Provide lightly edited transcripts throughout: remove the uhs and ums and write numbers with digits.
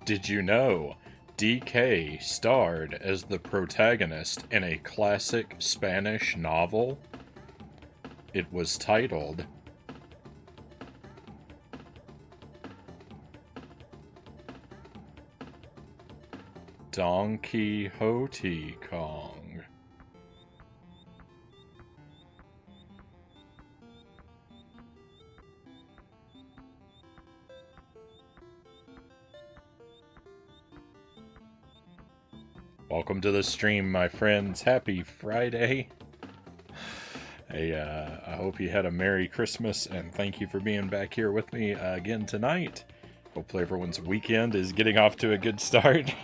Did you know DK starred as the protagonist in a classic Spanish novel? It was titled Don Quixote Kong. Welcome to the stream, my friends. Happy Friday. I hope you had a Merry Christmas, and thank you for being back here with me again tonight. Hopefully everyone's weekend is getting off to a good start.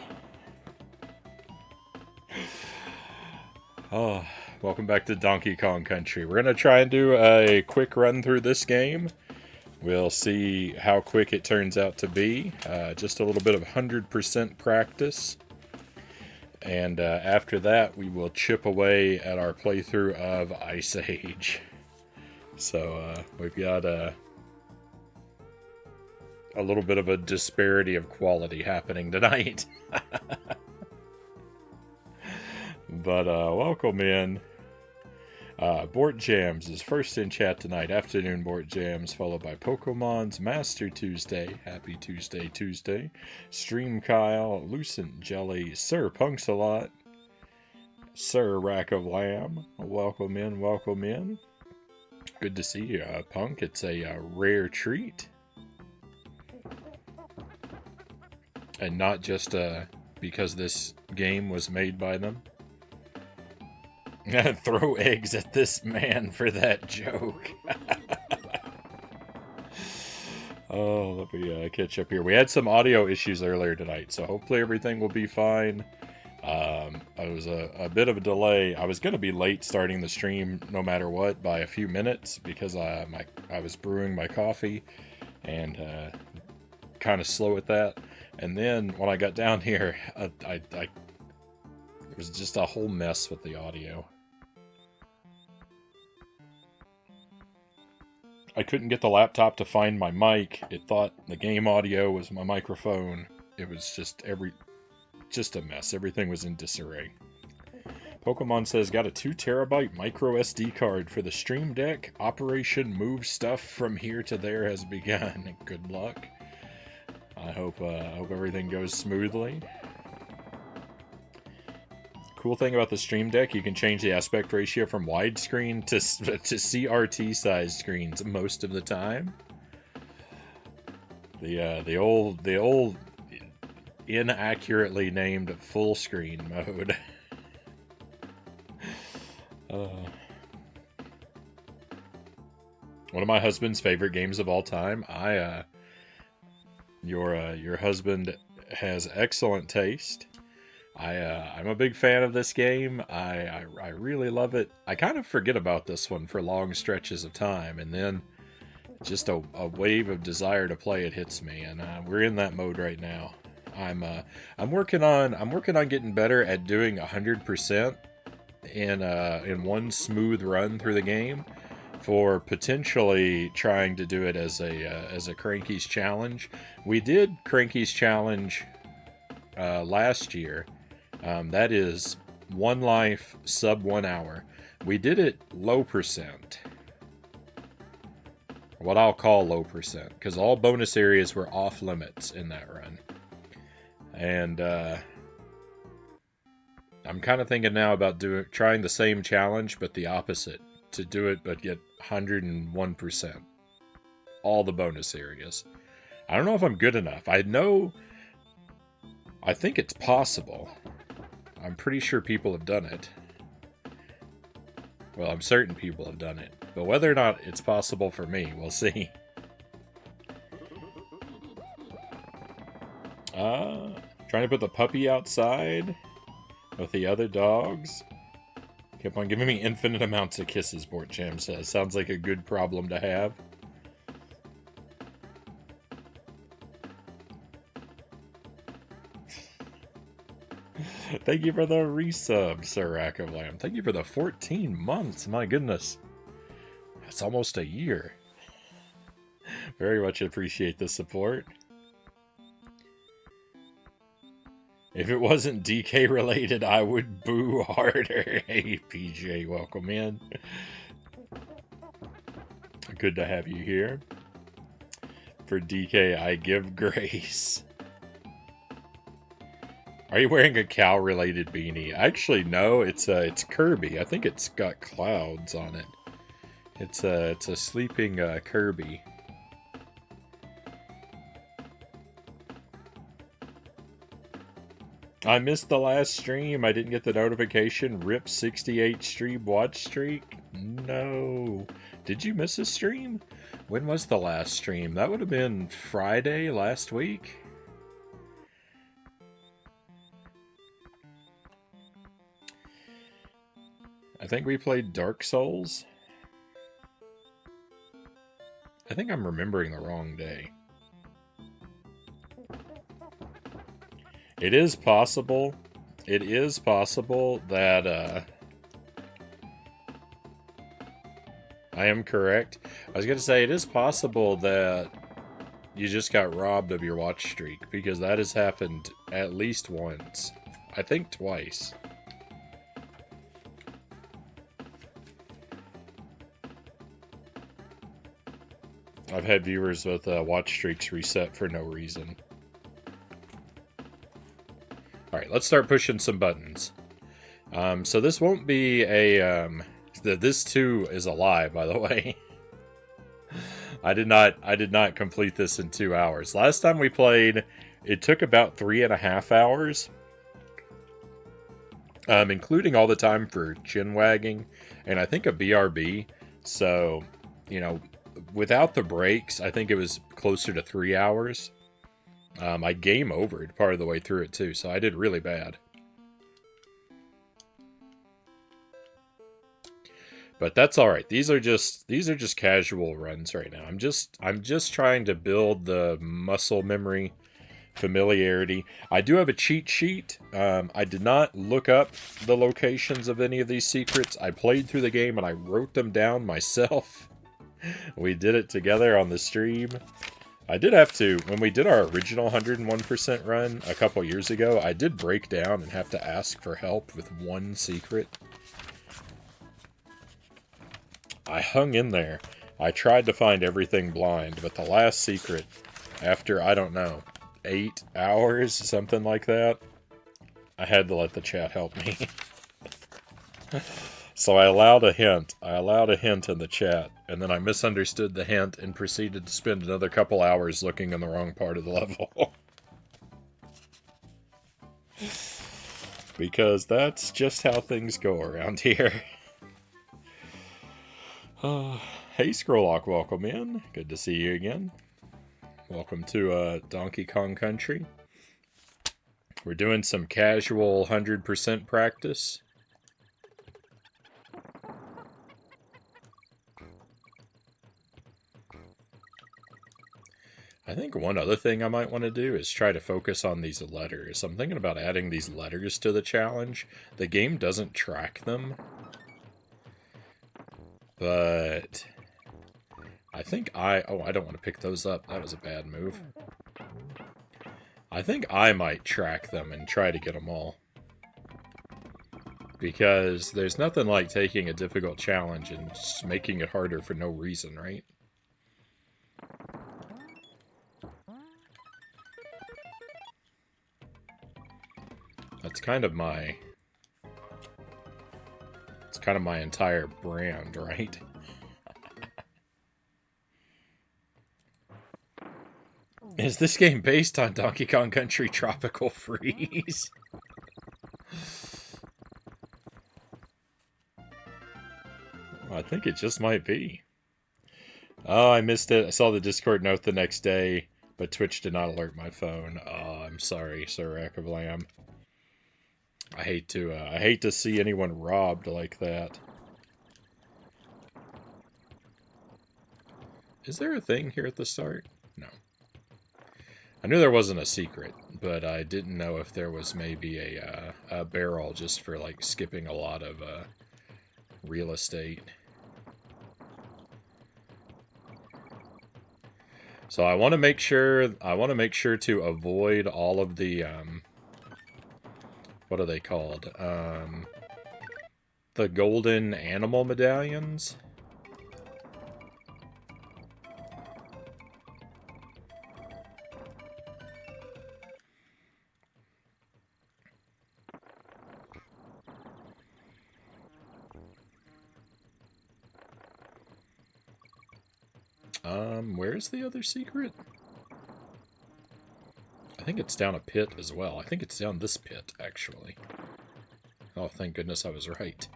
Oh, welcome back to Donkey Kong Country. We're going to try and do a quick run through this game. We'll see how quick it turns out to be. Just a little bit of 100% practice. And after that, we will chip away at our playthrough of Ice Age. So we've got a little bit of a disparity of quality happening tonight. But welcome in. Bort Jams is first in chat tonight. Afternoon Bort Jams, followed by Pokemon's Master Tuesday. Happy Tuesday. Stream Kyle, Lucent Jelly, Sir Punksalot, Sir Rack of Lamb. Welcome in. Good to see you, Punk. It's a rare treat. And not just because this game was made by them. Throw eggs at this man for that joke. Oh, let me catch up here. We had some audio issues earlier tonight, so hopefully everything will be fine. It was a bit of a delay. I was going to be late starting the stream no matter what by a few minutes because I was brewing my coffee and kind of slow at that. And then when I got down here, it was just a whole mess with the audio. I couldn't get the laptop to find my mic. It thought the game audio was my microphone. It was just a mess. Everything was in disarray. Pokemon says, got a 2 terabyte micro SD card for the Stream Deck. Operation Move Stuff from here to there has begun. Good luck. I hope everything goes smoothly. Cool thing about the Stream Deck, you can change the aspect ratio from widescreen to CRT size screens most of the time. The old inaccurately named full screen mode. One of my husband's favorite games of all time. Your husband has excellent taste. I'm a big fan of this game. I really love it. I kind of forget about this one for long stretches of time, and then just a wave of desire to play it hits me, and we're in that mode right now. I'm working on getting better at doing 100% in one smooth run through the game, for potentially trying to do it as a Cranky's Challenge. We did Cranky's Challenge last year. That is 1 life, sub 1 hour. We did it low percent. What I'll call low percent, because all bonus areas were off limits in that run. And I'm kind of thinking now about trying the same challenge, but the opposite. To do it, but get 101%. All the bonus areas. I don't know if I'm good enough. I think it's possible. I'm pretty sure people have done it. Well, I'm certain people have done it. But whether or not it's possible for me, we'll see. Trying to put the puppy outside with the other dogs. Kept on giving me infinite amounts of kisses, Bort Jam says. Sounds like a good problem to have. Thank you for the resub, Sir Rack of Lamb. Thank you for the 14 months. My goodness. That's almost a year. Very much appreciate the support. If it wasn't DK related, I would boo harder. Hey, PJ, welcome in. Good to have you here. For DK, I give grace. Are you wearing a cow-related beanie? Actually, no. It's Kirby. I think it's got clouds on it. It's a sleeping Kirby. I missed the last stream. I didn't get the notification. RIP 68 stream watch streak. No. Did you miss a stream? When was the last stream? That would have been Friday last week. I think we played Dark Souls. I think I'm remembering the wrong day. It is possible. It is possible that I am correct. I was going to say it is possible that you just got robbed of your watch streak, because that has happened at least once. I think twice. I've had viewers with watch streaks reset for no reason. Alright, let's start pushing some buttons. So this won't be a... this too is a lie, by the way. I did not complete this in 2 hours. Last time we played, it took about 3.5 hours. Including all the time for chin wagging, and I think a BRB. So, you know, without the breaks, I think it was closer to 3 hours. I game overed part of the way through it too, so I did really bad. But that's all right. These are just casual runs right now. I'm just trying to build the muscle memory, familiarity. I do have a cheat sheet. I did not look up the locations of any of these secrets. I played through the game and I wrote them down myself. We did it together on the stream. I did have to, when we did our original 101% run a couple years ago, I did break down and have to ask for help with one secret. I hung in there. I tried to find everything blind, but the last secret, after, I don't know, 8 hours, something like that, I had to let the chat help me. So I allowed a hint. I allowed a hint in the chat, and then I misunderstood the hint and proceeded to spend another couple hours looking in the wrong part of the level. Because that's just how things go around here. Hey Scrollock, welcome in. Good to see you again. Welcome to Donkey Kong Country. We're doing some casual 100% practice. I think one other thing I might want to do is try to focus on these letters. I'm thinking about adding these letters to the challenge. The game doesn't track them. But I think I don't want to pick those up. That was a bad move. I think I might track them and try to get them all. Because there's nothing like taking a difficult challenge and just making it harder for no reason, right? That's kind of my... It's kind of my entire brand, right? Is this game based on Donkey Kong Country Tropical Freeze? Well, I think it just might be. Oh, I missed it. I saw the Discord note the next day, but Twitch did not alert my phone. Oh, I'm sorry, Sir Rackablam. I hate to see anyone robbed like that. Is there a thing here at the start? No. I knew there wasn't a secret, but I didn't know if there was maybe a barrel just for like skipping a lot of real estate. So I want to make sure to avoid all of the what are they called? The golden animal medallions? Where's the other secret? I think it's down a pit as well. I think it's down this pit, actually. Oh, thank goodness I was right.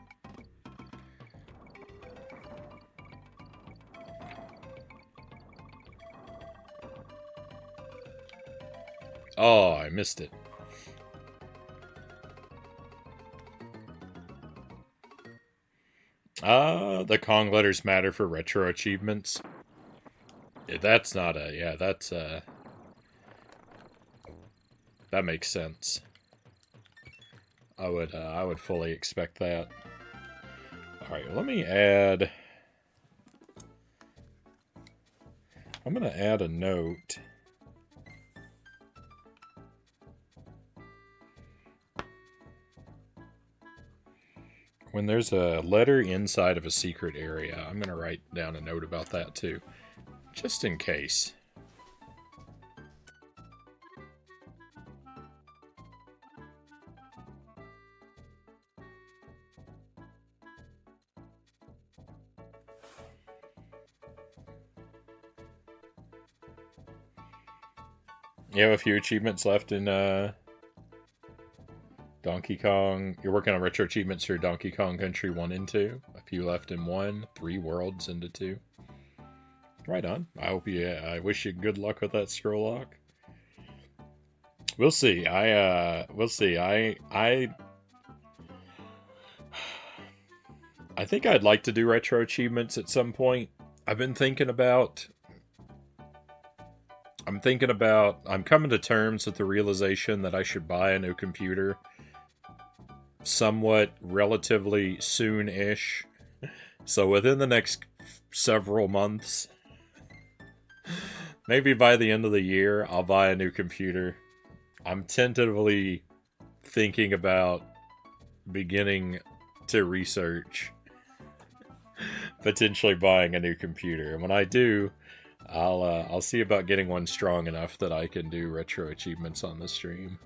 Oh, I missed it. The Kong letters matter for retro achievements. Yeah, that's not a... Yeah, that's that makes sense. I would fully expect that. Alright, let me add... I'm gonna add a note. When there's a letter inside of a secret area, I'm gonna write down a note about that too. Just in case. You have a few achievements left in Donkey Kong. You're working on retro achievements for Donkey Kong Country 1 and 2. A few left in 1, 3 worlds into 2. Right on. I wish you good luck with that scroll lock. We'll see. We'll see. I think I'd like to do retro achievements at some point. I'm coming to terms with the realization that I should buy a new computer somewhat relatively soon-ish. So within the next several months, maybe by the end of the year, I'll buy a new computer. I'm tentatively thinking about beginning to research potentially buying a new computer. And when I do, I'll see about getting one strong enough that I can do retro achievements on the stream.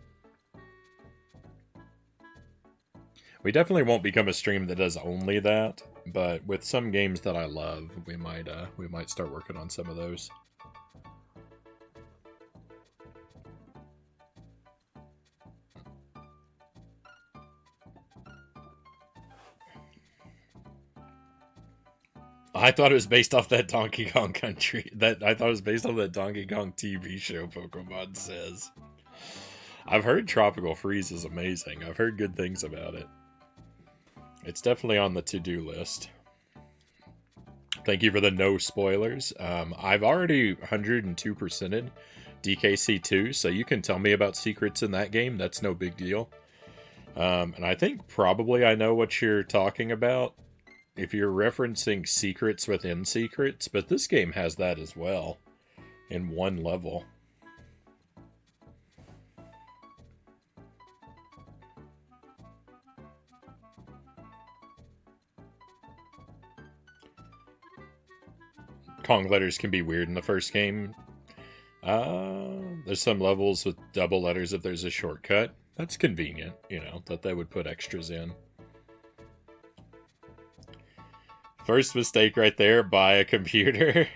We definitely won't become a stream that does only that, but with some games that I love, we might start working on some of those. I thought it was based off that Donkey Kong Country. I thought it was based on that Donkey Kong TV show, Pokemon says. I've heard Tropical Freeze is amazing. I've heard good things about it. It's definitely on the to-do list. Thank you for the no spoilers. I've already 102%ed DKC2, so you can tell me about secrets in that game. That's no big deal. And I think probably I know what you're talking about if you're referencing secrets within secrets, but this game has that as well in one level. Kong letters can be weird in the first game. There's some levels with double letters if there's a shortcut. That's convenient, you know, that they would put extras in. First mistake right there, buy a computer.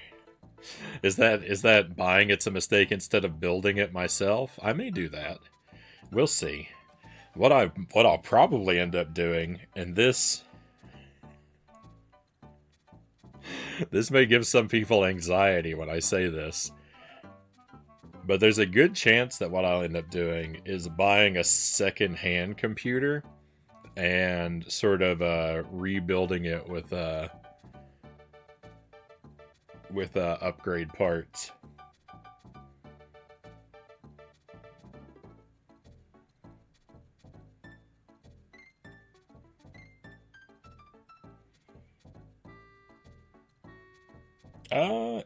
Is that buying it's a mistake instead of building it myself? I may do that. We'll see. What I'll probably end up doing, and this may give some people anxiety when I say this, but there's a good chance that what I'll end up doing is buying a second-hand computer and sort of rebuilding it with upgrade parts.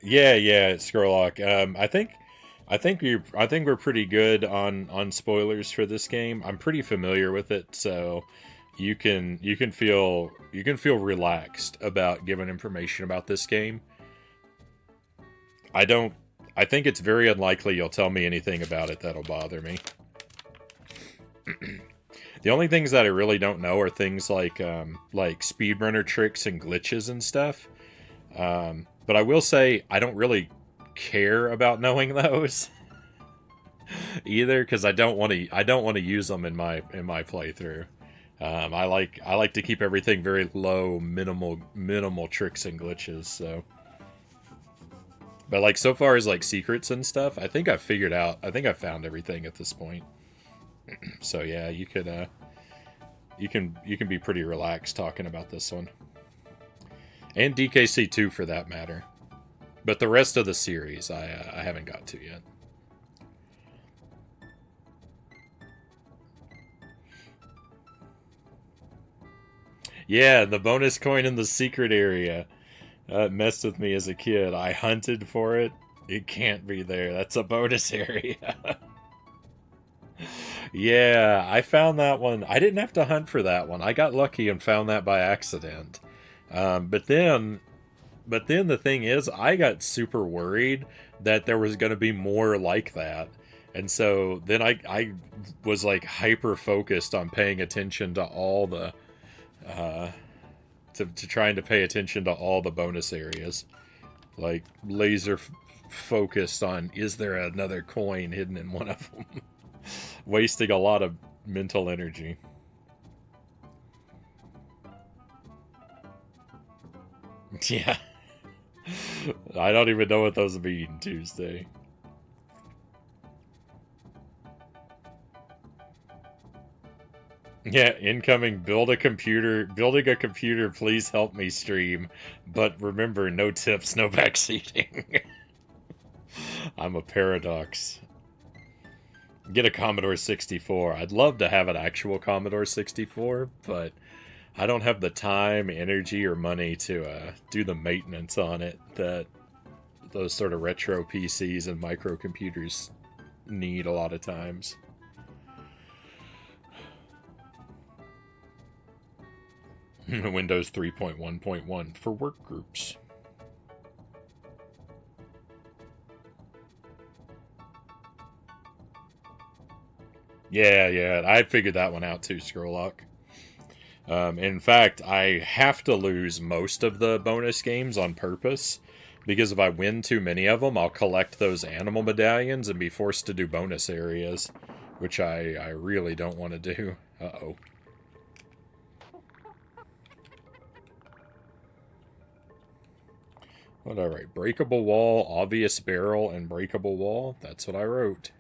Yeah, Scrollock. I think I think we're pretty good on spoilers for this game. I'm pretty familiar with it, so you can feel relaxed about giving information about this game. I don't I think it's very unlikely you'll tell me anything about it that'll bother me. The only things that I really don't know are things like speedrunner tricks and glitches and stuff. But I will say I don't really care about knowing those either because I don't want to use them in my playthrough. I like to keep everything very low, minimal tricks and glitches. So, but like so far as like secrets and stuff, I think I've figured out. I think I've found everything at this point. So yeah, you can be pretty relaxed talking about this one, and DKC2 for that matter. But the rest of the series, I haven't got to yet. Yeah, the bonus coin in the secret area messed with me as a kid. I hunted for it. It can't be there. That's a bonus area. Yeah, I found that one. I didn't have to hunt for that one. I got lucky and found that by accident. But then the thing is, I got super worried that there was going to be more like that. And so then I was like hyper focused on paying attention to all the uh, to trying to pay attention to all the bonus areas, like focused on is there another coin hidden in one of them, wasting a lot of mental energy. Yeah, I don't even know what those mean. Tuesday. Yeah, incoming. Building a computer. Please help me stream. But remember, no tips, no backseating. I'm a paradox. Get a Commodore 64. I'd love to have an actual Commodore 64, but I don't have the time, energy, or money to do the maintenance on it that those sort of retro PCs and microcomputers need a lot of times. Windows 3.1.1 for work groups. Yeah, yeah, I figured that one out too, Scrollock. In fact, I have to lose most of the bonus games on purpose because if I win too many of them, I'll collect those animal medallions and be forced to do bonus areas, which I really don't want to do. Uh-oh. What did I write? Breakable wall, obvious barrel, and breakable wall. That's what I wrote.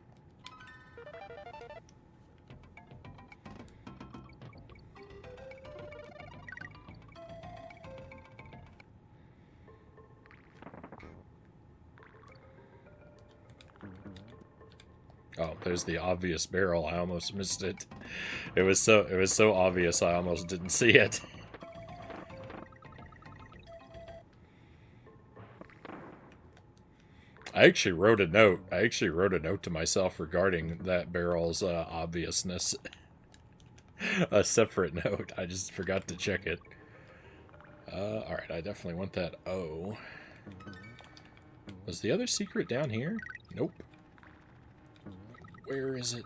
Oh, there's the obvious barrel. I almost missed it. It was so obvious I almost didn't see it. I actually wrote a note. I actually wrote a note to myself regarding that barrel's obviousness. A separate note. I just forgot to check it. Alright, I definitely want that O. Was the other secret down here? Nope. Where is it?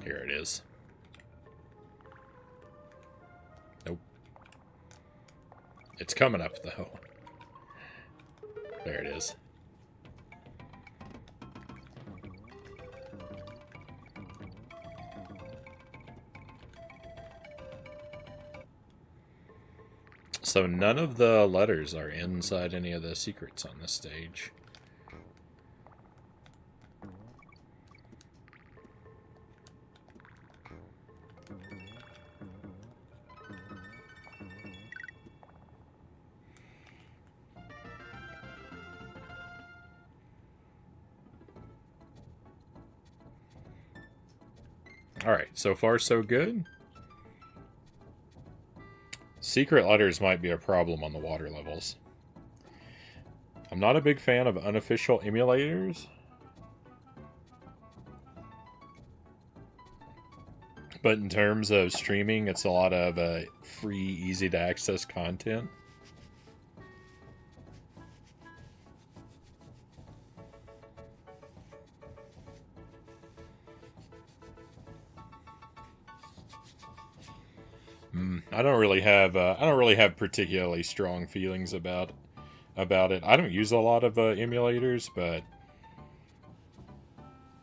Here it is. Nope. It's coming up, though. There it is. So none of the letters are inside any of the secrets on this stage. Alright, so far so good. Secret letters might be a problem on the water levels. I'm not a big fan of unofficial emulators. But in terms of streaming, it's a lot of free, easy-to-access content. I don't really have particularly strong feelings about it. I don't use a lot of emulators, but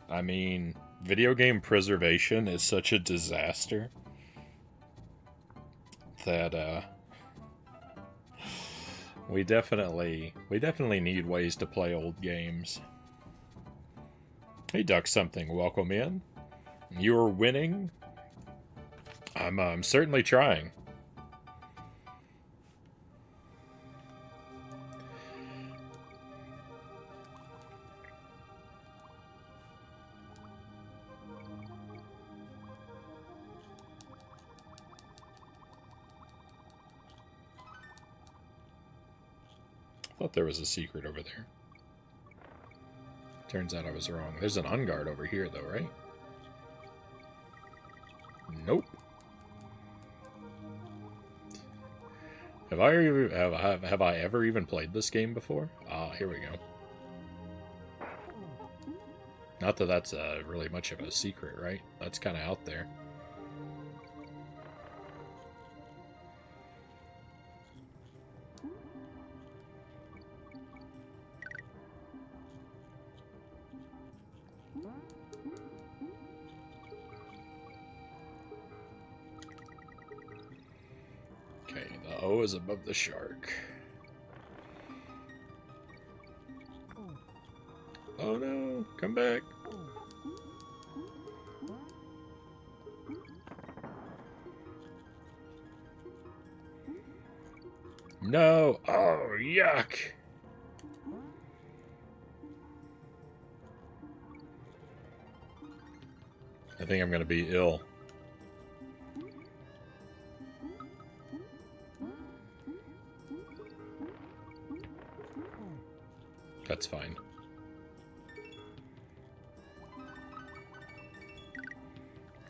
I mean, video game preservation is such a disaster that we definitely need ways to play old games. Hey, Duck Something, welcome in. You're winning. I'm certainly trying. I thought there was a secret over there. Turns out I was wrong. There's an unguard over here, though, right? Nope. Have I ever even played this game before? Ah, here we go. Not that that's really much of a secret, right? That's kind of out there. Okay, the O is above the shark. Oh no, come back. No, oh yuck. I think I'm gonna be ill. That's fine.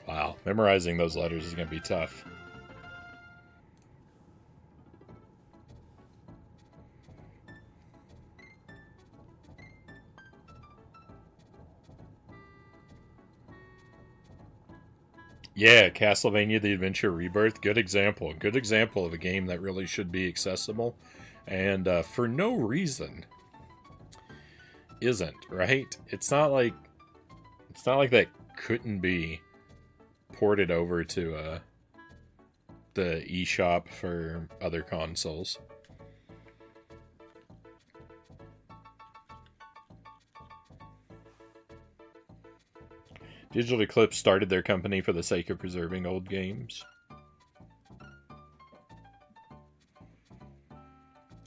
Wow, memorizing those letters is going to be tough. Yeah, Castlevania The Adventure Rebirth, good example. Good example of a game that really should be accessible. And for no reason isn't, right? It's not like that couldn't be ported over to the eShop for other consoles. Digital Eclipse started their company for the sake of preserving old games.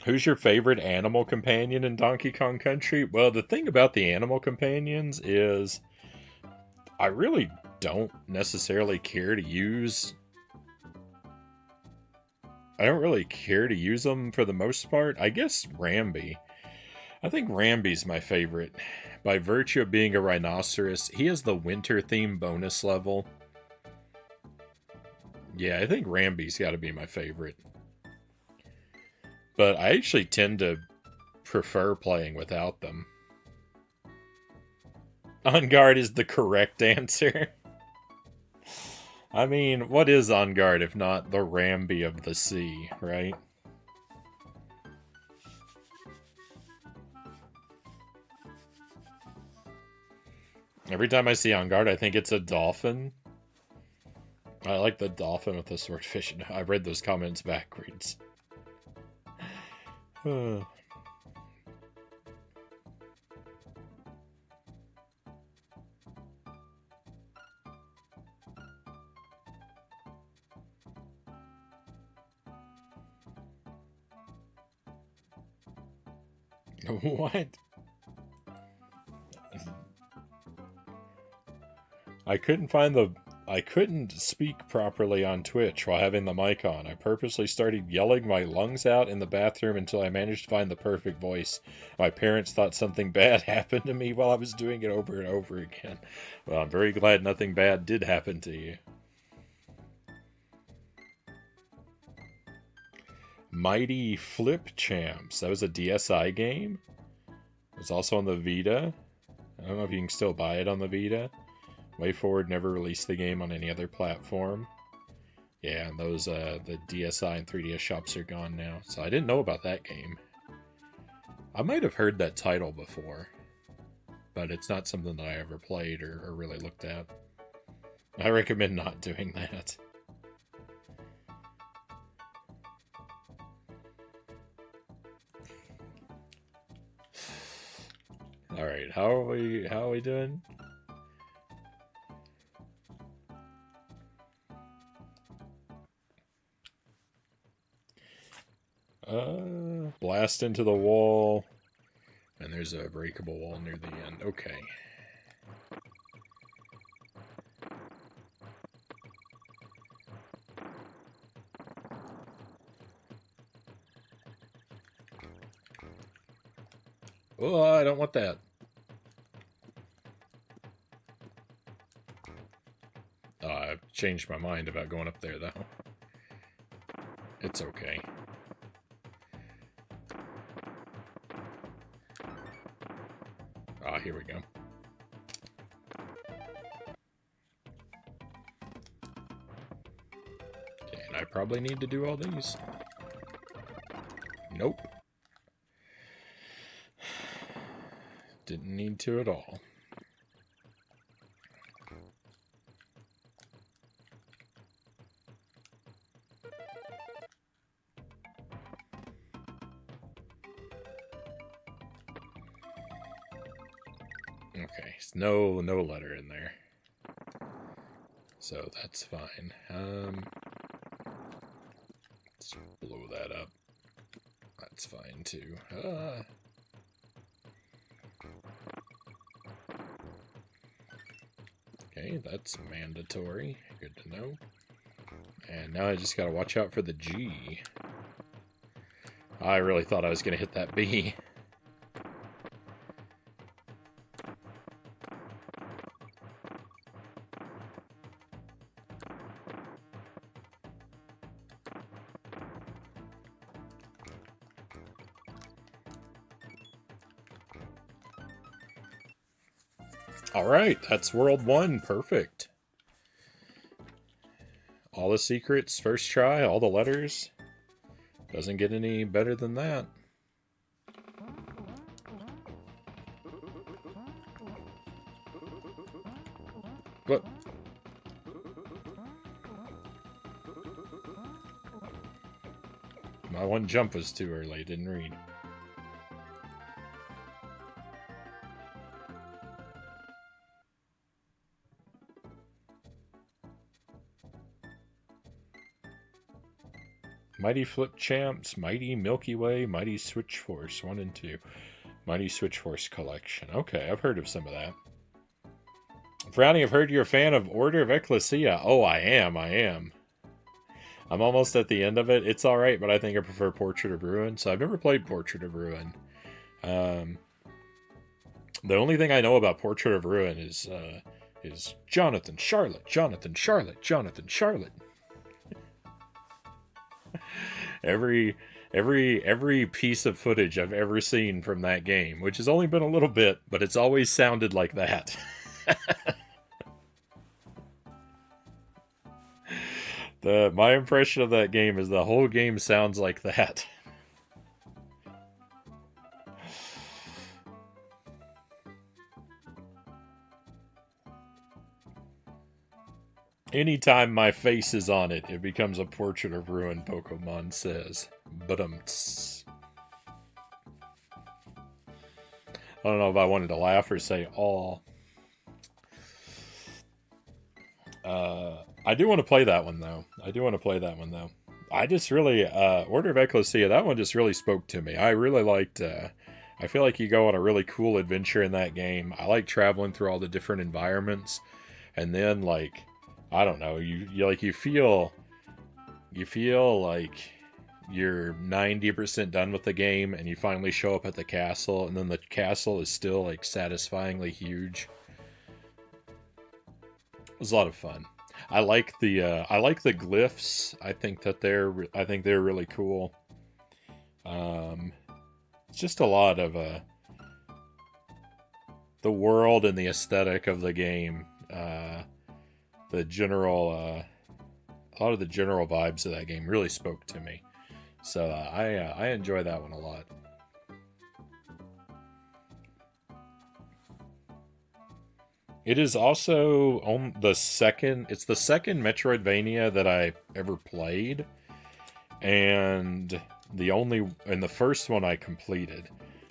Who's your favorite animal companion in Donkey Kong Country? Well, the thing about the animal companions is I really don't necessarily care to use... I don't really care to use them for the most part. I guess Rambi. I think Rambi's my favorite. By virtue of being a rhinoceros, he has the winter theme bonus level. Yeah, I think Rambi's got to be my favorite. But I actually tend to prefer playing without them. On guard is the correct answer. I mean, what is on guard if not the Rambi of the sea, right? Every time I see on guard, I think it's a dolphin. I like the dolphin with the swordfish. I read those comments backwards. What? I couldn't find I couldn't speak properly on Twitch while having the mic on. I purposely started yelling my lungs out in the bathroom until I managed to find the perfect voice. My parents thought something bad happened to me while I was doing it over and over again. Well, I'm very glad nothing bad did happen to you. Mighty Flip Champs. That was a DSi game. It was also on the Vita. I don't know if you can still buy it on the Vita. WayForward never released the game on any other platform. Yeah, and those the DSi and 3DS shops are gone now. So I didn't know about that game. I might have heard that title before, but it's not something that I ever played or really looked at. I recommend not doing that. All right, how are we doing? Blast into the wall. And there's a breakable wall near the end. Okay. Oh, I don't want that. I've changed my mind about going up there, though. It's okay. Ah, here we go. Okay, and I probably need to do all these. Nope. Didn't need to at all. Okay, no letter in there. So that's fine. Let's blow that up. That's fine too. Okay, that's mandatory. Good to know. And now I just gotta watch out for the G. I really thought I was gonna hit that B. Alright, that's World 1. Perfect. All the secrets, first try, all the letters. Doesn't get any better than that. What? My one jump was too early, didn't read. Mighty Flip Champs, Mighty Milky Way, Mighty Switch Force 1 and 2. Mighty Switch Force Collection. Okay, I've heard of some of that. Frownie, I've heard you're a fan of Order of Ecclesia. Oh, I am. I'm almost at the end of it. It's alright, but I think I prefer Portrait of Ruin. So I've never played Portrait of Ruin. The only thing I know about Portrait of Ruin is Jonathan, Charlotte, Jonathan, Charlotte, Jonathan, Charlotte. Every piece of footage I've ever seen from that game, which has only been a little bit, but it's always sounded like that. My impression of that game is the whole game sounds like that. Anytime my face is on it, it becomes a Portrait of Ruin, Pokemon says. But I don't know if I wanted to laugh or say aw. I do want to play that one, though. I just really, Order of Ecclesia, that one just really spoke to me. I really liked, I feel like you go on a really cool adventure in that game. I like traveling through all the different environments. And then, like, I don't know, you feel like you're 90% done with the game and you finally show up at the castle and then the castle is still like satisfyingly huge. It was a lot of fun. I like the glyphs. I think they're really cool. It's just a lot of the world and the aesthetic of the game. The general a lot of the general vibes of that game really spoke to me. So I enjoy that one a lot. It is also on the second. It's the second Metroidvania that I ever played, and the first one I completed.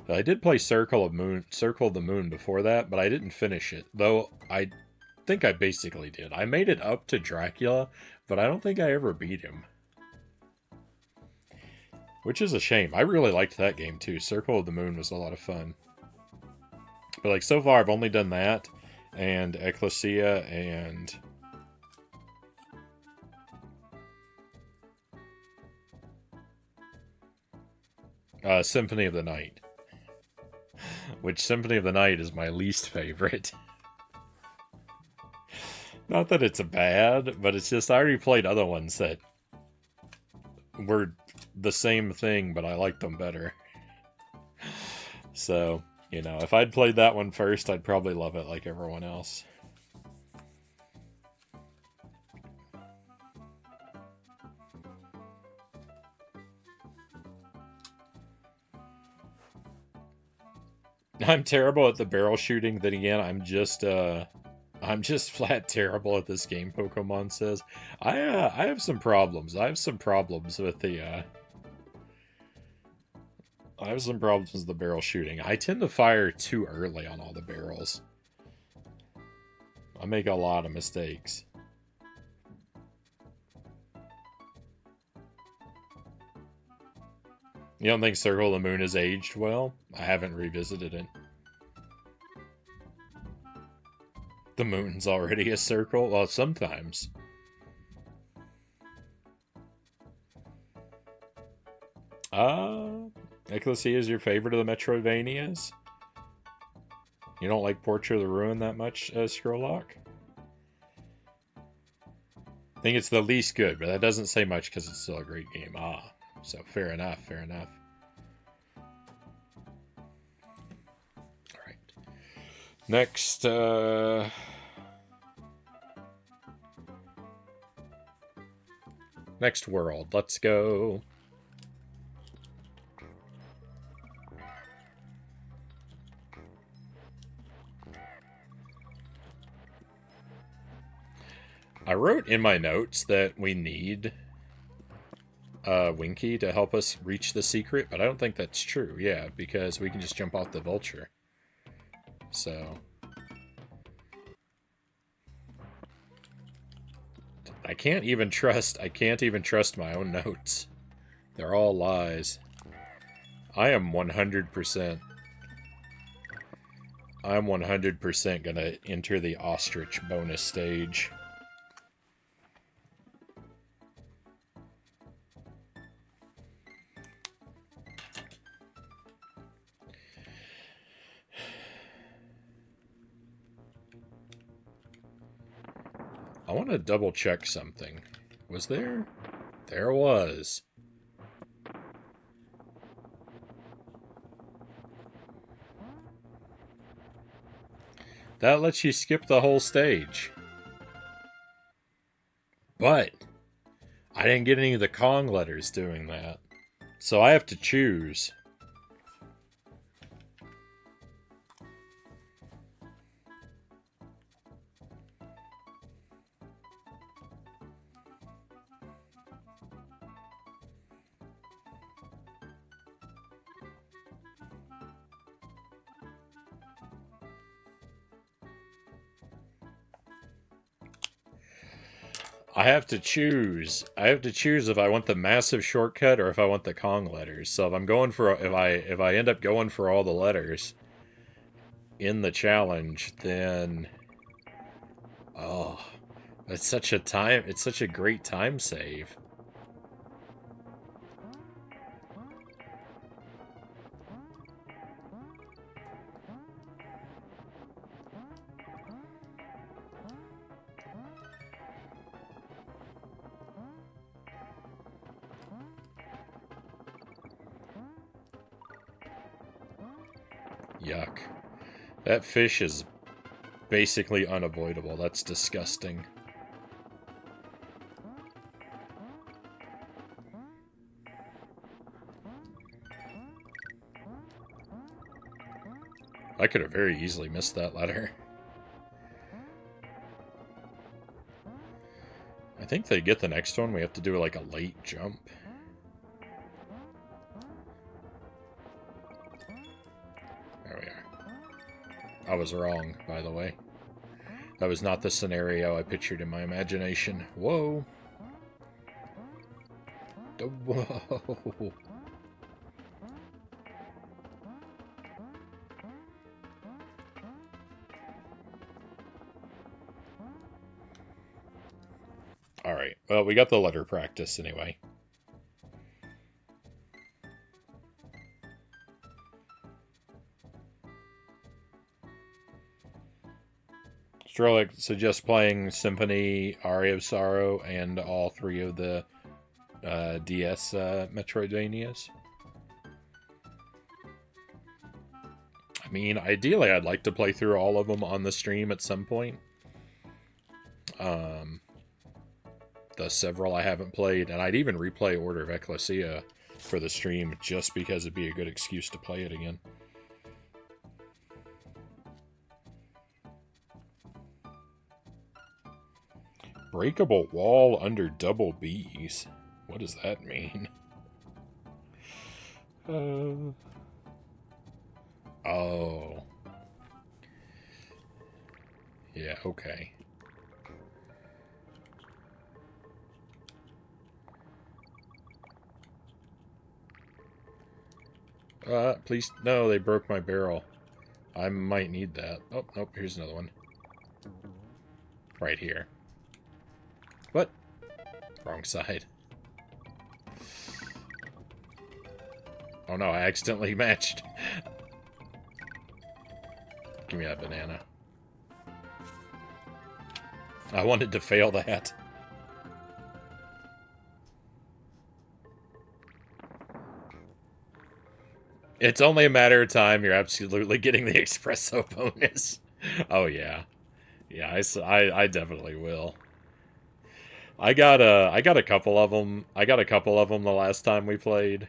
I did play Circle of the Moon before that, but I didn't finish it. Though I think I basically did. I made it up to Dracula, but I don't think I ever beat him. Which is a shame. I really liked that game too. Circle of the Moon was a lot of fun. But like so far I've only done that and Ecclesia and Symphony of the Night. Which Symphony of the Night is my least favorite. Not that it's bad, but it's just I already played other ones that were the same thing, but I liked them better. So, you know, if I'd played that one first, I'd probably love it like everyone else. I'm terrible at the barrel shooting. Then again, I'm just flat terrible at this game. Pokemon says, I have some problems. I have some problems with the barrel shooting. I tend to fire too early on all the barrels. I make a lot of mistakes. You don't think Circle of the Moon has aged well? I haven't revisited it. The moon's already a circle? Well, sometimes. Ecclesia is your favorite of the Metroidvanias? You don't like Portrait of the Ruin that much, Scrollock? I think it's the least good, but that doesn't say much because it's still a great game. So fair enough, fair enough. Alright. Next, next world. Let's go. I wrote in my notes that we need Winky to help us reach the secret, but I don't think that's true. Yeah, because we can just jump off the vulture. So I can't even trust my own notes. They're all lies. I am 100%. I'm 100% gonna enter the ostrich bonus stage. I want to double check something. Was there? There was. That lets you skip the whole stage. But I didn't get any of the Kong letters doing that. So I have to choose. I have to choose. I have to choose if I want the massive shortcut or if I want the Kong letters. So if I'm going for if I end up going for all the letters in the challenge, then It's such a great time save. Yuck. That fish is basically unavoidable. That's disgusting. I could have very easily missed that letter. I think to get the next one, we have to do like a late jump. There we are. I was wrong, by the way. That was not the scenario I pictured in my imagination. Whoa. Whoa. Alright, well, we got the letter practice anyway. Strelick suggests playing Symphony, Aria of Sorrow, and all three of the DS Metroidvanias. I mean, ideally, I'd like to play through all of them on the stream at some point. The several I haven't played, and I'd even replay Order of Ecclesia for the stream just because it'd be a good excuse to play it again. Breakable wall under double B's. What does that mean? Oh. Yeah, okay. Please, no, they broke my barrel. I might need that. Oh, nope, here's another one. Right here. What? Wrong side. Oh no, I accidentally matched. Give me that banana. I wanted to fail that. It's only a matter of time. You're absolutely getting the espresso bonus. Oh yeah, yeah. I definitely will. I got a couple of them. I got a couple of them the last time we played.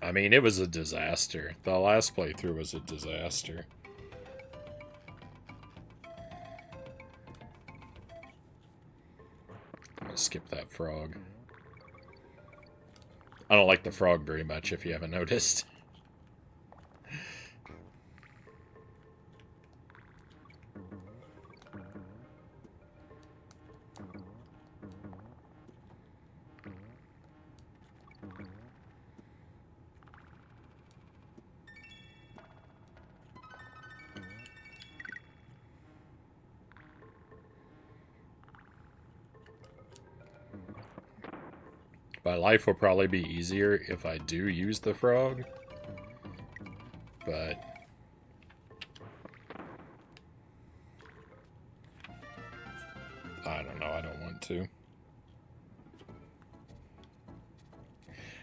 I mean, it was a disaster. The last playthrough was a disaster. I'm gonna skip that frog. I don't like the frog very much, if you haven't noticed. My life will probably be easier if I do use the frog. But I don't know, I don't want to.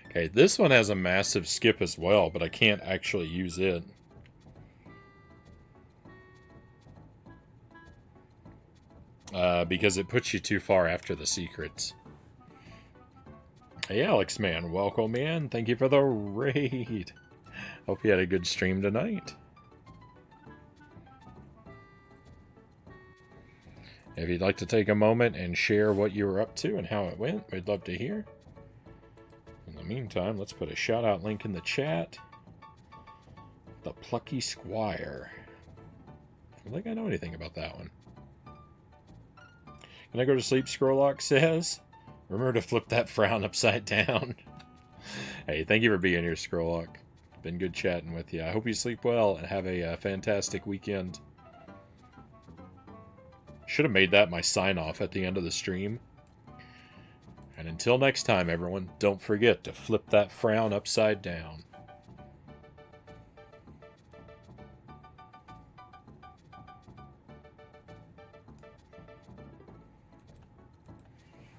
Okay, this one has a massive skip as well, but I can't actually use it. Because it puts you too far after the secrets. Hey, Alex, man. Welcome in. Thank you for the raid. Hope you had a good stream tonight. If you'd like to take a moment and share what you were up to and how it went, we'd love to hear. In the meantime, let's put a shout-out link in the chat. The Plucky Squire. I don't think I know anything about that one. Can I go to sleep, Scrollock says? Remember to flip that frown upside down. Hey, thank you for being here, Scrollock. Been good chatting with you. I hope you sleep well and have a fantastic weekend. Should have made that my sign-off at the end of the stream. And until next time, everyone, don't forget to flip that frown upside down.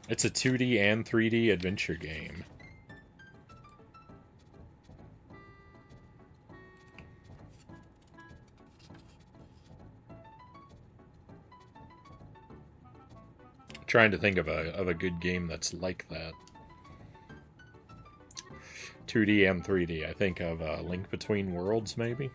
It's a 2D and 3D adventure game. Trying to think of a good game that's like that. 2D and 3D. I think of Link Between Worlds, maybe.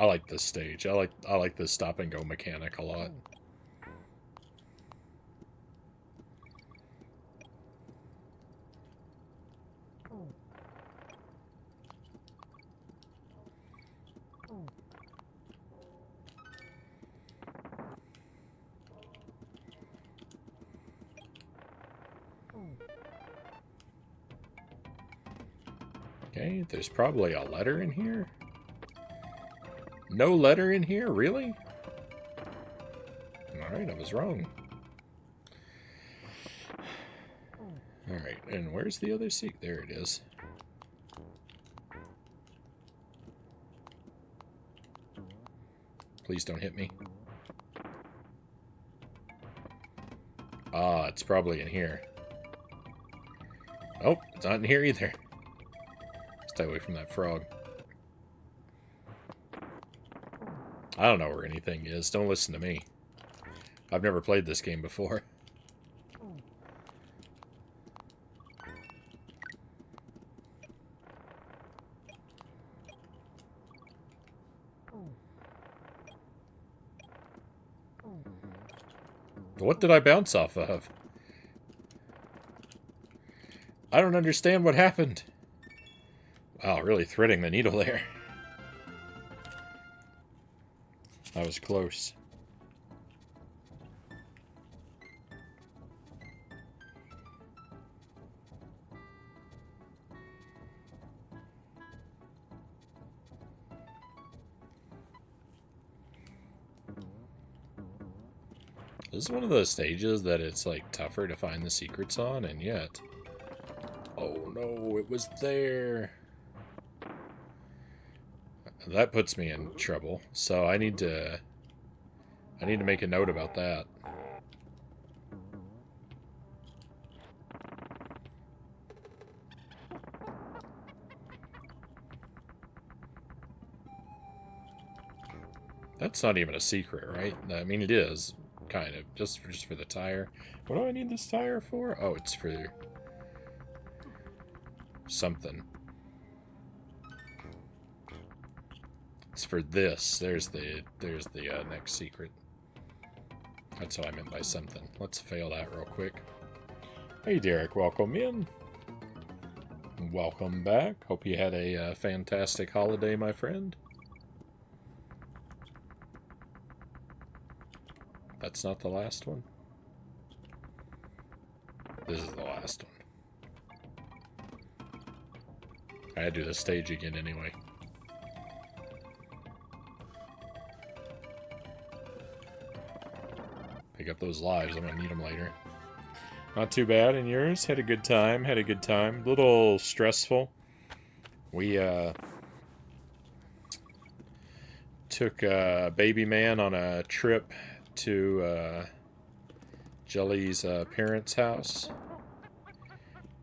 I like this stage. I like this stop and go mechanic a lot. Okay, there's probably a letter in here. No letter in here? Really? Alright, I was wrong. Alright, and where's the other seat? There it is. Please don't hit me. Ah, it's probably in here. Oh, it's not in here either. Stay away from that frog. I don't know where anything is. Don't listen to me. I've never played this game before. What did I bounce off of? I don't understand what happened. Wow, really threading the needle there. That was close. This is one of those stages that it's like tougher to find the secrets on, and yet... Oh no, it was there. That puts me in trouble, so I need to make a note about that. That's not even a secret, right? I mean, it is, kind of, just for the tire. What do I need this tire for? Oh, it's for something. It's for this. There's the next secret. That's what I meant by something. Let's fail that real quick. Hey, Derek, welcome in. Welcome back. Hope you had a fantastic holiday, my friend. That's not the last one. This is the last one. I had to do the stage again anyway. Pick up those lives. I'm gonna need them later. Not too bad. And yours? Had a good time. Had a good time. A little stressful. We took baby man on a trip to Jelly's parents' house.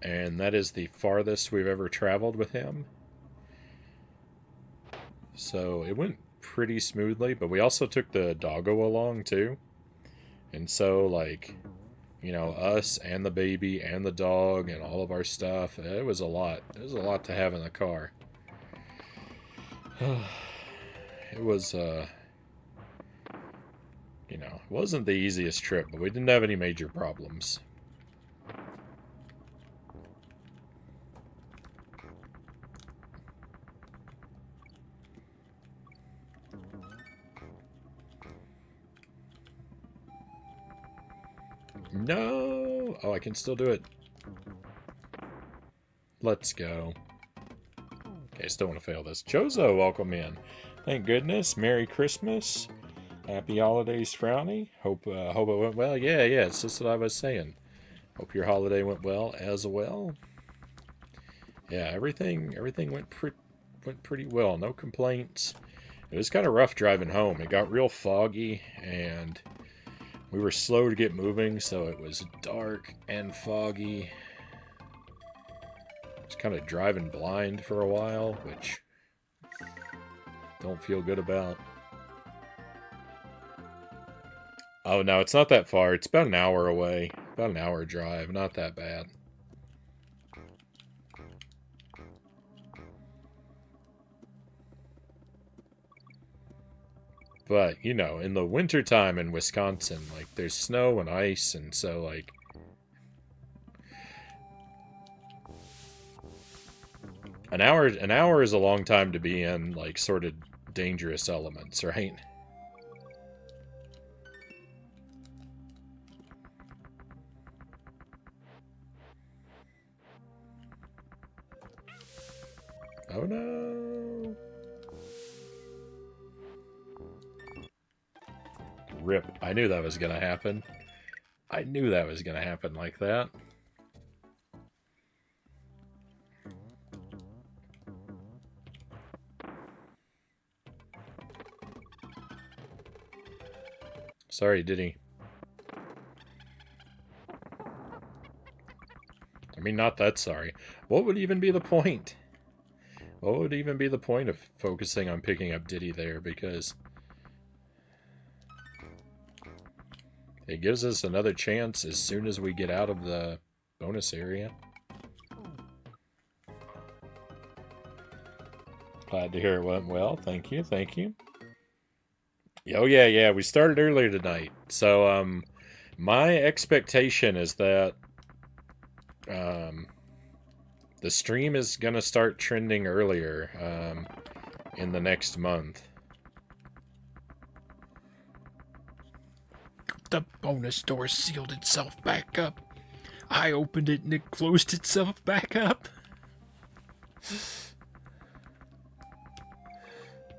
And that is the farthest we've ever traveled with him. So it went pretty smoothly, but we also took the doggo along too. And so, like, you know, us and the baby and the dog and all of our stuff, it was a lot. It was a lot to have in the car. It was You know, it wasn't the easiest trip, but we didn't have any major problems. No! Oh, I can still do it. Let's go. Okay, still want to fail this. Chozo, welcome in. Thank goodness. Merry Christmas. Happy holidays, Frownie. Hope it went well. Yeah, it's just what I was saying. Hope your holiday went well as well. Yeah, everything went pretty well. No complaints. It was kind of rough driving home. It got real foggy, and we were slow to get moving, so it was dark and foggy. Just kind of driving blind for a while, which don't feel good about. Oh, no, it's not that far. It's about an hour away. About an hour drive. Not that bad. But, you know, in the wintertime in Wisconsin, like, there's snow and ice, and so, like... An hour is a long time to be in, like, sort of dangerous elements, right? Oh no! Rip. I knew that was gonna happen. I knew that was gonna happen like that. Sorry, did he? I mean, not that sorry. What would even be the point? What would even be the point of focusing on picking up Diddy there? Because it gives us another chance as soon as we get out of the bonus area. Glad to hear it went well. Thank you, thank you. Oh yeah, we started earlier tonight. So, my expectation is that, the stream is gonna start trending earlier, in the next month. The bonus door sealed itself back up. I opened it and it closed itself back up.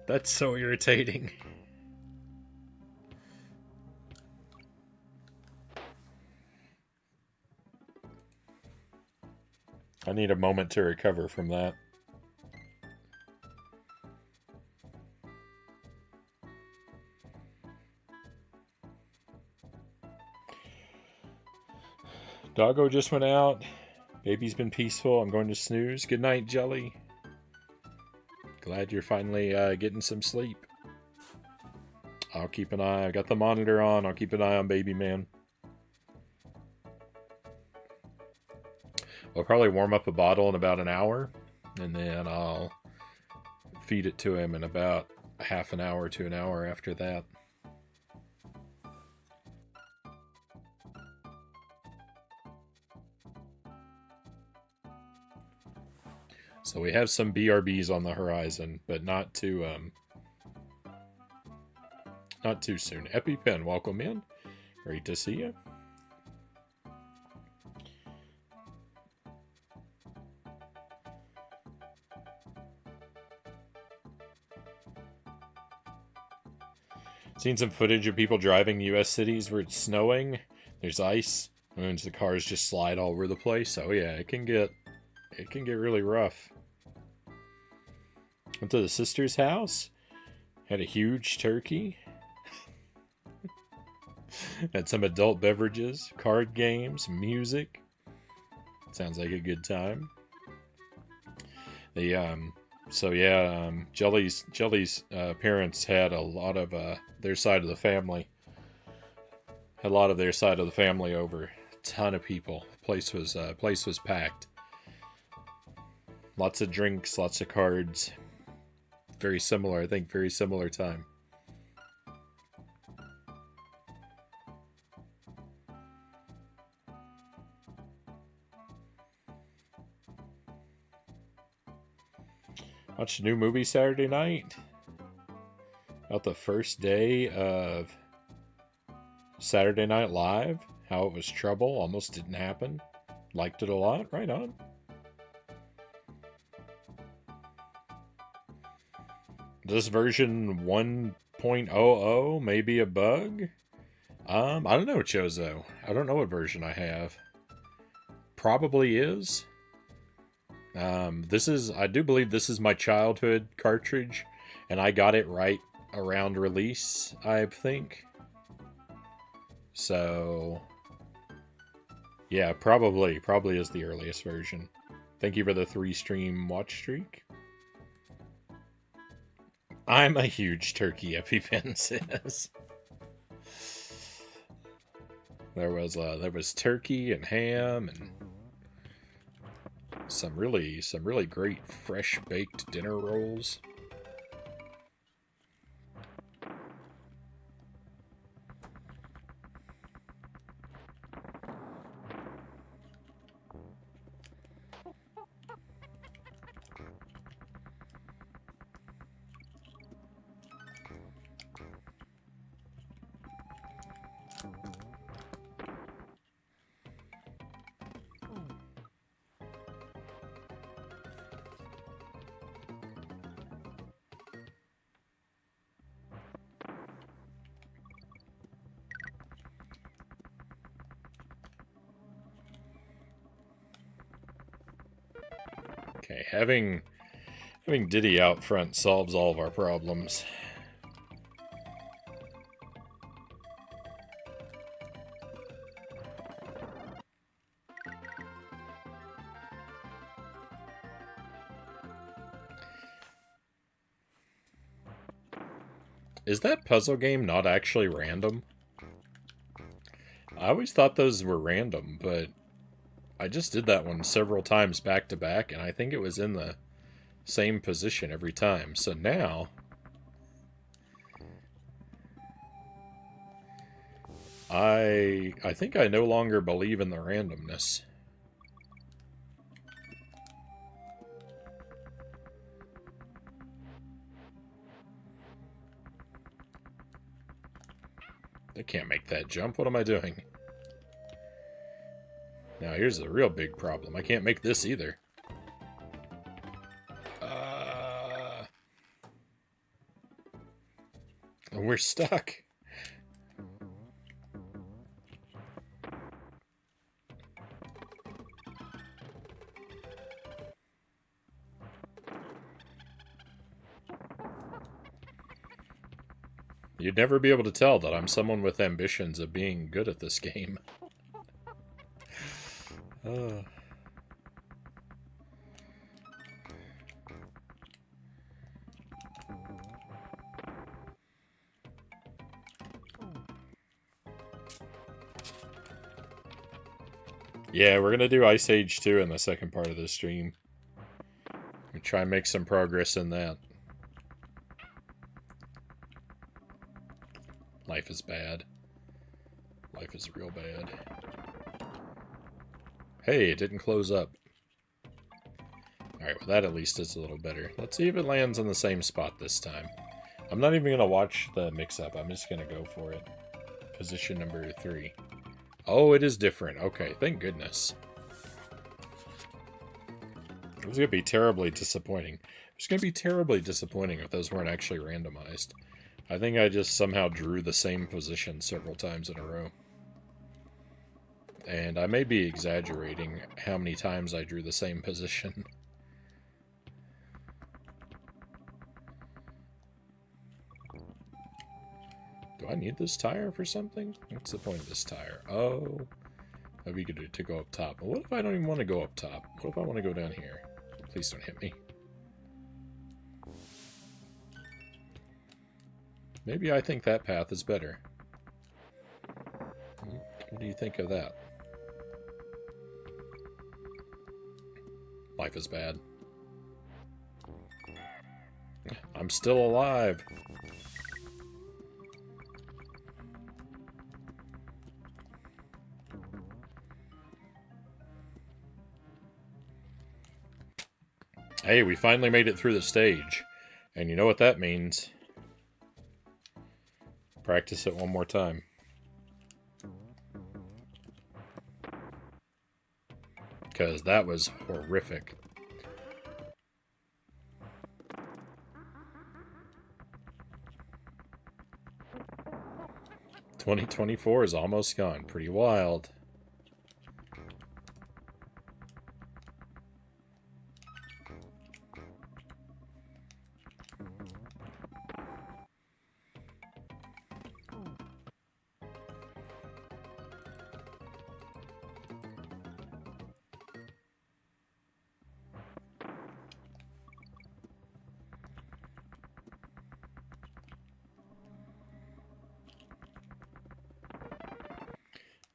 That's so irritating. I need a moment to recover from that. Doggo just went out. Baby's been peaceful. I'm going to snooze. Good night, Jelly. Glad you're finally getting some sleep. I'll keep an eye. I got the monitor on. I'll keep an eye on Baby Man. I'll probably warm up a bottle in about an hour, and then I'll feed it to him in about half an hour to an hour after that. So we have some BRBs on the horizon, but not too soon. EpiPen, welcome in. Great to see you. Seen some footage of people driving U.S. cities where it's snowing, there's ice, and the cars just slide all over the place. Oh yeah, it can get really rough. Went to the sister's house, had a huge turkey, had some adult beverages, card games, music. Sounds like a good time. Jelly's parents had a lot of their side of the family. Had a lot of their side of the family over. A ton of people. Place was packed. Lots of drinks, lots of cards. Very similar, I think. Very similar time. Watched a new movie Saturday night. About the first day of Saturday Night Live. How it was trouble. Almost didn't happen. Liked it a lot. Right on. This version 1.00 may be a bug. I don't know, Chozo. I don't know what version I have. Probably is. I do believe this is my childhood cartridge, and I got it right around release, I think. So, yeah, probably is the earliest version. Thank you for the 3-stream watch streak. I'm a huge turkey, EpiPen says. There was turkey and ham and some really great fresh baked dinner rolls. Okay, having Diddy out front solves all of our problems. Is that puzzle game not actually random? I always thought those were random, but I just did that one several times back to back, and I think it was in the same position every time. So now I think I no longer believe in the randomness. I can't make that jump. What am I doing? Now here's the real big problem. I can't make this either. We're stuck. You'd never be able to tell that I'm someone with ambitions of being good at this game. Yeah, we're gonna do Ice Age 2 in the second part of the stream. We try and make some progress in that. Life is bad. Life is real bad. Hey, it didn't close up. Alright, well that at least is a little better. Let's see if it lands in the same spot this time. I'm not even going to watch the mix-up. I'm just going to go for it. Position number 3. Oh, it is different. Okay, thank goodness. It was going to be terribly disappointing. It was going to be terribly disappointing if those weren't actually randomized. I think I just somehow drew the same position several times in a row. And I may be exaggerating how many times I drew the same position. Do I need this tire for something? What's the point of this tire? Oh, that'd be good to go up top. But what if I don't even want to go up top? What if I want to go down here? Please don't hit me. Maybe I think that path is better. What do you think of that? Life is bad. I'm still alive. Hey, we finally made it through the stage. And you know what that means. Practice it one more time. Because that was horrific. "2024 is almost gone. Pretty wild."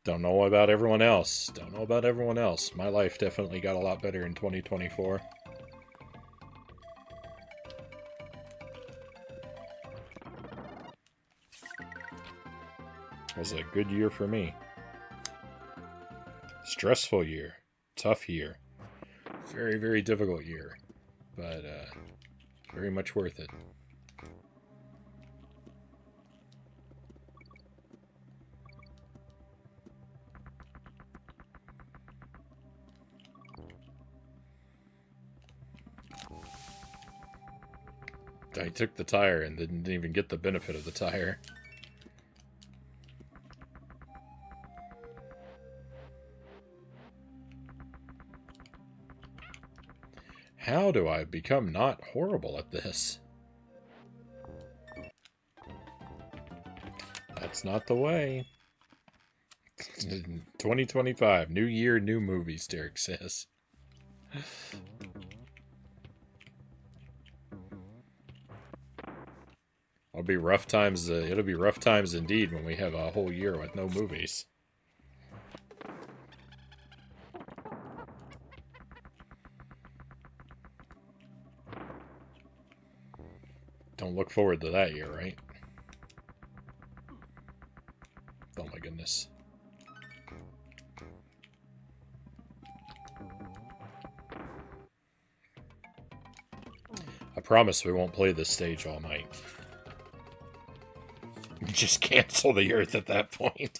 Don't know about everyone else. Don't know about everyone else. My life definitely got a lot better in 2024. It was a good year for me. Stressful year. Tough year. Very, very difficult year. But, very much worth it. I took the tire and didn't even get the benefit of the tire. How do I become not horrible at this? That's not the way. 2025, new year, new movies, Derek says. It'll be rough times. It'll be rough times indeed when we have a whole year with no movies. Don't look forward to that year, right? Oh my goodness. I promise we won't play this stage all night. Just cancel the Earth at that point.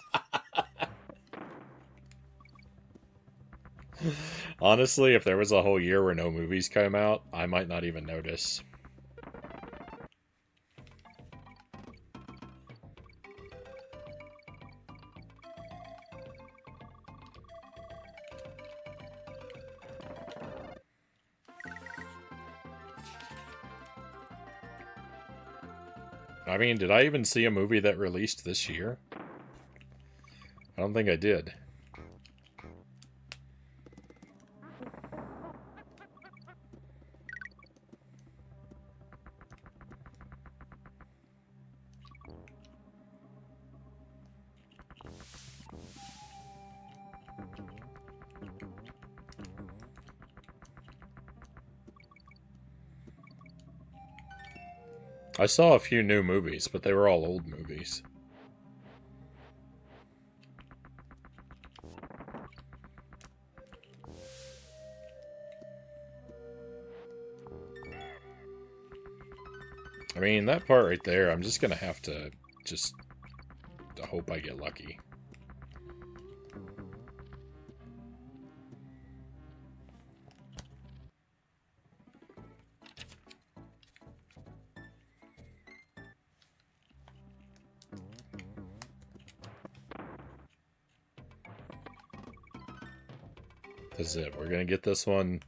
Honestly, if there was a whole year where no movies came out, I might not even notice. I mean, did I even see a movie that released this year? I don't think I did. I saw a few new movies, but they were all old movies. I mean, that part right there, I'm just gonna have to just hope I get lucky. This is it. We're gonna get this one.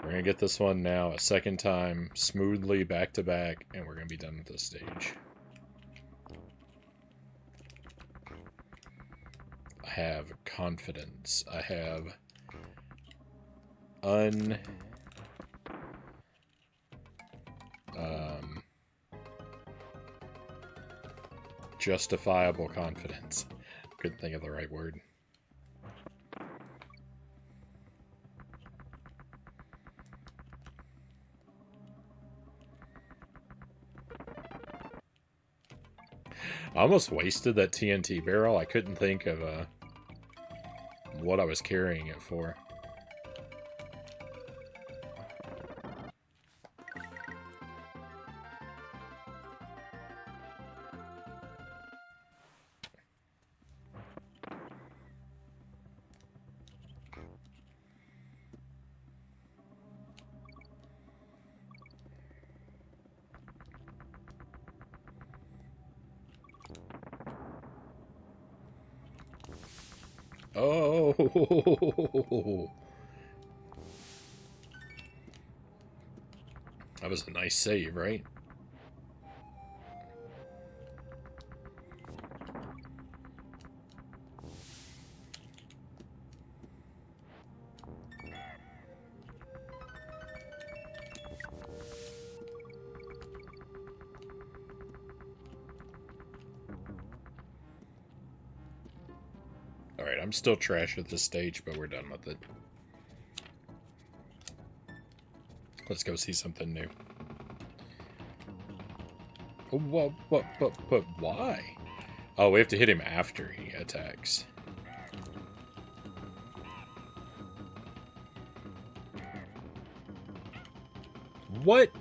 We're gonna get this one now a second time, smoothly back to back, and we're gonna be done with this stage. I have confidence. I have justifiable confidence. Couldn't think of the right word. I almost wasted that TNT barrel. I couldn't think of what I was carrying it for. Oh! That was a nice save, right? Alright, I'm still trash at this stage, but we're done with it. Let's go see something new. What, but why? Oh, we have to hit him after he attacks. What?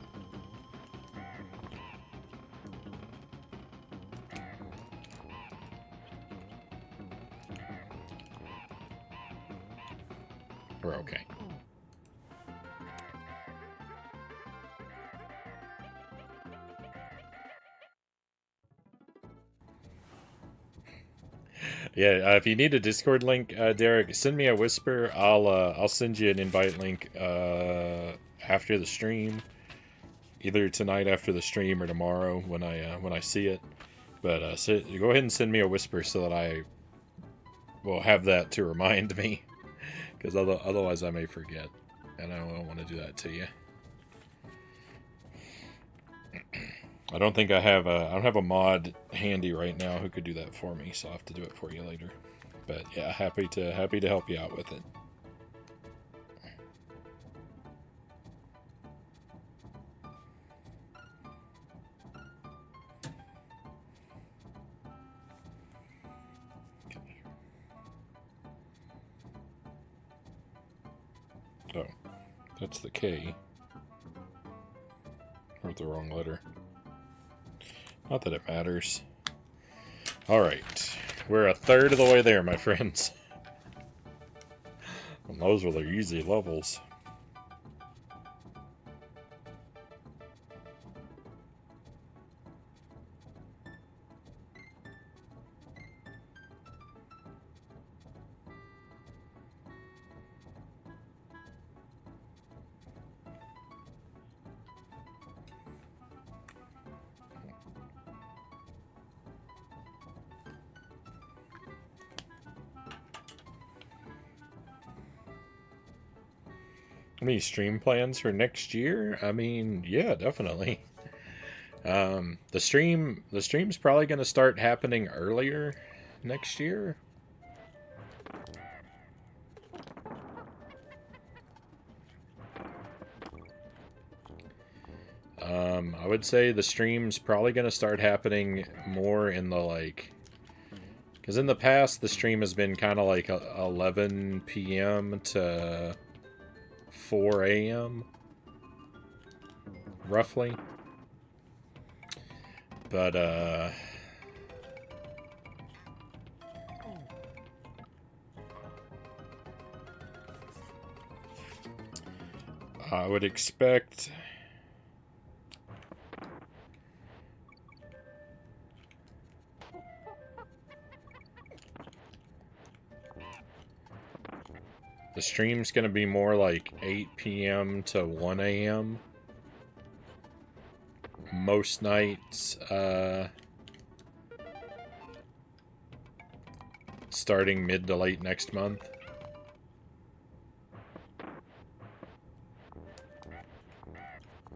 We're okay. Yeah, if you need a Discord link, Derek, send me a whisper. I'll send you an invite link after the stream, either tonight after the stream or tomorrow when I see it. But go ahead and send me a whisper so that I will have that to remind me, because otherwise I may forget, and I don't want to do that to you. I don't think I don't have a mod handy right now who could do that for me, so I'll have to do it for you later. But yeah, happy to help you out with it. Oh, that's the K. Wrote the wrong letter. Not that it matters. Alright. We're a third of the way there, my friends. And those were the easy levels. Any stream plans for next year? I mean, yeah, definitely. The stream's probably going to start happening earlier next year. I would say the stream's probably going to start happening more in the because in the past the stream has been kind of like 11 p.m. to 4 a.m. roughly. But I would expect the stream's going to be more like 8 p.m. to 1 a.m. most nights, starting mid to late next month.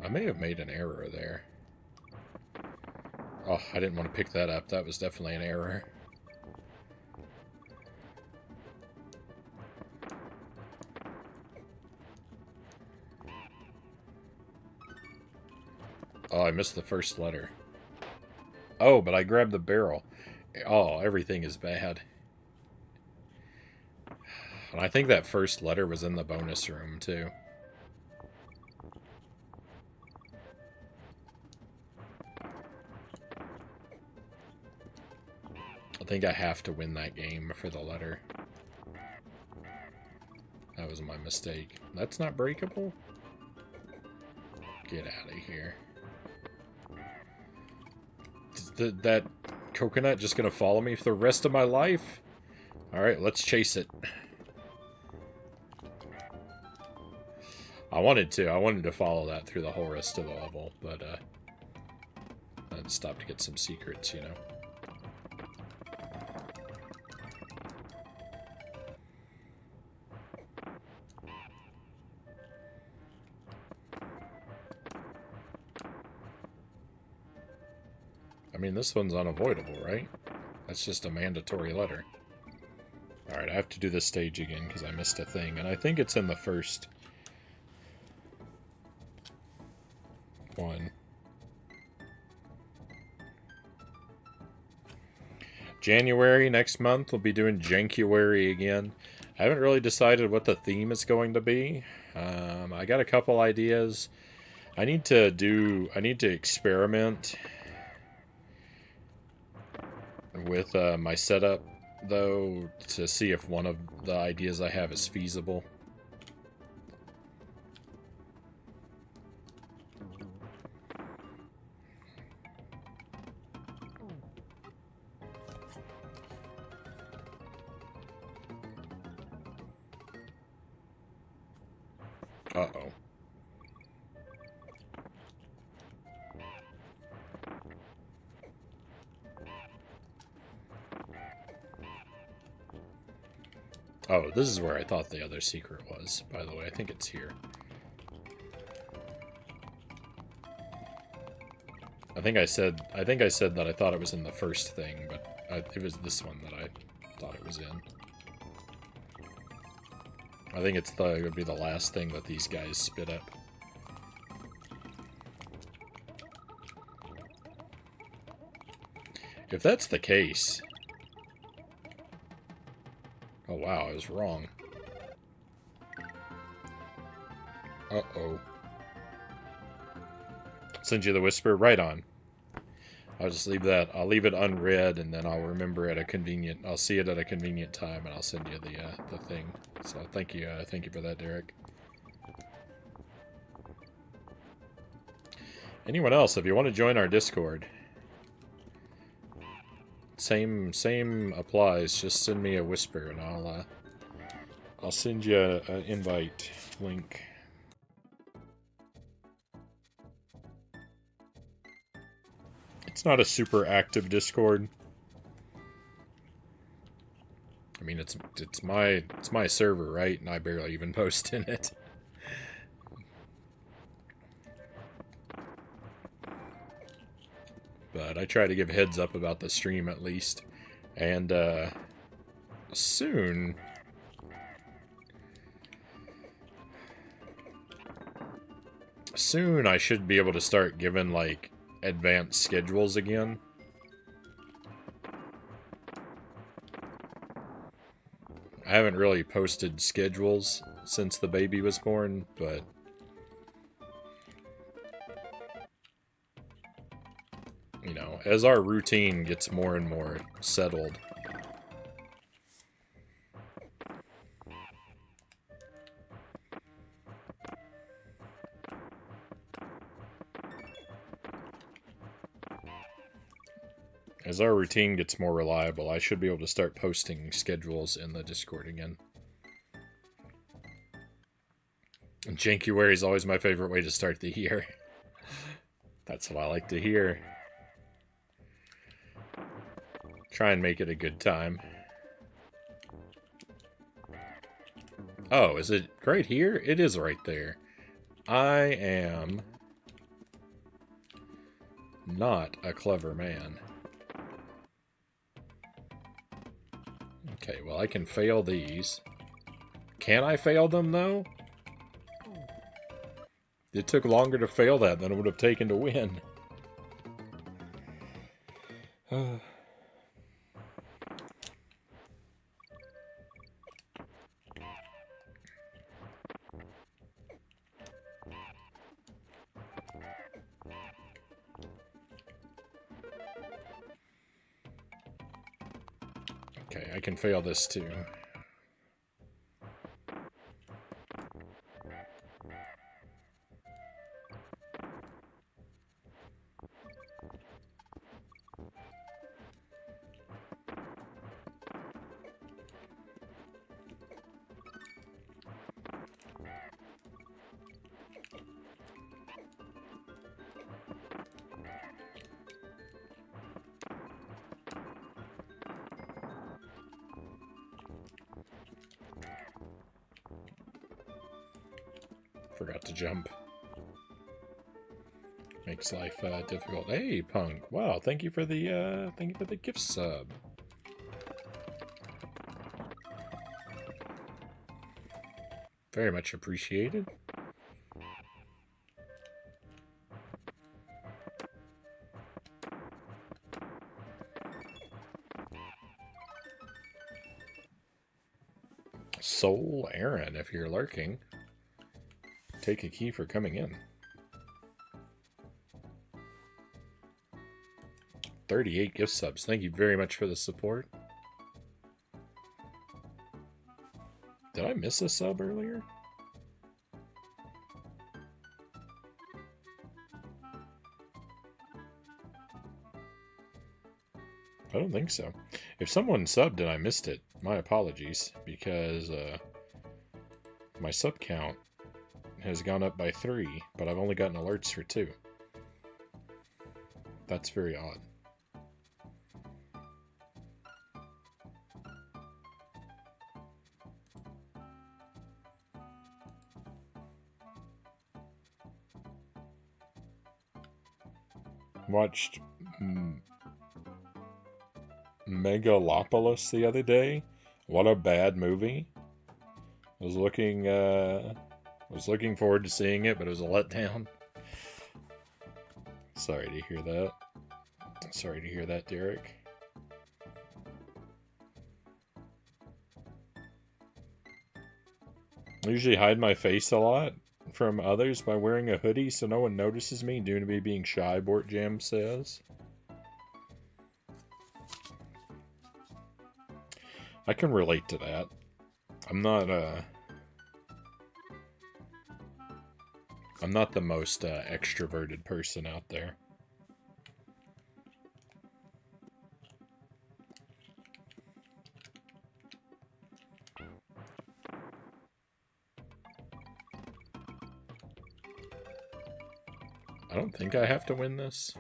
I may have made an error there. Oh, I didn't want to pick that up. That was definitely an error. Oh, I missed the first letter. Oh, but I grabbed the barrel. Oh, everything is bad. And I think that first letter was in the bonus room, too. I think I have to win that game for the letter. That was my mistake. That's not breakable? Get out of here. Is that coconut just gonna follow me for the rest of my life? Alright, let's chase it. I wanted to follow that through the whole rest of the level, but I had to stop to get some secrets, you know. I mean, this one's unavoidable, right? That's just a mandatory letter. Alright, I have to do this stage again because I missed a thing, and I think it's in the first one. January next month, we'll be doing Jankuary again. I haven't really decided what the theme is going to be. I got a couple ideas. I need to experiment with my setup, though, to see if one of the ideas I have is feasible. Uh-oh. Oh, this is where I thought the other secret was, by the way. I think it's here. I think I said that I thought it was in the first thing, but it was this one that I thought it was in. I think it would be the last thing that these guys spit up. If that's the case... Oh wow, I was wrong. Uh-oh. Send you the whisper? Right on. I'll just leave that. I'll leave it unread, and then I'll remember at a convenient... I'll see it at a convenient time, and I'll send you the thing. So thank you for that, Derek. Anyone else, if you want to join our Discord... Same applies. Just send me a whisper, and I'll send you an invite link. It's not a super active Discord. I mean, it's my server, right? And I barely even post in it. But I try to give heads up about the stream at least. And soon I should be able to start giving like advanced schedules again. I haven't really posted schedules since the baby was born, but you know, as our routine gets more and more settled, more reliable, I should be able to start posting schedules in the Discord again. And Jankuary is always my favorite way to start the year. That's what I like to hear. Try and make it a good time. Oh, is it right here? It is right there. I am not a clever man. Okay, well, I can fail these. Can I fail them, though? It took longer to fail that than it would have taken to win. Okay, I can fail this too. Forgot to jump. Makes life difficult. Hey, Punk. Wow, thank you for the gift sub. Very much appreciated. Soul Aaron, if you're lurking, take a key for coming in. 38 gift subs. Thank you very much for the support. Did I miss a sub earlier? I don't think so. If someone subbed and I missed it, my apologies, because my sub count has gone up by 3, but I've only gotten alerts for 2. That's very odd. Watched Megalopolis the other day. What a bad movie. I was looking forward to seeing it, but it was a letdown. Sorry to hear that. Sorry to hear that, Derek. I usually hide my face a lot from others by wearing a hoodie so no one notices me due to me being shy, Bort Jam says. I can relate to that. I'm not the most extroverted person out there. I don't think I have to win this.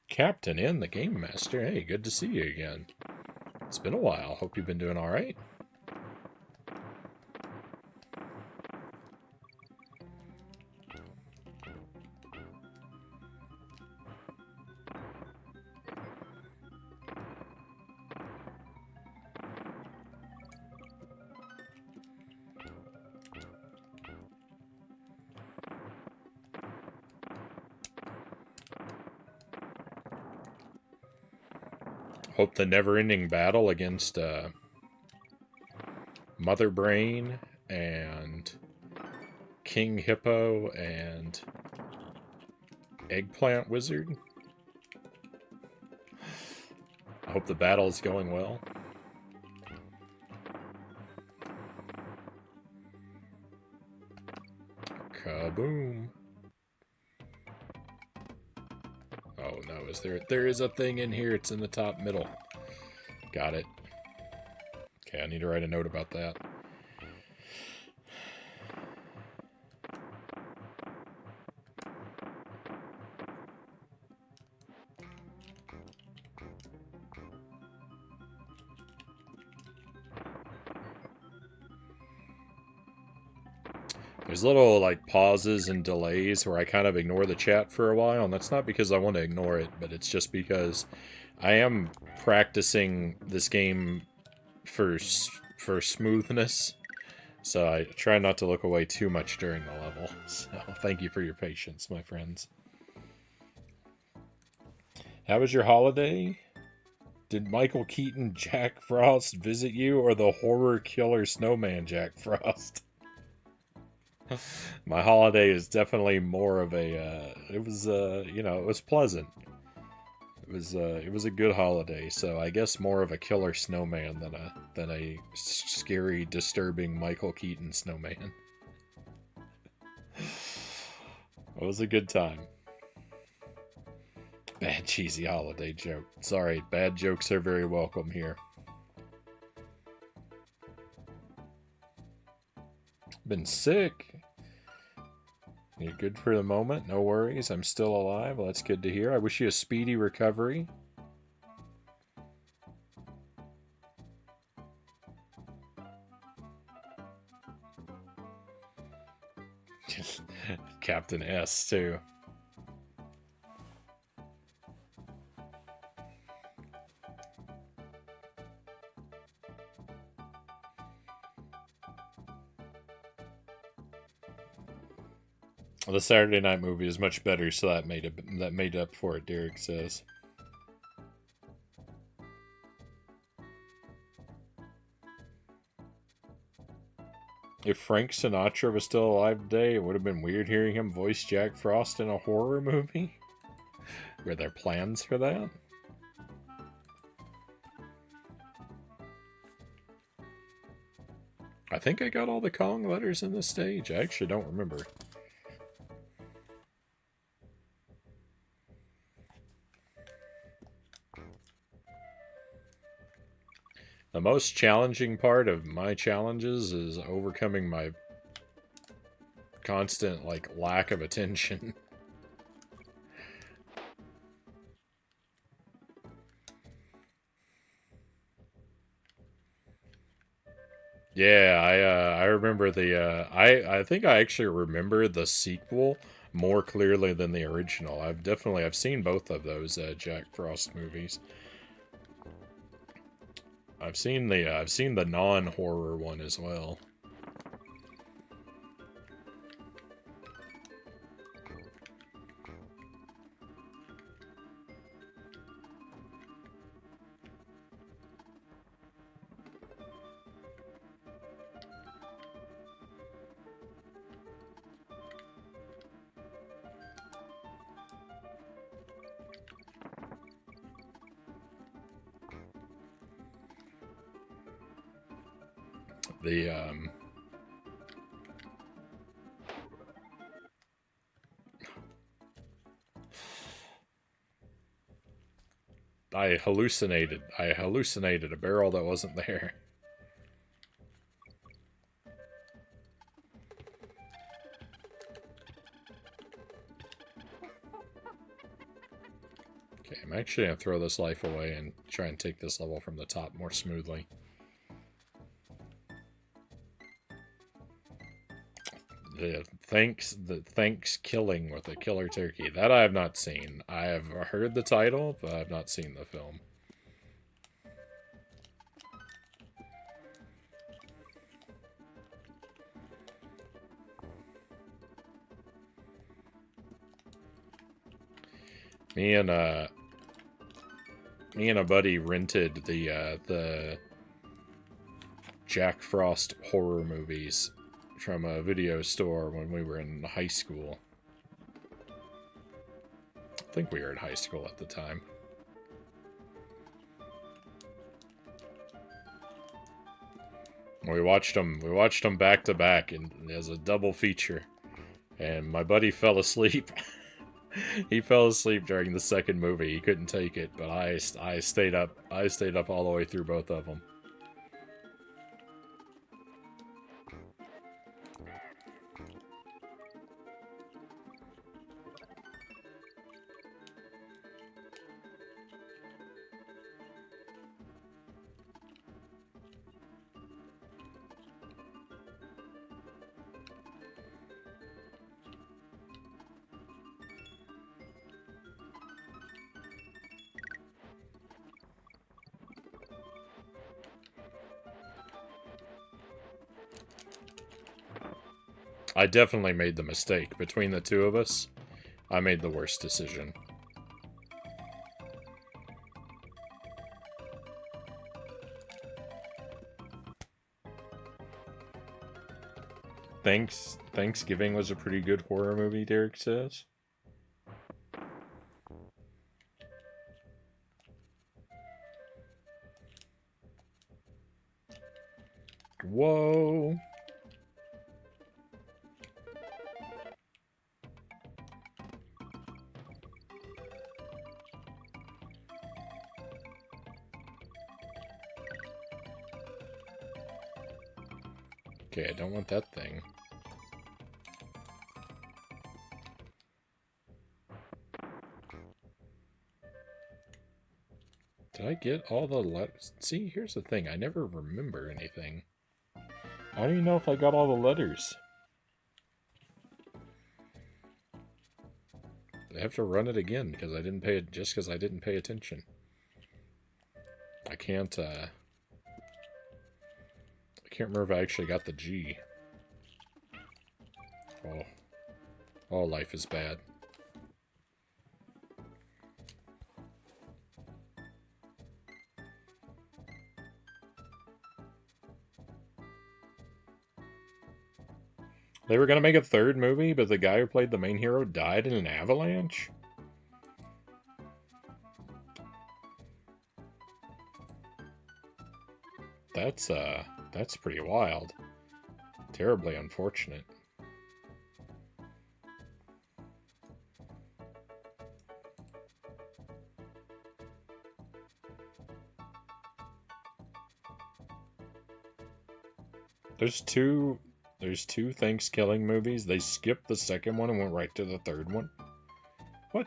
Captain in the Game Master. Hey, good to see you again. It's been a while. Hope you've been doing all right. Hope the never-ending battle against Mother Brain and King Hippo and Eggplant Wizard. I hope the battle is going well. Kaboom. Oh no, is there is a thing in here, it's in the top middle. Got it. Okay, I need to write a note about that. There's little like pauses and delays where I kind of ignore the chat for a while, and that's not because I want to ignore it, but it's just because I am practicing this game for smoothness, so I try not to look away too much during the level. So thank you for your patience, my friends. How was your holiday? Did Michael Keaton Jack Frost visit you, or the horror killer snowman Jack Frost? My holiday is definitely more of a it was it was pleasant. It was a good holiday, so I guess more of a killer snowman than a scary, disturbing Michael Keaton snowman. It was a good time. Bad cheesy holiday joke. Sorry, bad jokes are very welcome here. Been sick. You're good for the moment. No worries. I'm still alive. Well, that's good to hear. I wish you a speedy recovery. Captain S, too. The Saturday Night Movie is much better, so that made up for it. Derek says. If Frank Sinatra was still alive today, it would have been weird hearing him voice Jack Frost in a horror movie. Were there plans for that? I think I got all the Kong letters in this stage. I actually don't remember. The most challenging part of my challenges is overcoming my constant, lack of attention. Yeah, I remember I think I actually remember the sequel more clearly than the original. I've seen both of those Jack Frost movies. I've seen the non-horror one as well. I hallucinated a barrel that wasn't there. Okay, I'm actually gonna throw this life away and try and take this level from the top more smoothly. The thanks killing with a killer turkey. That I have not seen. I have heard the title, but I've not seen the film. Me and a buddy rented the Jack Frost horror movies from a video store when we were in high school. I think we were in high school at the time. We watched them back to back and as a double feature. And my buddy fell asleep. He fell asleep during the second movie. He couldn't take it, but I stayed up. I stayed up all the way through both of them. I definitely made the mistake. Between the two of us, I made the worst decision. Thanksgiving was a pretty good horror movie, Derek says. Whoa. Okay, I don't want that thing. Did I get all the letters? See, here's the thing. I never remember anything. I don't even know if I got all the letters. have to run it again because I didn't pay it just because I didn't pay attention. I can't remember if I actually got the G. Oh. Oh, life is bad. They were going to make a third movie, but the guy who played the main hero died in an avalanche? That's pretty wild. Terribly unfortunate. There's two Thanksgiving movies. They skipped the second one and went right to the third one. What?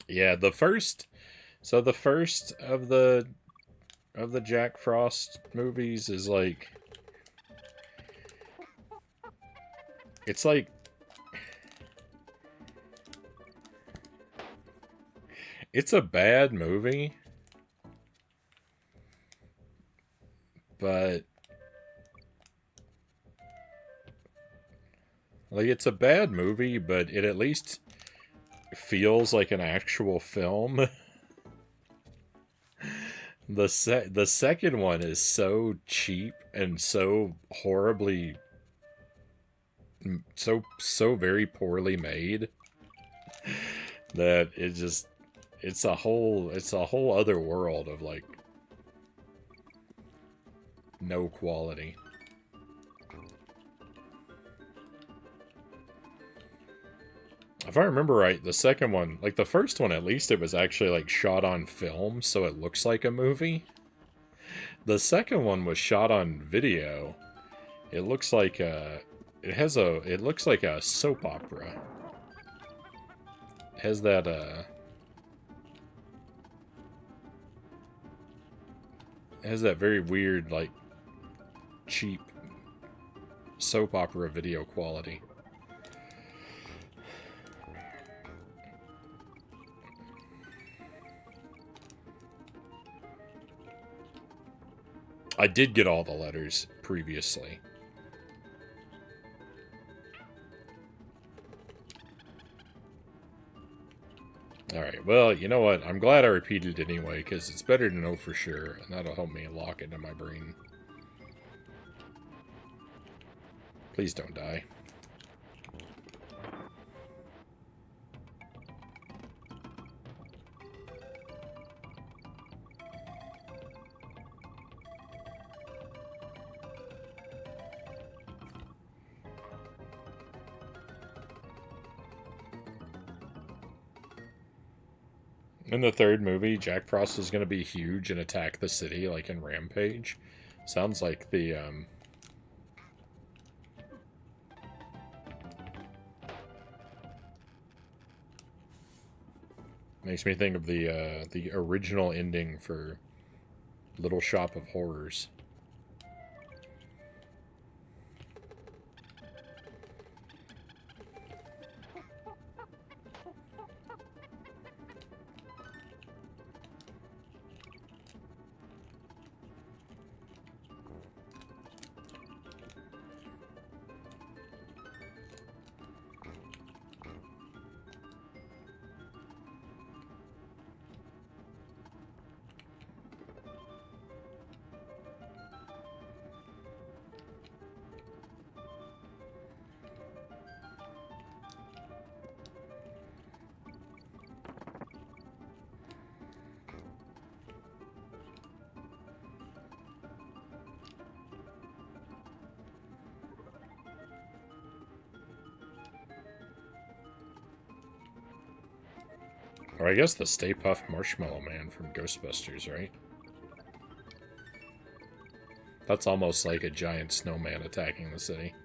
Yeah, the first of the Jack Frost movies is like it's like it's a bad movie, but like it's a bad movie, but it at least feels like an actual film. The second one is so cheap and so horribly so very poorly made that it's a whole other world of like no quality. If I remember right, the second one, like the first one at least, it was actually like shot on film, so it looks like a movie. The second one was shot on video. It looks like it looks like a soap opera. It has that it has that very weird like cheap soap opera video quality. I did get all the letters previously. Alright, well, you know what? I'm glad I repeated it anyway, because it's better to know for sure, and that'll help me lock it in my brain. Please don't die. In the third movie, Jack Frost is going to be huge and attack the city like in Rampage. Sounds like the makes me think of the original ending for Little Shop of Horrors. Or I guess the Stay Puft Marshmallow Man from Ghostbusters, right? That's almost like a giant snowman attacking the city.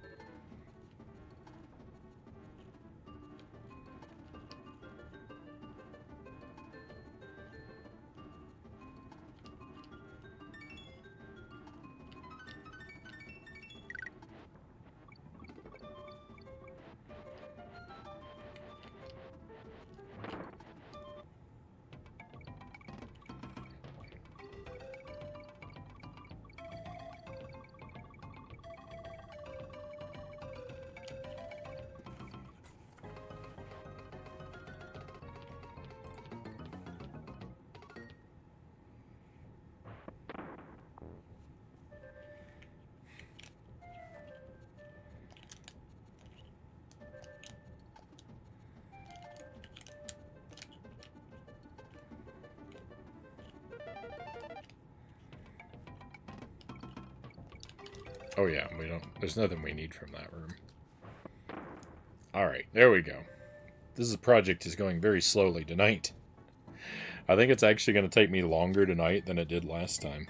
Oh yeah, we don't. There's nothing we need from that room. All right, there we go. Project is going very slowly tonight. I think it's actually going to take me longer tonight than it did last time.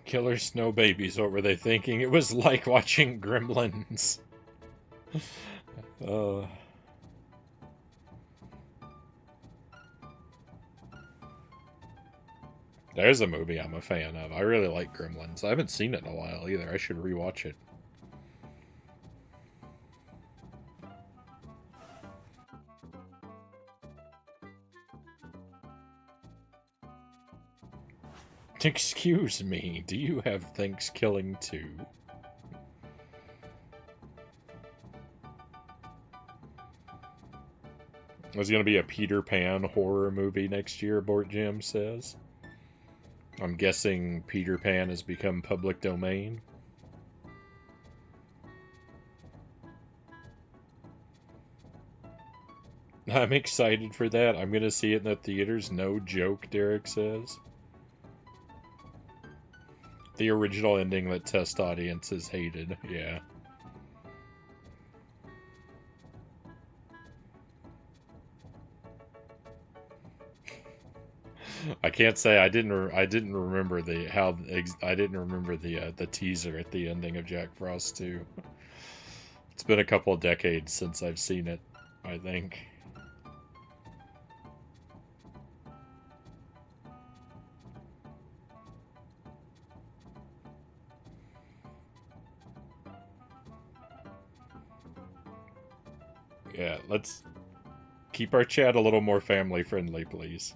Killer snow babies, what were they thinking? It was like watching Gremlins. uh, there's a movie I'm a fan of. I really like Gremlins. I haven't seen it in a while either. I should rewatch it. Excuse me, do you have Thanksgiving too? There's going to be a Peter Pan horror movie next year, Bort Jim says. I'm guessing Peter Pan has become public domain. I'm excited for that. I'm going to see it in the theaters. No joke, Derek says. The original ending that test audiences hated. Yeah. I can't say I didn't remember the teaser at the ending of Jack Frost 2. It's been a couple of decades since I've seen it, I think. Yeah, let's keep our chat a little more family friendly, please.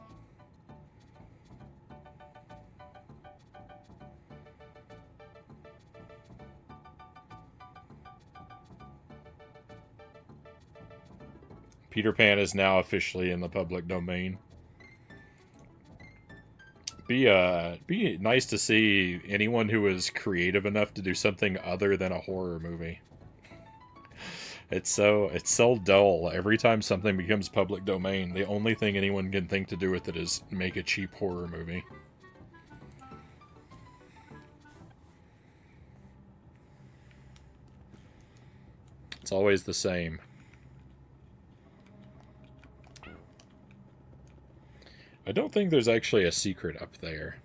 Peter Pan is now officially in the public domain. Be nice to see anyone who is creative enough to do something other than a horror movie. It's so dull. Every time something becomes public domain, the only thing anyone can think to do with it is make a cheap horror movie. It's always the same. I don't think there's actually a secret up there.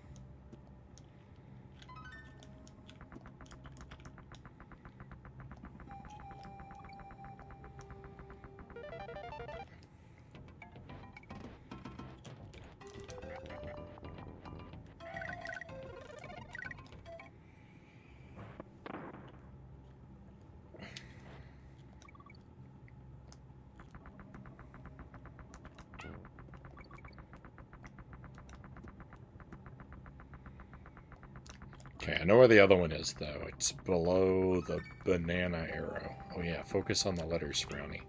Okay, I know where the other one is, though. It's below the banana arrow. Oh yeah, focus on the letters, Frownie.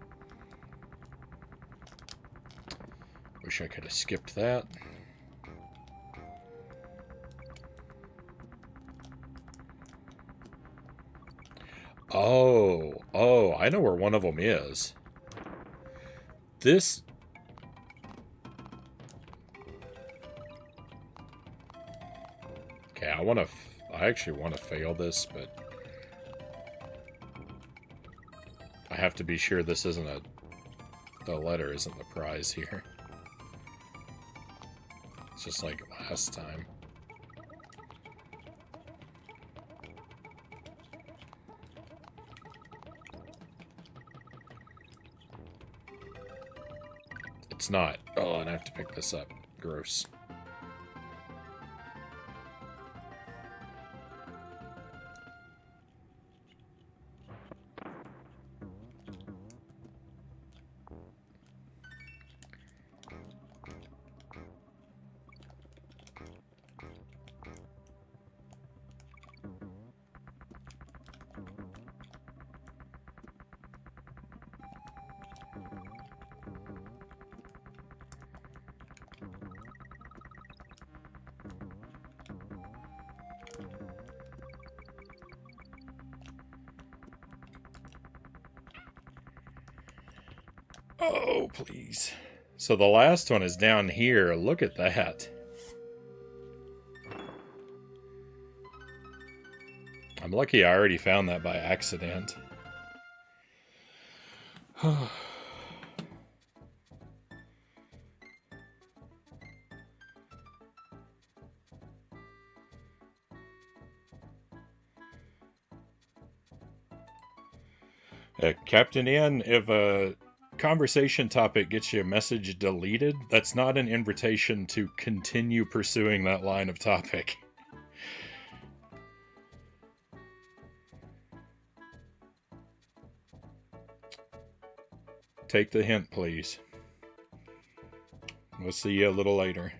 Wish I could have skipped that. Oh, I know where one of them is. This... Okay, I actually want to fail this, but... I have to be sure this isn't the letter isn't the prize here. It's just like last time. It's not. Oh, and I have to pick this up. Gross. Oh, please. So the last one is down here. Look at that. I'm lucky I already found that by accident. Captain Ian, if a conversation topic gets your message deleted, that's not an invitation to continue pursuing that line of topic. Take the hint, please. We'll see you a little later.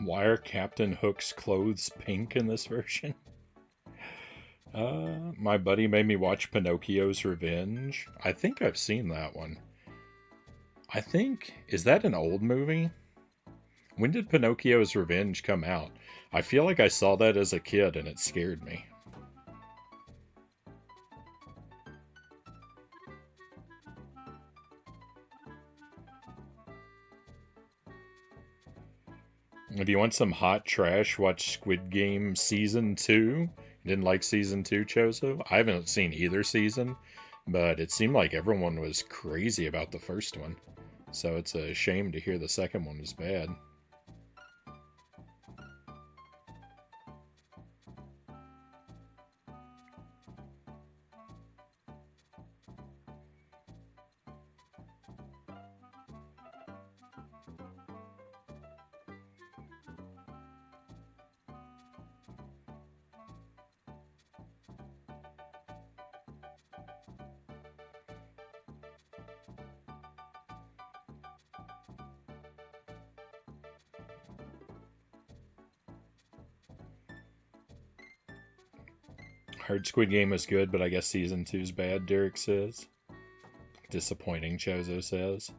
Why are Captain Hook's clothes pink in this version? My buddy made me watch Pinocchio's Revenge. I think I've seen that one. Is that an old movie? When did Pinocchio's Revenge come out? I feel like I saw that as a kid and it scared me. If you want some hot trash, watch Squid Game Season 2. You didn't like Season 2, Chozo? I haven't seen either season, but it seemed like everyone was crazy about the first one. So it's a shame to hear the second one was bad. Heard Squid Game was good, but I guess Season 2's bad, Derek says. Disappointing, Chozo says.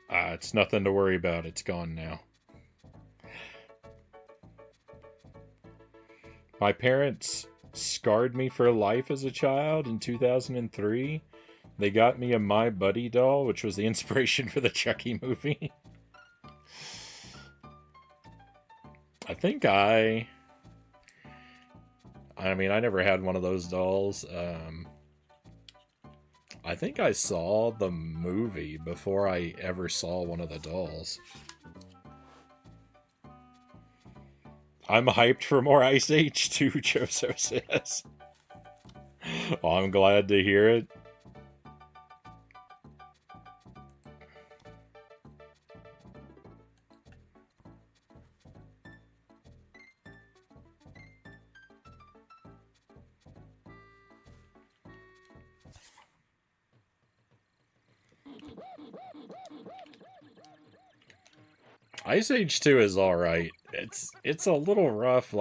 It's nothing to worry about. It's gone now. My parents scarred me for life as a child in 2003. They got me a My Buddy doll, which was the inspiration for the Chucky movie. I never had one of those dolls. I think I saw the movie before I ever saw one of the dolls. I'm hyped for more Ice Age 2, Choso says. Well, I'm glad to hear it. Ice Age 2 is alright. It's a little rough,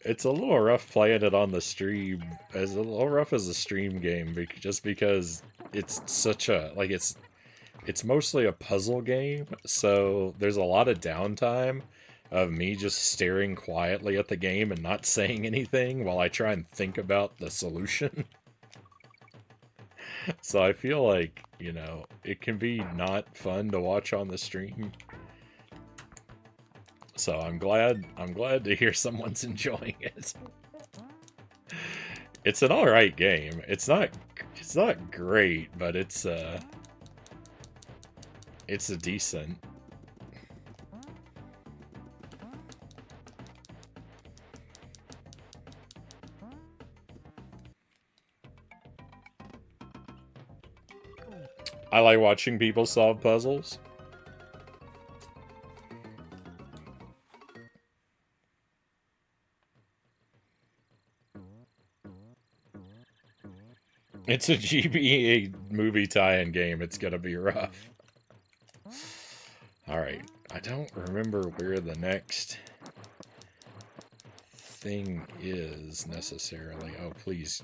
it's a little rough playing it on the stream. It's a little rough as a stream game, just because it's such a, it's mostly a puzzle game, so there's a lot of downtime of me just staring quietly at the game and not saying anything while I try and think about the solution. So I feel like, it can be not fun to watch on the stream. So I'm glad to hear someone's enjoying it. It's an alright game. It's not great, but it's a decent. I like watching people solve puzzles. It's a GBA movie tie-in game. It's gonna be rough. Alright. I don't remember where the next thing is necessarily. Oh, please.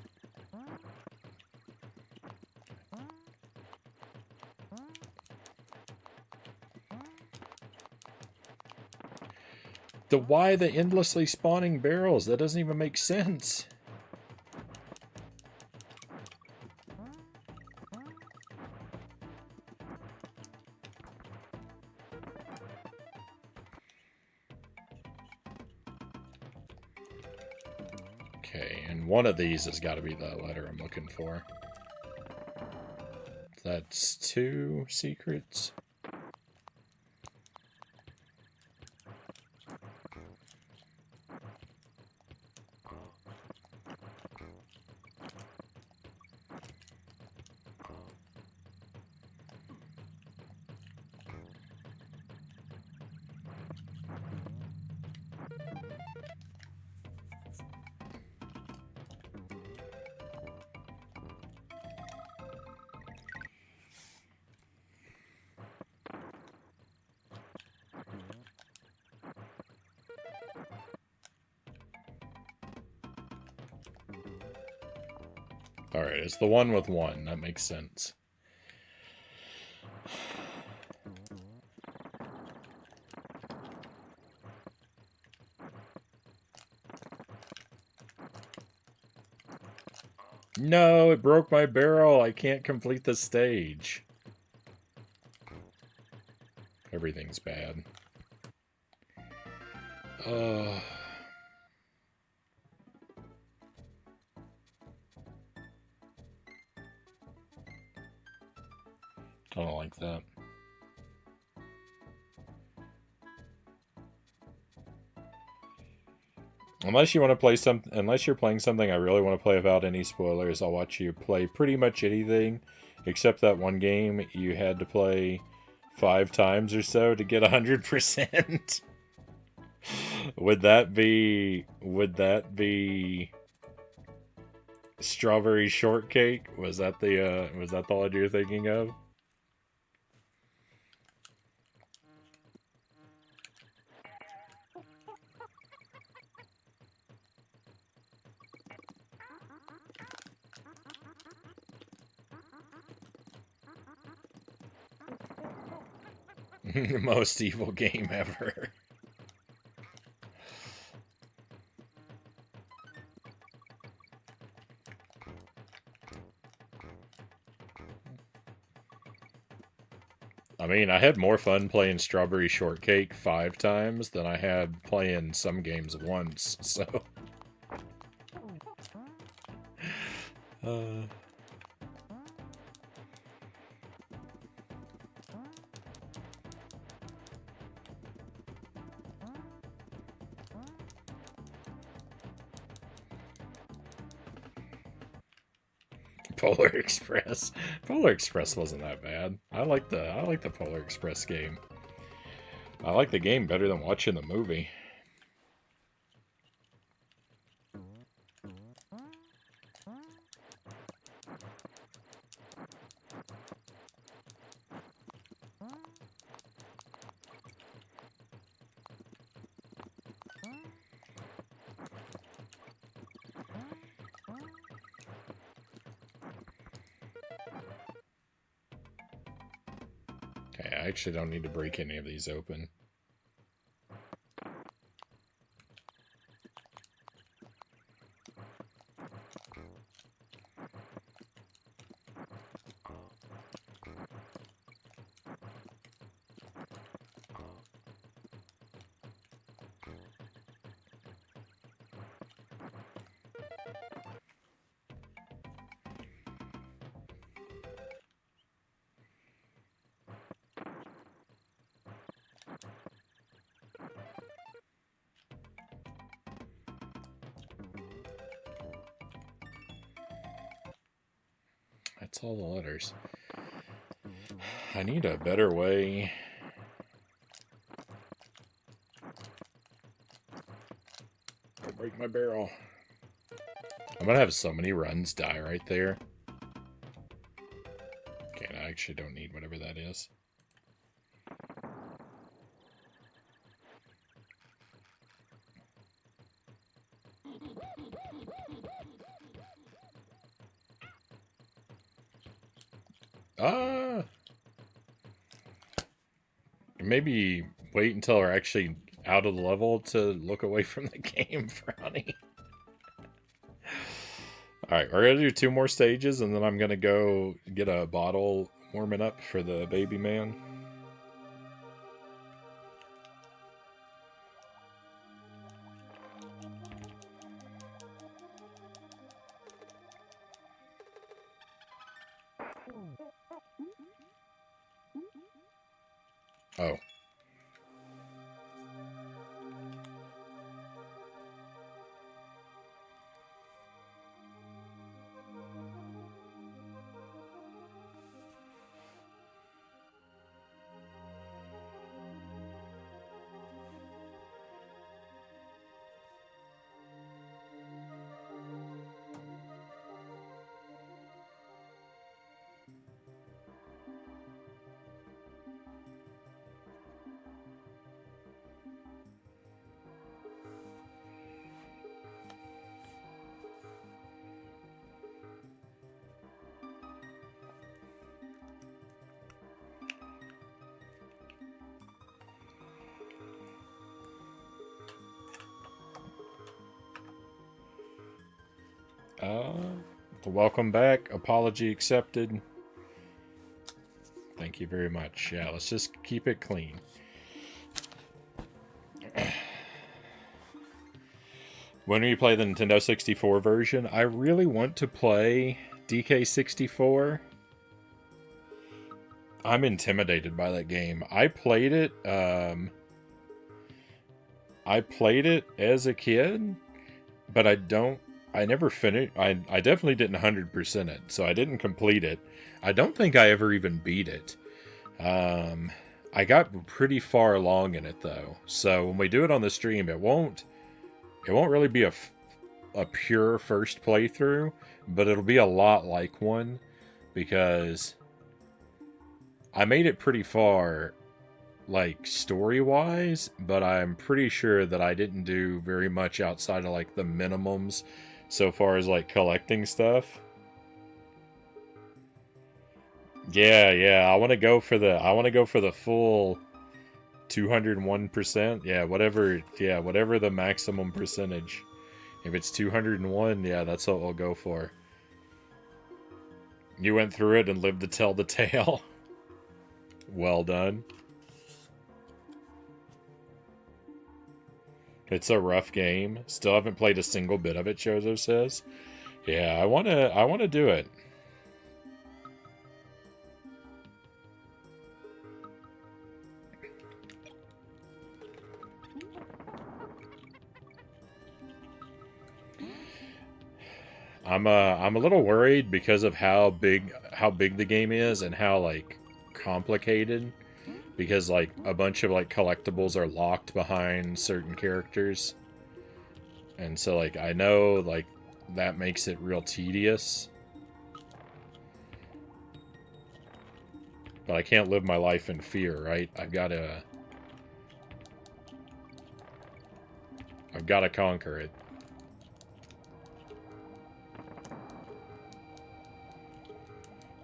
Why the endlessly spawning barrels? That doesn't even make sense. Okay, and one of these has got to be the letter I'm looking for. That's 2 secrets. Alright, it's the one with 1. That makes sense. No, it broke my barrel. I can't complete the stage. Everything's bad. I don't like that. Unless you want to play unless you're playing something I really want to play without any spoilers, I'll watch you play pretty much anything, except that one game you had to play 5 times or so to get 100%. Would that be Strawberry Shortcake? Was that the one you're thinking of? The most evil game ever. I mean, I had more fun playing Strawberry Shortcake 5 times than I had playing some games once, so... Polar Express. Polar Express wasn't that bad. I like the Polar Express game. I like the game better than watching the movie. Okay, I actually don't need to break any of these open. That's all the letters. I need a better way. Don't break my barrel. I'm gonna have so many runs die right there. Okay, I actually don't need whatever that is. Ah! Maybe wait until we're actually out of the level to look away from the game, Frownie. Alright, we're gonna do 2 more stages, and then I'm gonna go get a bottle warming up for the baby man. Oh. Welcome back. Apology accepted. Thank you very much. Yeah, let's just keep it clean. When we play the Nintendo 64 version, I really want to play DK64. I'm intimidated by that game. I played it as a kid, but I never finished. I definitely didn't 100% it, so I didn't complete it. I don't think I ever even beat it. I got pretty far along in it though, so when we do it on the stream, it won't really be a pure first playthrough, but it'll be a lot like one because I made it pretty far, like story-wise, but I'm pretty sure that I didn't do very much outside of like the minimums so far as like collecting stuff. Yeah, I want to go for the full 201%. Whatever the maximum percentage. If it's 201, yeah, that's what we'll go for. You went through it and lived to tell the tale. Well done. It's a rough game. Still haven't played a single bit of it, Chozo says. Yeah, I wanna do it. I'm a little worried because of how big the game is and how like complicated, because like a bunch of like collectibles are locked behind certain characters. And so like I know like that makes it real tedious. But I can't live my life in fear, right? I've got to conquer it.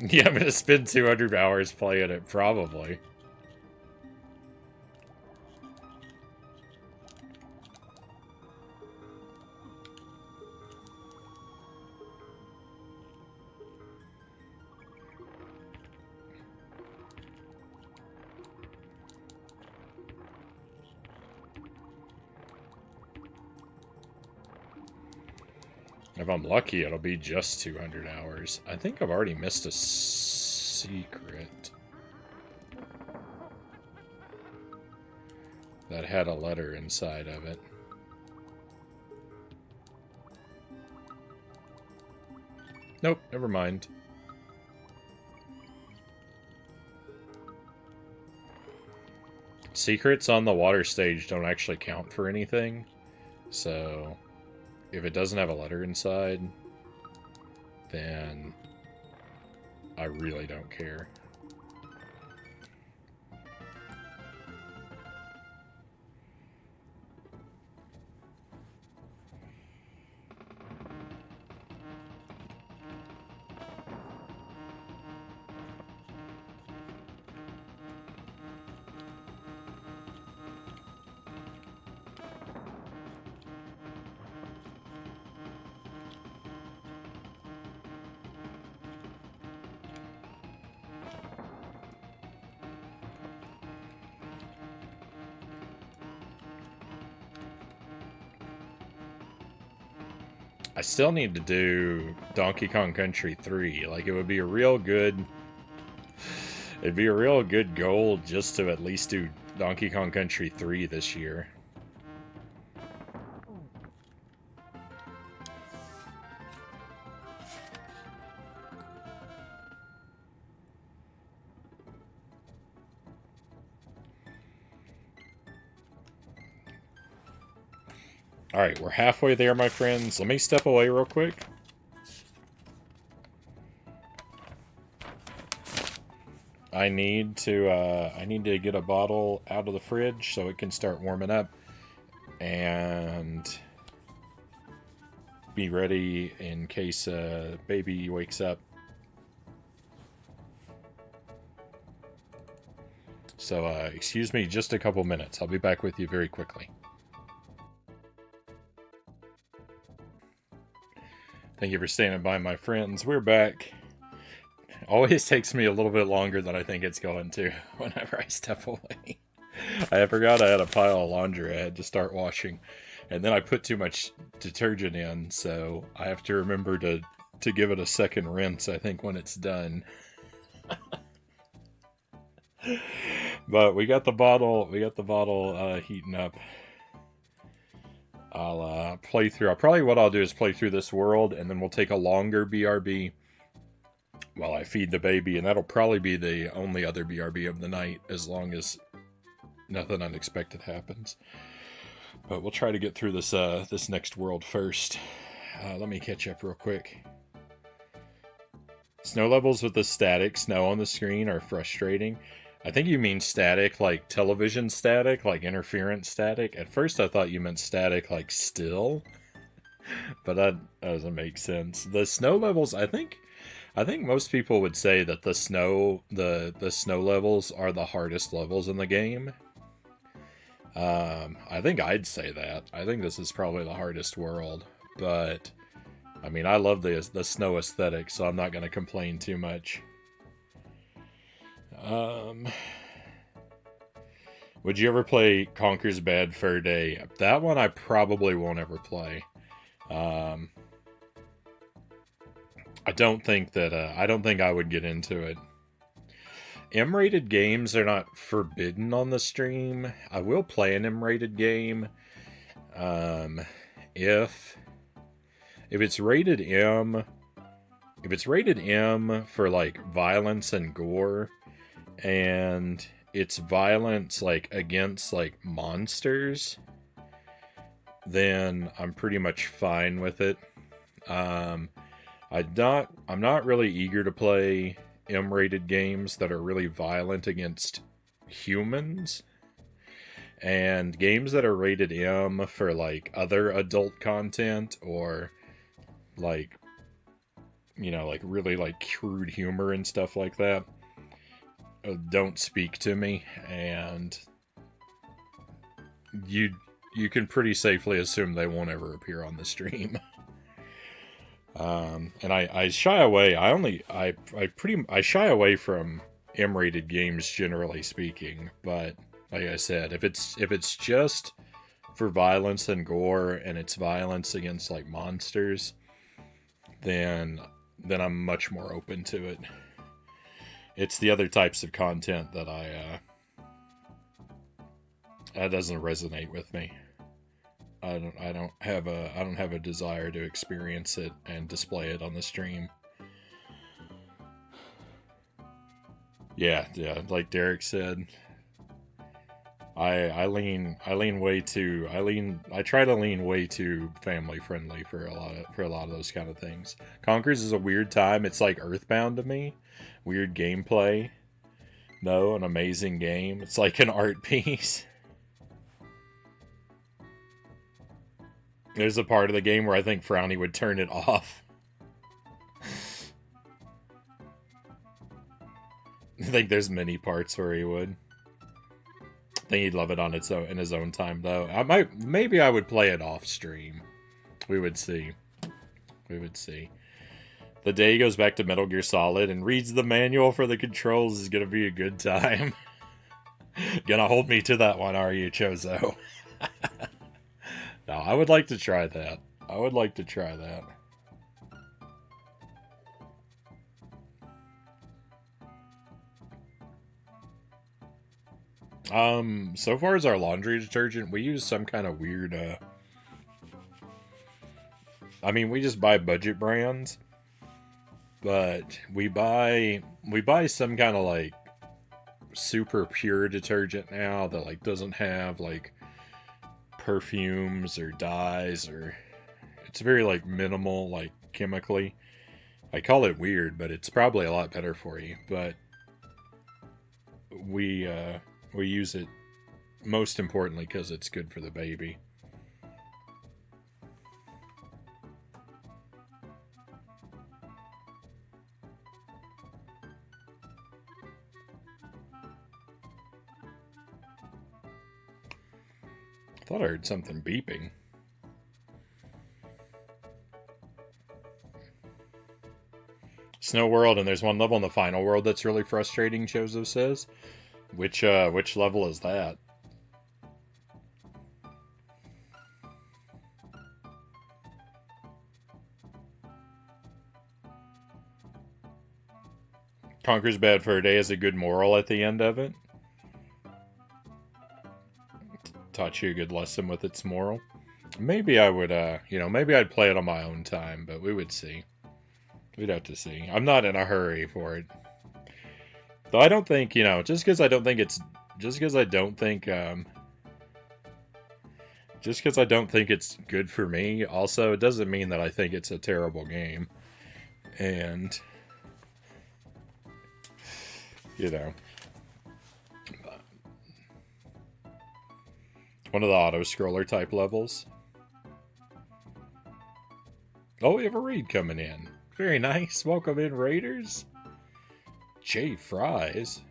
Yeah, I'm gonna spend 200 hours playing it, probably. If I'm lucky, it'll be just 200 hours. I think I've already missed a secret that had a letter inside of it. Nope, never mind. secrets on the water stage don't actually count for anything. So, if it doesn't have a letter inside, then I really don't care. I still need to do Donkey Kong Country 3. Like, it would be a real good... It'd be a real good goal just to at least do Donkey Kong Country 3 this year. Alright, we're halfway there, my friends. Let me step away real quick. I need to get a bottle out of the fridge so it can start warming up and be ready in case baby wakes up. So excuse me just a couple minutes. I'll be back with you very quickly. Thank you for standing by, my friends. We're back. Always takes me a little bit longer than I think it's going to whenever I step away. I forgot I had a pile of laundry I had to start washing. And then I put too much detergent in, so I have to remember to give it a second rinse, I think, when it's done. But we got the bottle heating up. I'll play through. Probably what I'll do is play through this world, and then we'll take a longer BRB while I feed the baby, and that'll probably be the only other BRB of the night, as long as nothing unexpected happens. But we'll try to get through this this next world first. Let me catch up real quick. Snow levels with the static snow on the screen are frustrating. I think you mean static like television static, like interference static. At first I thought you meant static like still, but that doesn't make sense. The snow levels, I think most people would say that the snow levels are the hardest levels in the game. I think I'd say that. I think this is probably the hardest world, but I mean, I love the snow aesthetic, so I'm not going to complain too much. Would you ever play Conker's Bad Fur Day? That one I probably won't ever play. I don't think I would get into it. M-rated games are not forbidden on the stream. I will play an M-rated game. If it's rated M, for like violence and gore, and it's violence like against like monsters, then I'm pretty much fine with it. I'm not really eager to play M-rated games that are really violent against humans, and games that are rated M for like other adult content, or like, you know, like really like crude humor and stuff like that, don't speak to me, and you can pretty safely assume they won't ever appear on the stream. And I shy away. I shy away from M-rated games, generally speaking. But like I said, if it's just for violence and gore, and it's violence against like monsters, then I'm much more open to it. It's the other types of content that that doesn't resonate with me. I don't have a desire to experience it and display it on the stream. Yeah, like Derek said, I try to lean way too family friendly for a lot of those kind of things. Conkers is a weird time. It's like Earthbound to me. Weird gameplay. No, an amazing game. It's like an art piece. There's a part of the game where I think Frownie would turn it off. I think there's many parts where he would. I think he'd love it on its own in his own time, though. Maybe I would play it off stream. We would see. We would see. The day he goes back to Metal Gear Solid and reads the manual for the controls is gonna be a good time. Gonna hold me to that one, are you, Chozo? No, I would like to try that. I would like to try that. So far as our laundry detergent, we use some kind of weird, I mean, we just buy budget brands, but we buy some kind of, like, super pure detergent now that, like, doesn't have, like, perfumes or dyes, or it's very, like, minimal, like, chemically. I call it weird, but it's probably a lot better for you, but we use it most importantly because it's good for the baby. I thought I heard something beeping. Snow World, and there's one level in the final world that's really frustrating, Chozo says. Which level is that? Conquer's bad for a day has a good moral at the end of it. Taught you a good lesson with its moral. Maybe I would, maybe I'd play it on my own time, but we would see. We'd have to see. I'm not in a hurry for it. Though I don't think, just because I don't think it's good for me, also, it doesn't mean that I think it's a terrible game. And, one of the auto-scroller type levels. Oh, we have a raid coming in. Very nice. Welcome in, Raiders. J Fries.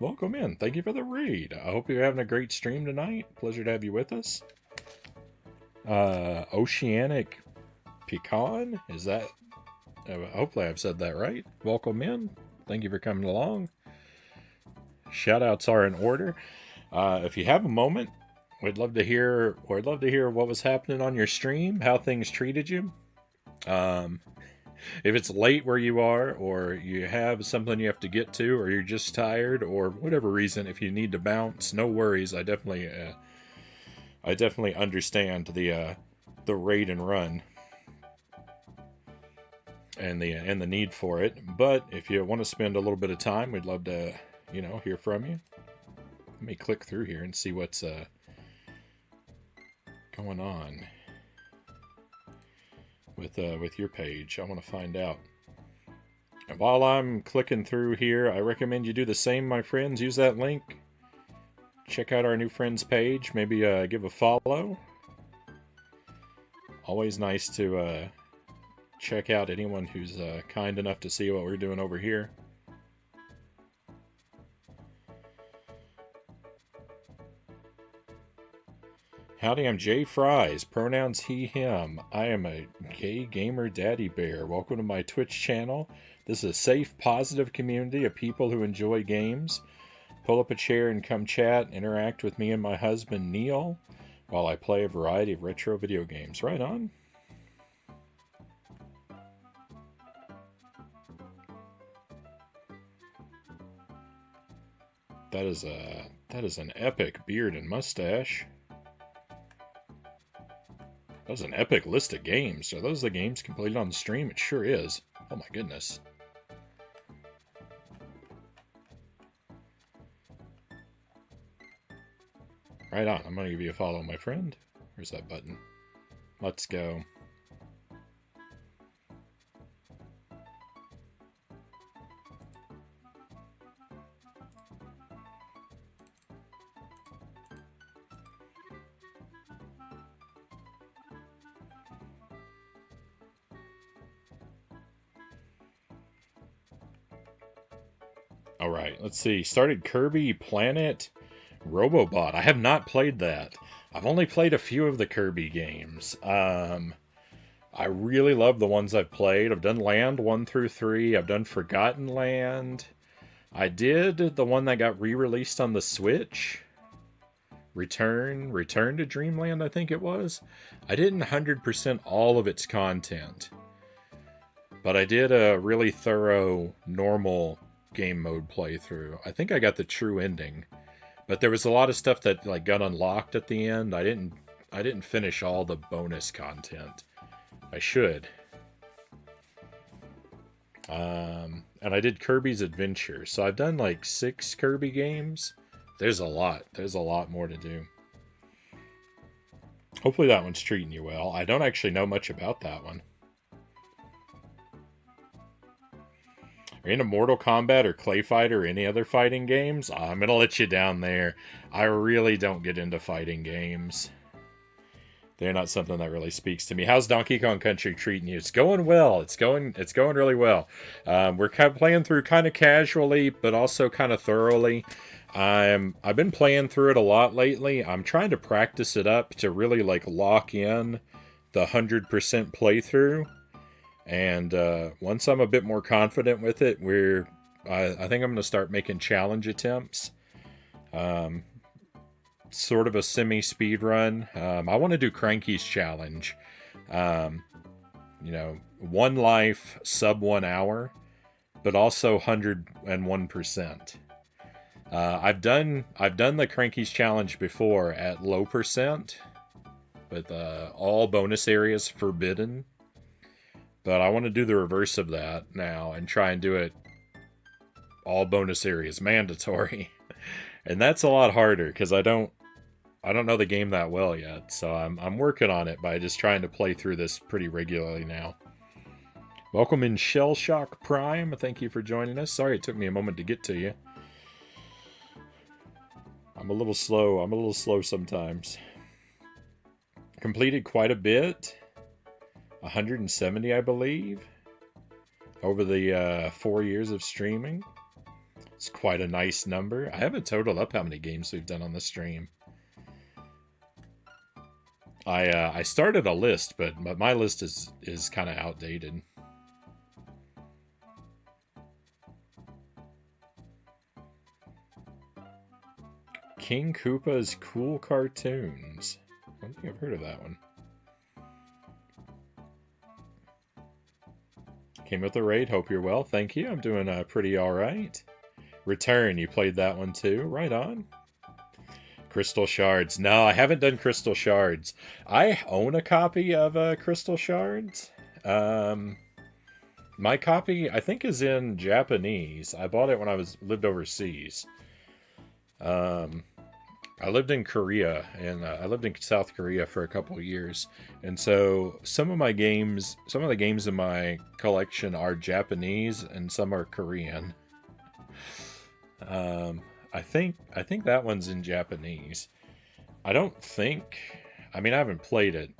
Welcome in. Thank you for the raid. I hope you're having a great stream tonight. Pleasure to have you with us. Oceanic Pecan? Is that... hopefully I've said that right. Welcome in. Thank you for coming along. Shoutouts are in order. If you have a moment, we'd love to hear what was happening on your stream, how things treated you. If it's late where you are, or you have something you have to get to, or you're just tired, or whatever reason, if you need to bounce, no worries. I definitely understand the raid and run and the need for it. But if you want to spend a little bit of time, we'd love to, hear from you. Let me click through here and see what's going on with your page. I want to find out. And while I'm clicking through here, I recommend you do the same, my friends. Use that link. Check out our new friends page. Maybe give a follow. Always nice to check out anyone who's kind enough to see what we're doing over here. Howdy, I'm Jay Fries, pronouns he, him. I am a gay gamer daddy bear. Welcome to my Twitch channel. This is a safe, positive community of people who enjoy games. Pull up a chair and come chat, interact with me and my husband Neil while I play a variety of retro video games. Right on. That is an epic beard and mustache. That was an epic list of games. Are those the games completed on the stream? It sure is. Oh my goodness. Right on. I'm going to give you a follow, my friend. Where's that button? Let's go. All right, let's see. Started Kirby Planet Robobot. I have not played that. I've only played a few of the Kirby games. I really love the ones I've played. I've done Land 1 through 3. I've done Forgotten Land. I did the one that got re-released on the Switch. Return to Dreamland, I think it was. I didn't 100% all of its content. But I did a really thorough normal game mode playthrough. I think I got the true ending. But there was a lot of stuff that like got unlocked at the end. I didn't finish all the bonus content. I should. And I did Kirby's Adventure. So I've done like 6 Kirby games. There's a lot. There's a lot more to do. Hopefully that one's treating you well. I don't actually know much about that one. Are you into Mortal Kombat or Clay Fight or any other fighting games? I'm going to let you down there. I really don't get into fighting games. They're not something that really speaks to me. How's Donkey Kong Country treating you? It's going well. It's going really well. We're kind of playing through kind of casually, but also kind of thoroughly. I've been playing through it a lot lately. I'm trying to practice it up to really like lock in the 100% playthrough. And once I'm a bit more confident with it, I think I'm going to start making challenge attempts. Sort of a semi-speed run. I want to do Cranky's challenge. You know, 1 life, sub 1 hour, but also 101%. I've done the Cranky's challenge before at low percent, with all bonus areas forbidden. But I want to do the reverse of that now and try and do it all bonus areas mandatory. And that's a lot harder because I don't know the game that well yet. So I'm working on it by just trying to play through this pretty regularly now. Welcome in Shell Shock Prime. Thank you for joining us. Sorry it took me a moment to get to you. I'm a little slow sometimes. Completed quite a bit. 170, I believe, over the 4 years of streaming. It's quite a nice number. I haven't totaled up how many games we've done on the stream. I started a list, but my list is kind of outdated. King Koopa's Cool Cartoons. I don't think I've heard of that one. Came with the raid. Hope you're well. Thank you. I'm doing pretty alright. Return. You played that one too. Right on. Crystal Shards. No, I haven't done Crystal Shards. I own a copy of Crystal Shards. My copy, I think, is in Japanese. I bought it when I lived overseas. I lived in Korea, and I lived in South Korea for a couple of years. And so some of the games in my collection are Japanese, and some are Korean. I think that one's in Japanese. I haven't played it.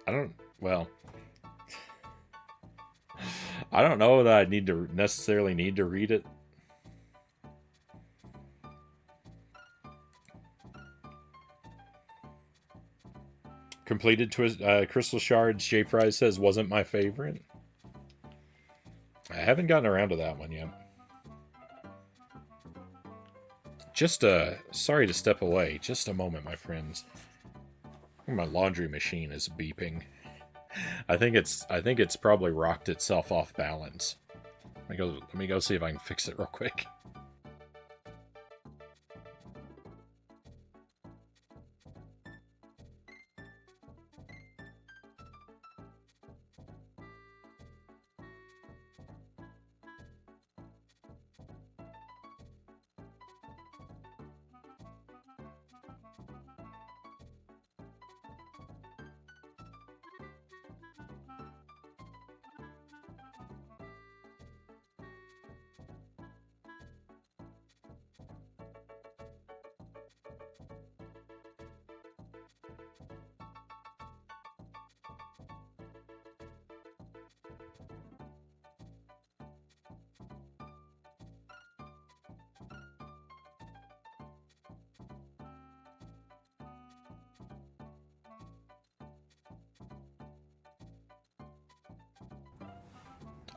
I don't know that I necessarily need to read it. Completed Crystal Shards, J Fry says, wasn't my favorite. I haven't gotten around to that one yet. Just sorry to step away. Just a moment, my friends. My laundry machine is beeping. I think it's probably rocked itself off balance. Let me go see if I can fix it real quick.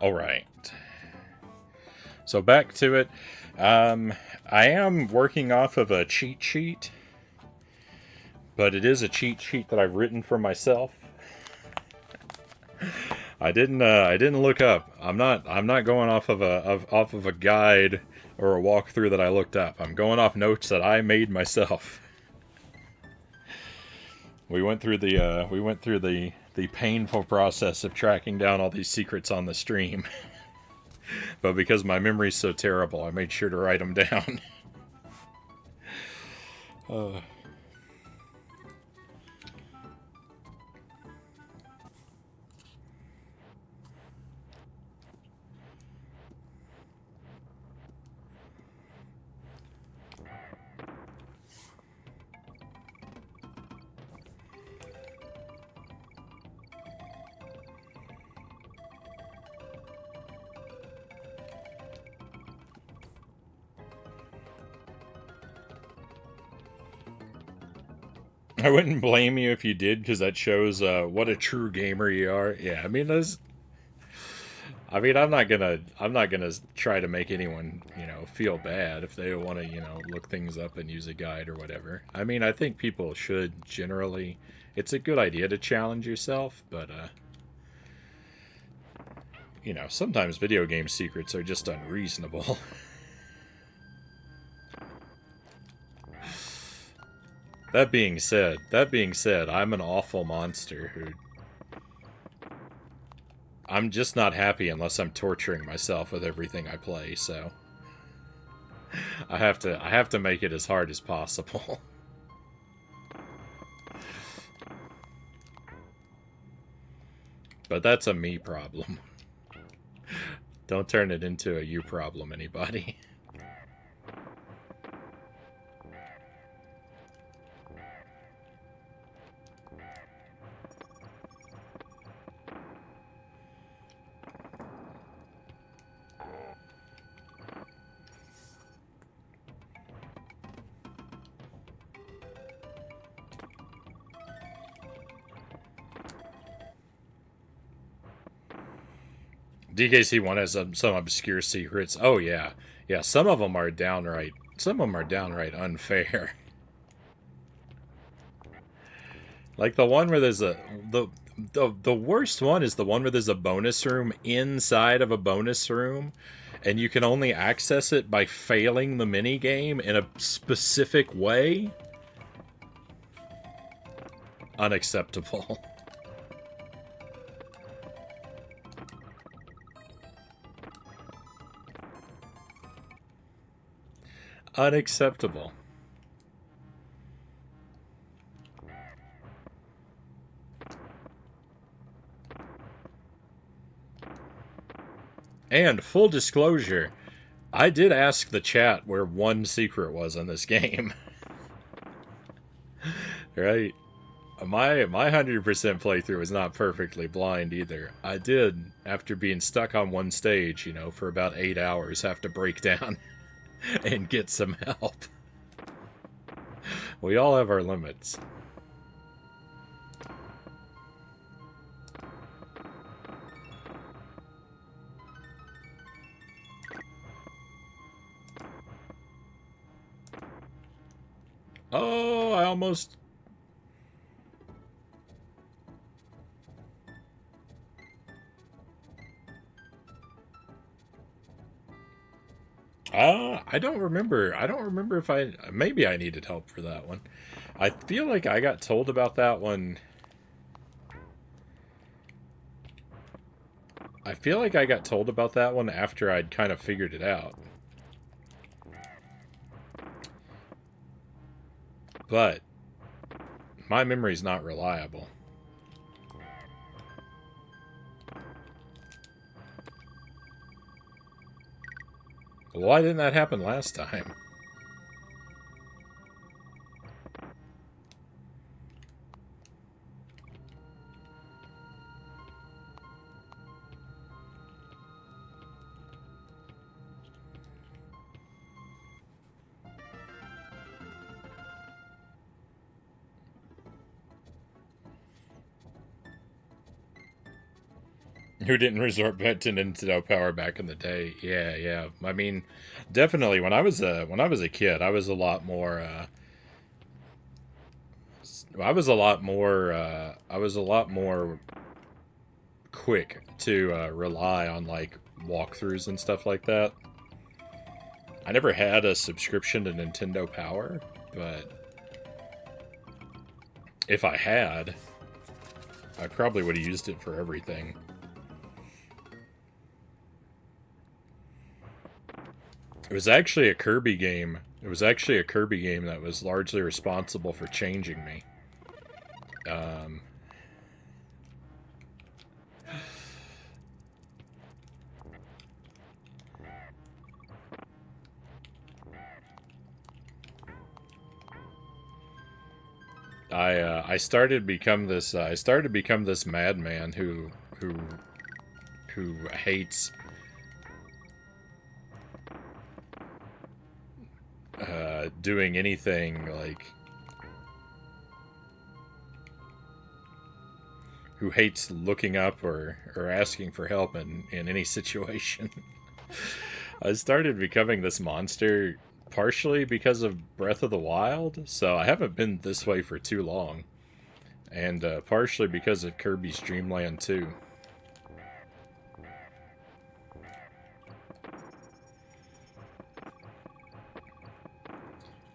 All right. So back to it. I am working off of a cheat sheet, but it is a cheat sheet that I've written for myself. I didn't look up. I'm not going off of a guide or a walkthrough that I looked up. I'm going off notes that I made myself. We went through the painful process of tracking down all these secrets on the stream. But because my memory's so terrible, I made sure to write them down. I wouldn't blame you if you did, because that shows what a true gamer you are. Yeah, I mean, I'm not gonna try to make anyone, feel bad if they want to, look things up and use a guide or whatever. I mean, I think people should generally. It's a good idea to challenge yourself, but sometimes video game secrets are just unreasonable. That being said, I'm an awful monster who I'm just not happy unless I'm torturing myself with everything I play, so I have to make it as hard as possible. But that's a me problem. Don't turn it into a you problem, anybody. DKC1 has some obscure secrets. Oh yeah, yeah. Some of them are downright unfair. Like the one where there's the worst one is the one where there's a bonus room inside of a bonus room, and you can only access it by failing the mini game in a specific way. Unacceptable. Unacceptable. And full disclosure, I did ask the chat where one secret was in this game. Right? My 100% playthrough was not perfectly blind either. I did, after being stuck on one stage, for about 8 hours, have to break down and get some help. We all have our limits. Oh, I almost... I don't remember. I don't remember if maybe I needed help for that one. I feel like I got told about that one. I feel like I got told about that one after I'd kind of figured it out. But my memory's not reliable. Why didn't that happen last time? Who didn't resort back to Nintendo Power back in the day? Yeah, yeah. I mean, definitely when I was a kid, I was a lot more I was a lot more quick to rely on like walkthroughs and stuff like that. I never had a subscription to Nintendo Power, but if I had, I probably would have used it for everything. It was actually a Kirby game. It was actually a Kirby game that was largely responsible for changing me. Um, I started become this madman who hates doing anything like who hates looking up or asking for help in any situation. I started becoming this monster partially because of Breath of the Wild, so I haven't been this way for too long, and partially because of Kirby's Dream Land 2.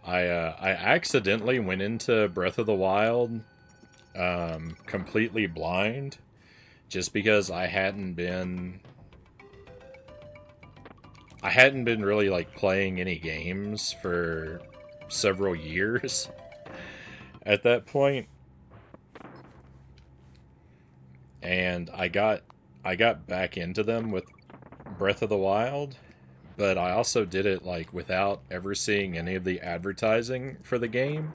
I accidentally went into Breath of the Wild completely blind, just because I hadn't been really like playing any games for several years at that point, and I got back into them with Breath of the Wild, but I also did it like without ever seeing any of the advertising for the game.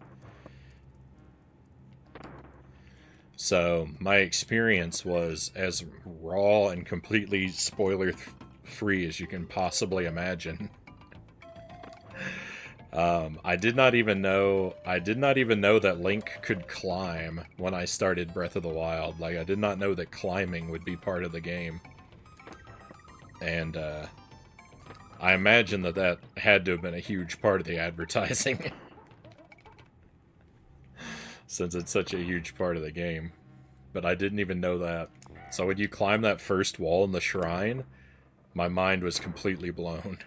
So my experience was as raw and completely spoiler free as you can possibly imagine. I did not even know. I did not even know that Link could climb when I started Breath of the Wild. Like, I did not know that climbing would be part of the game, and I imagine that that had to have been a huge part of the advertising, since it's such a huge part of the game. But I didn't even know that. So when you climb that first wall in the shrine, my mind was completely blown.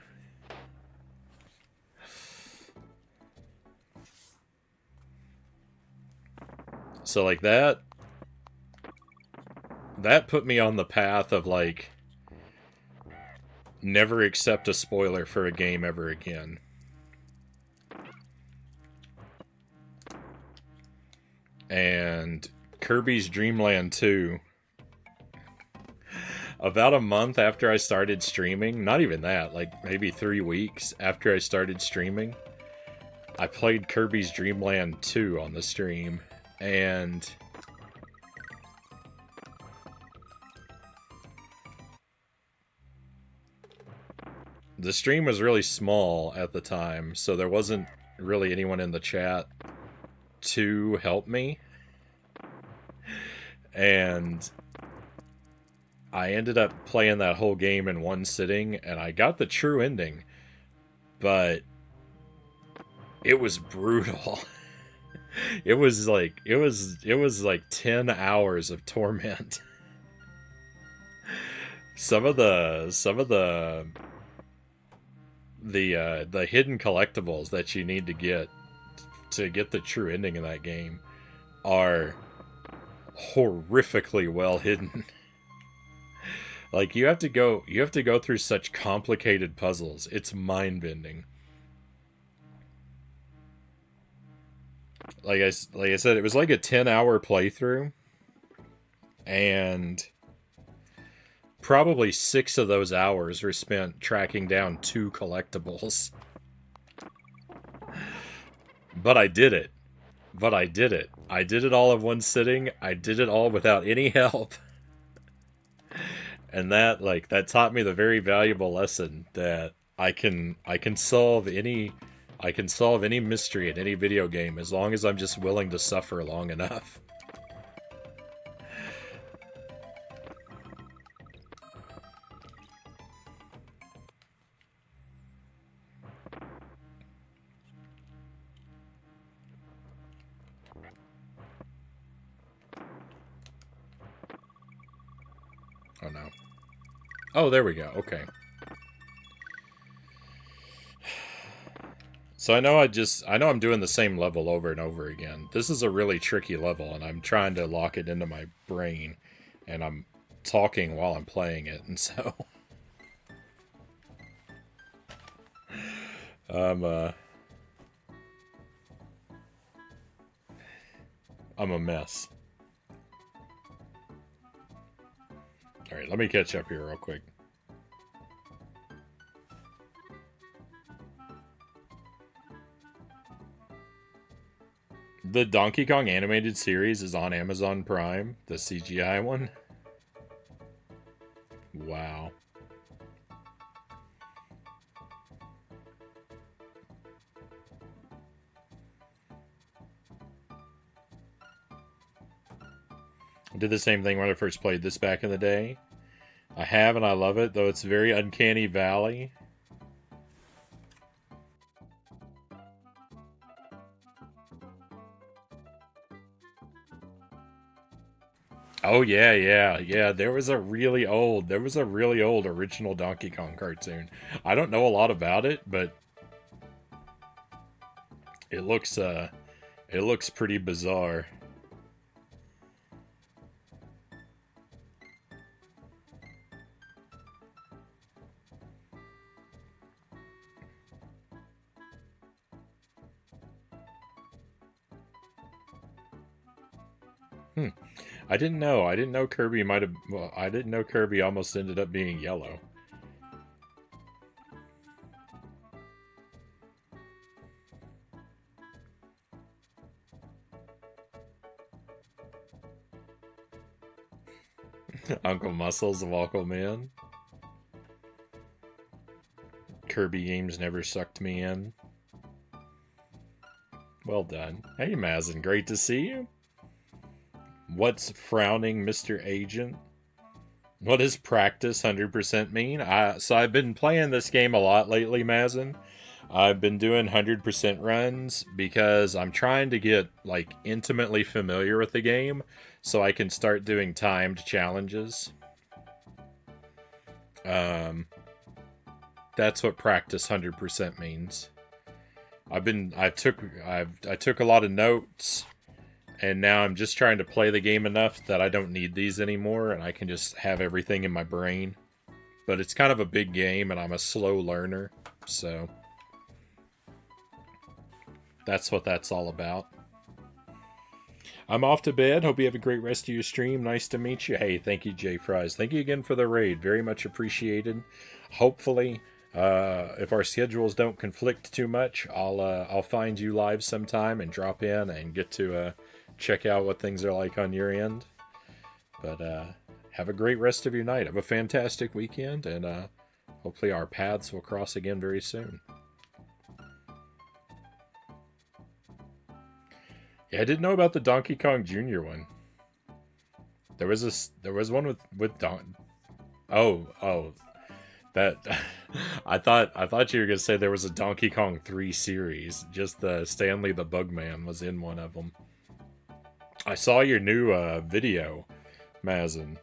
So like that put me on the path of like never accept a spoiler for a game ever again. And Kirby's Dream Land 2, about a month after I started streaming, not even that, like maybe 3 weeks after I started streaming, I played Kirby's Dream Land 2 on the stream, and the stream was really small at the time, so there wasn't really anyone in the chat to help me. And I ended up playing that whole game in one sitting, and I got the true ending, but it was brutal. It was like 10 hours of torment. Some of the hidden collectibles that you need to get the true ending in that game are horrifically well hidden. Like you have to go through such complicated puzzles. It's mind-bending. Like I said, it was like a 10-hour playthrough, and probably 6 of those hours were spent tracking down 2 collectibles. But I did it. I did it all in one sitting. I did it all without any help. And that taught me the very valuable lesson that I can solve any mystery in any video game as long as I'm just willing to suffer long enough. Oh no. Oh, there we go. Okay. So I know I'm doing the same level over and over again. This is a really tricky level, and I'm trying to lock it into my brain, and I'm talking while I'm playing it, and so I'm I'm a mess. All right, let me catch up here real quick. The Donkey Kong animated series is on Amazon Prime, the CGI one. Wow. I did the same thing when I first played this back in the day. I have and I love it, though it's very uncanny valley. Oh yeah. There was a really old original Donkey Kong cartoon. I don't know a lot about it, but it looks pretty bizarre. Hmm. I didn't know. I didn't know Kirby might have. Well, I didn't know Kirby almost ended up being yellow. Uncle Muscles of Aquaman. Kirby games never sucked me in. Well done. Hey, Mazin, great to see you. What's frowning, Mr. Agent? What does practice 100% mean? So I've been playing this game a lot lately, Mazin. I've been doing 100% runs because I'm trying to get like intimately familiar with the game so I can start doing timed challenges. Um, that's what practice 100% means. I took a lot of notes, and now I'm just trying to play the game enough that I don't need these anymore and I can just have everything in my brain. But it's kind of a big game and I'm a slow learner, so that's what that's all about. I'm off to bed. Hope you have a great rest of your stream. Nice to meet you. Hey, thank you, Jay Fries. Thank you again for the raid. Very much appreciated. Hopefully, if our schedules don't conflict too much, I'll find you live sometime and drop in and get to check out what things are like on your end. But have a great rest of your night. Have a fantastic weekend, and hopefully our paths will cross again very soon. Yeah, I didn't know about the Donkey Kong Jr. one. There was one with Don. Oh, that I thought you were gonna say there was a Donkey Kong 3 series. Just the Stanley the Bugman was in one of them. I saw your new video, Mazin.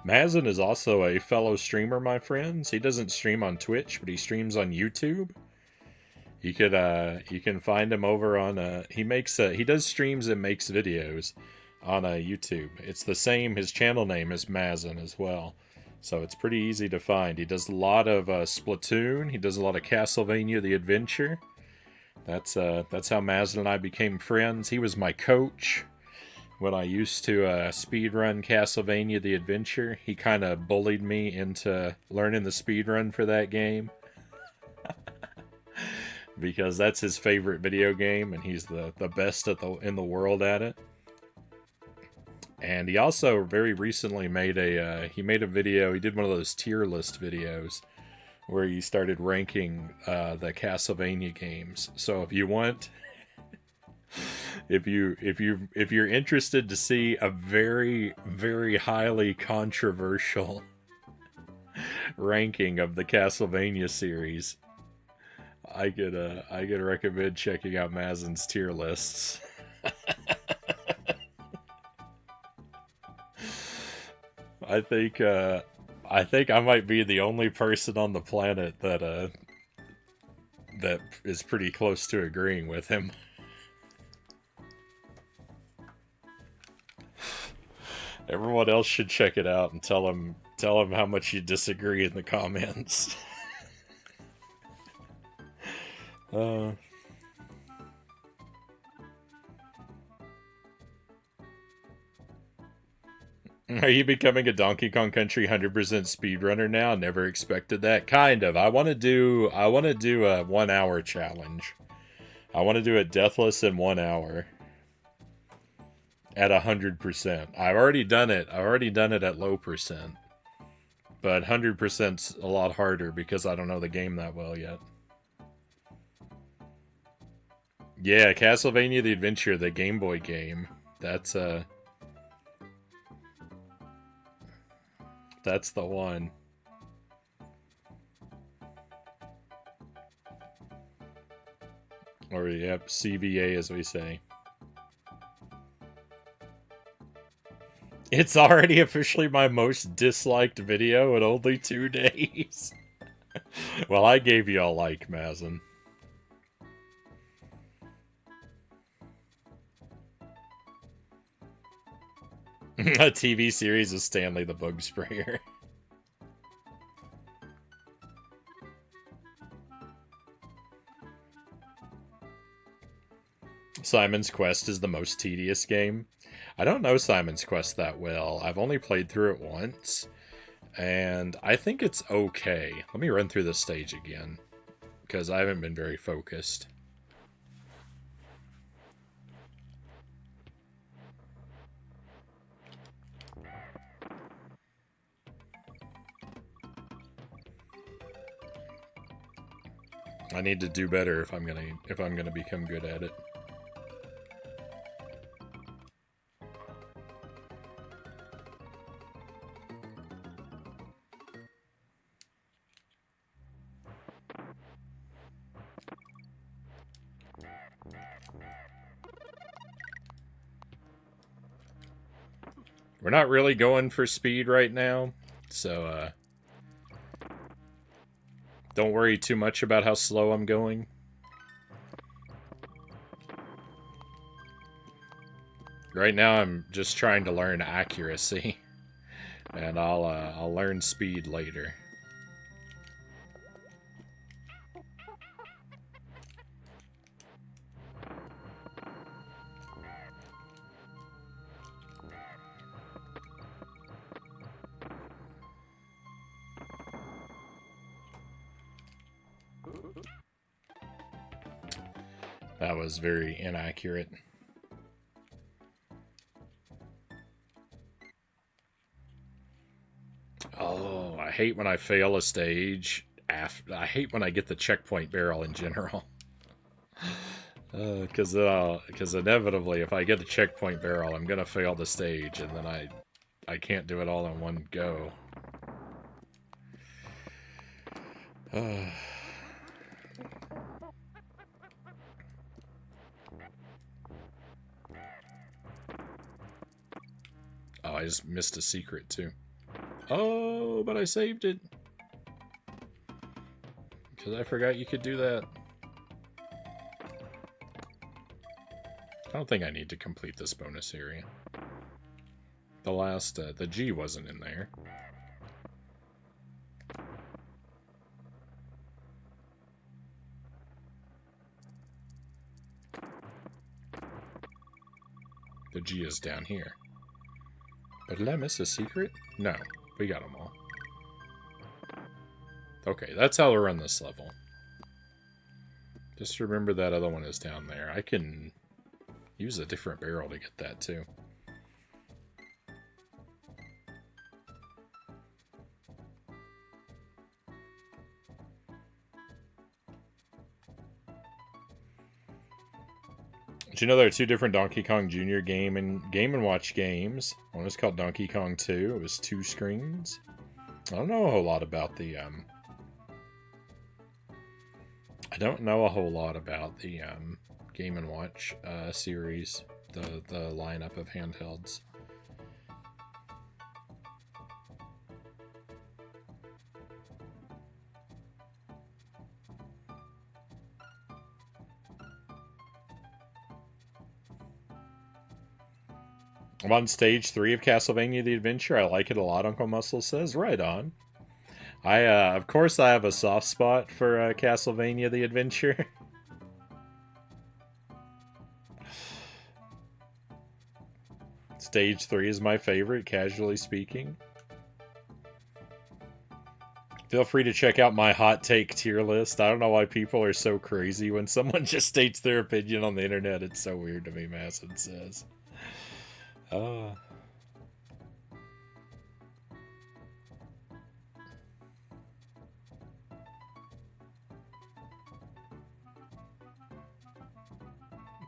Mazin is also a fellow streamer, my friends. He doesn't stream on Twitch, but he streams on YouTube. You can find him over on he does streams and makes videos on YouTube. It's the same, his channel name is Mazin as well. So it's pretty easy to find. He does a lot of Splatoon. He does a lot of Castlevania the Adventure. That's how Mazin and I became friends. He was my coach when I used to speedrun Castlevania the Adventure. He kind of bullied me into learning the speedrun for that game. Because that's his favorite video game, and he's the best in the world at it. And he also very recently made a video. He did one of those tier list videos where he started ranking the Castlevania games. So if you want, if you're interested to see a very very highly controversial ranking of the Castlevania series, I could recommend checking out Mazin's tier lists. I think I might be the only person on the planet that is pretty close to agreeing with him. Everyone else should check it out and tell him how much you disagree in the comments. uh, Are you becoming a Donkey Kong Country 100% speedrunner now? Never expected that. Kind of. I want to do a 1 hour challenge. I want to do it deathless in 1 hour. At 100%. I've already done it. I've already done it at low percent. But 100%'s a lot harder because I don't know the game that well yet. Yeah, Castlevania the Adventure, the Game Boy game. That's the one. Or yep, CVA as we say. It's already officially my most disliked video in only 2 days. Well, I gave you a like, Mazin. A TV series of Stanley the Bug Sprayer. Simon's Quest is the most tedious game. I don't know Simon's Quest that well. I've only played through it once, and I think it's okay. Let me run through this stage again, because I haven't been very focused. I need to do better if I'm gonna become good at it. We're not really going for speed right now, so don't worry too much about how slow I'm going. Right now I'm just trying to learn accuracy, and I'll learn speed later. That was very inaccurate. Oh, I hate when I fail a stage. I hate when I get the checkpoint barrel in general. Because inevitably, if I get the checkpoint barrel, I'm gonna fail the stage, and then I can't do it all in one go. Oh, I just missed a secret, too. Oh, but I saved it. Because I forgot you could do that. I don't think I need to complete this bonus area. The last, the G wasn't in there. The G is down here. But did I miss a secret? No, we got them all. Okay, that's how to run this level. Just remember that other one is down there. I can use a different barrel to get that too. Did you know there are 2 different Donkey Kong Jr. Game and Watch games? One is called Donkey Kong 2. It was 2 screens. I don't know a whole lot about the I don't know a whole lot about the Game & Watch series, the lineup of handhelds. I'm on stage 3 of Castlevania the Adventure. I like it a lot, Uncle Muscle says. Right on. Of course, I have a soft spot for Castlevania the Adventure. Stage 3 is my favorite, casually speaking. Feel free to check out my hot take tier list. I don't know why people are so crazy when someone just states their opinion on the internet. It's so weird to me, Masson says.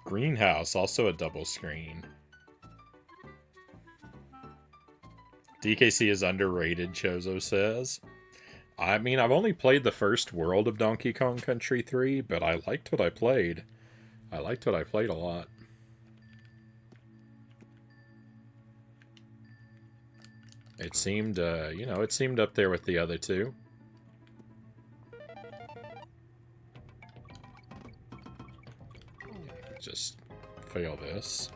Greenhouse, also a double screen. DKC is underrated, Chozo says. I mean, I've only played the first world of Donkey Kong Country 3, but I liked what I played. I liked what I played a lot. It seemed, it seemed up there with the other two. Just fail this.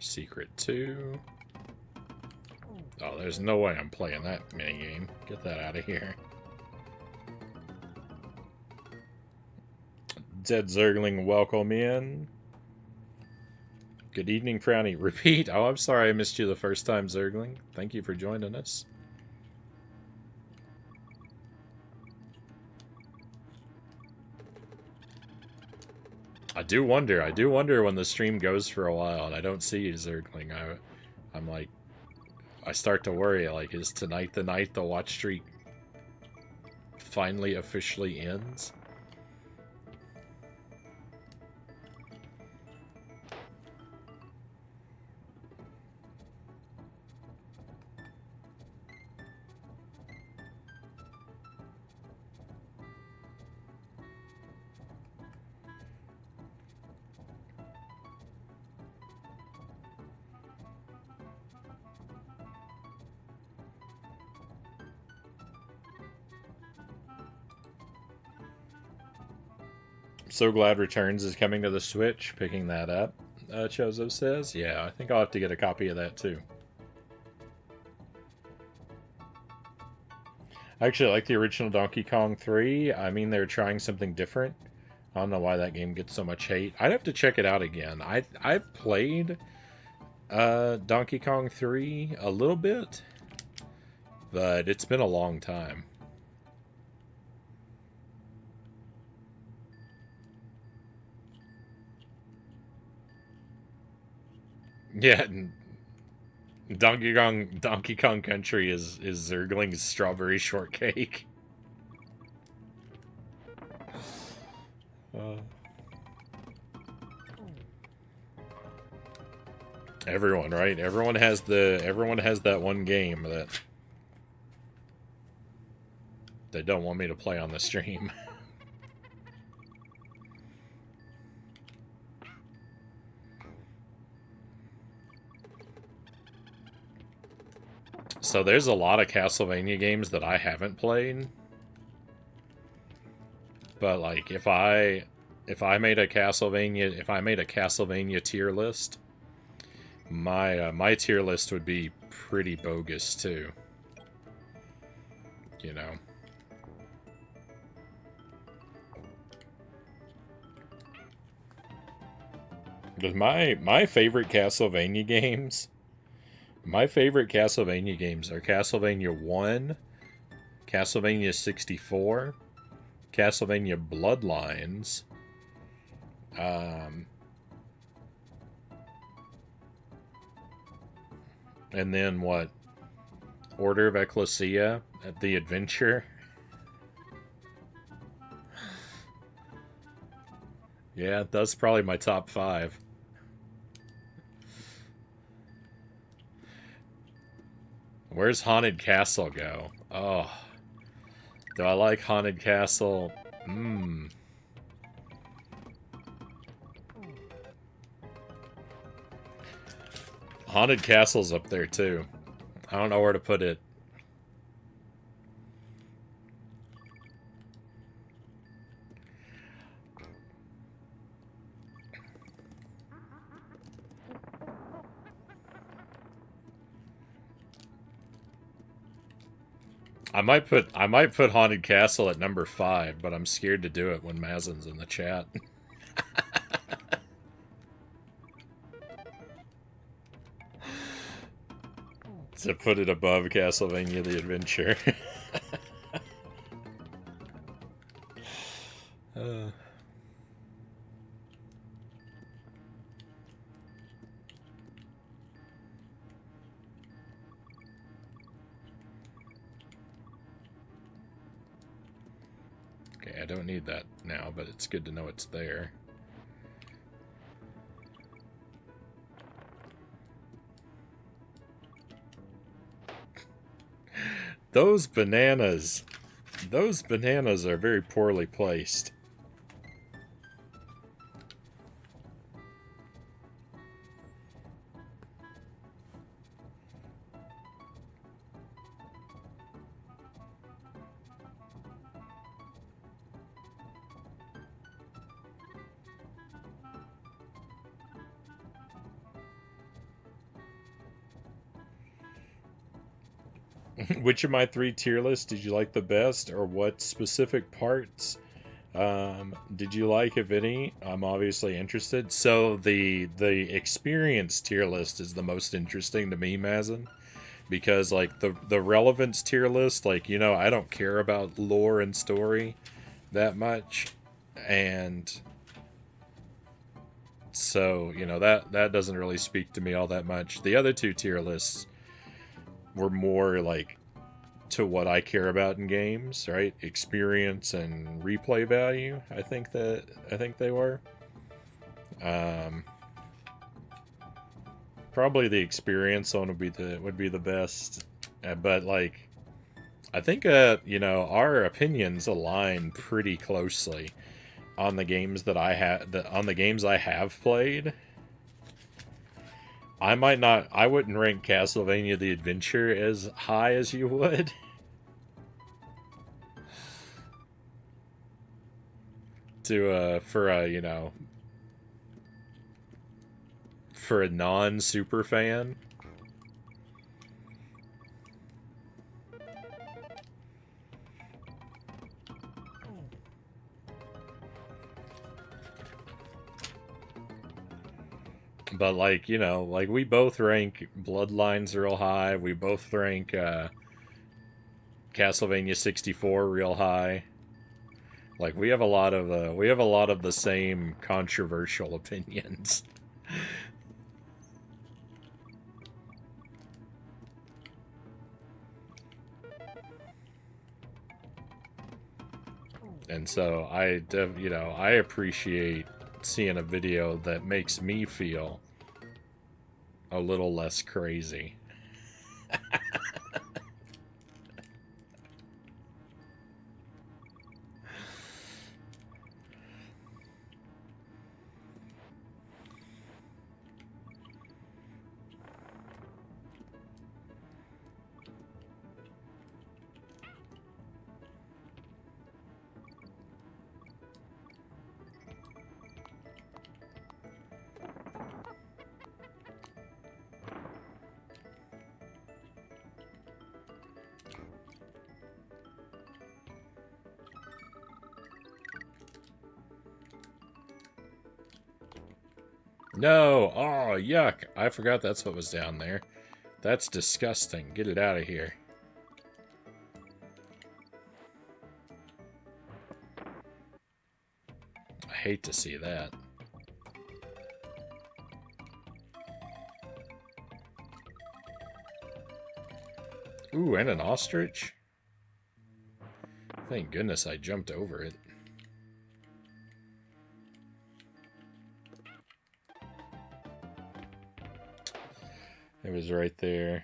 Secret 2. Oh, there's no way I'm playing that minigame. Get that out of here. Dead Zergling, welcome in. Good evening, Frownie. Repeat. Oh, I'm sorry I missed you the first time, Zergling. Thank you for joining us. I do wonder when the stream goes for a while and I don't see you, Zergling. I'm like, I start to worry, like, is tonight the night the watch streak finally officially ends? So glad Returns is coming to the Switch. Picking that up, Chozo says. Yeah, I think I'll have to get a copy of that too. I actually like the original Donkey Kong 3. I mean, they're trying something different. I don't know why that game gets so much hate. I'd have to check it out again. I've played Donkey Kong 3 a little bit, but it's been a long time. Yeah, Donkey Kong Country is Zergling's strawberry shortcake. Everyone, right? Everyone has that one game that they don't want me to play on the stream. So there's a lot of Castlevania games that I haven't played. But like if I made a Castlevania tier list, my tier list would be pretty bogus too. You know. Because my favorite Castlevania games are Castlevania 1, Castlevania 64, Castlevania Bloodlines, and then what? Order of Ecclesia at the Adventure. Yeah, that's probably my top 5. Where's Haunted Castle go? Oh. Do I like Haunted Castle? Mmm. Haunted Castle's up there too. I don't know where to put it. I might put Haunted Castle at number 5, but I'm scared to do it when Mazin's in the chat. To put it above Castlevania the Adventure. Okay, I don't need that now, but it's good to know it's there. Those bananas are very poorly placed. Which of my 3 tier lists did you like the best, or what specific parts did you like, if any? I'm obviously interested. So the experience tier list is the most interesting to me, Mazin, because like the relevance tier list, like, you know, I don't care about lore and story that much, and so, you know, that doesn't really speak to me all that much. The other 2 tier lists were more like to what I care about in games, right? Experience and replay value. I think they were. Probably the experience one would be the best, but like, I think you know, our opinions align pretty closely on the games that on the games I have played. I wouldn't rank Castlevania the Adventure as high as you would. For a, you know, for a non-super fan. But like, you know, like we both rank Bloodlines real high. We both rank Castlevania 64 real high. Like we have a lot of the same controversial opinions. And so you know, I appreciate seeing a video that makes me feel a little less crazy. No! Oh, yuck! I forgot that's what was down there. That's disgusting. Get it out of here. I hate to see that. Ooh, and an ostrich? Thank goodness I jumped over it. It was right there.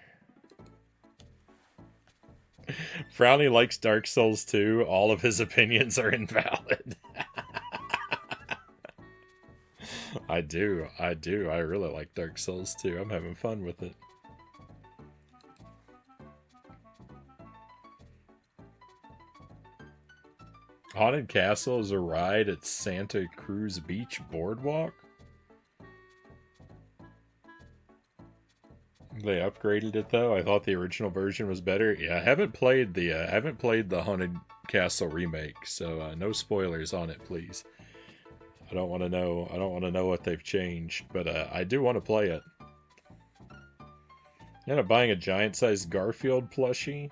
Frownie likes Dark Souls 2. All of his opinions are invalid. I do. I do. I really like Dark Souls 2. I'm having fun with it. Haunted Castle is a ride at Santa Cruz Beach Boardwalk. They upgraded it though. I thought the original version was better. Yeah, I haven't played the Haunted Castle remake, so no spoilers on it, please. I don't want to know. I don't want to know what they've changed, but I do want to play it. I ended up buying a giant-sized Garfield plushie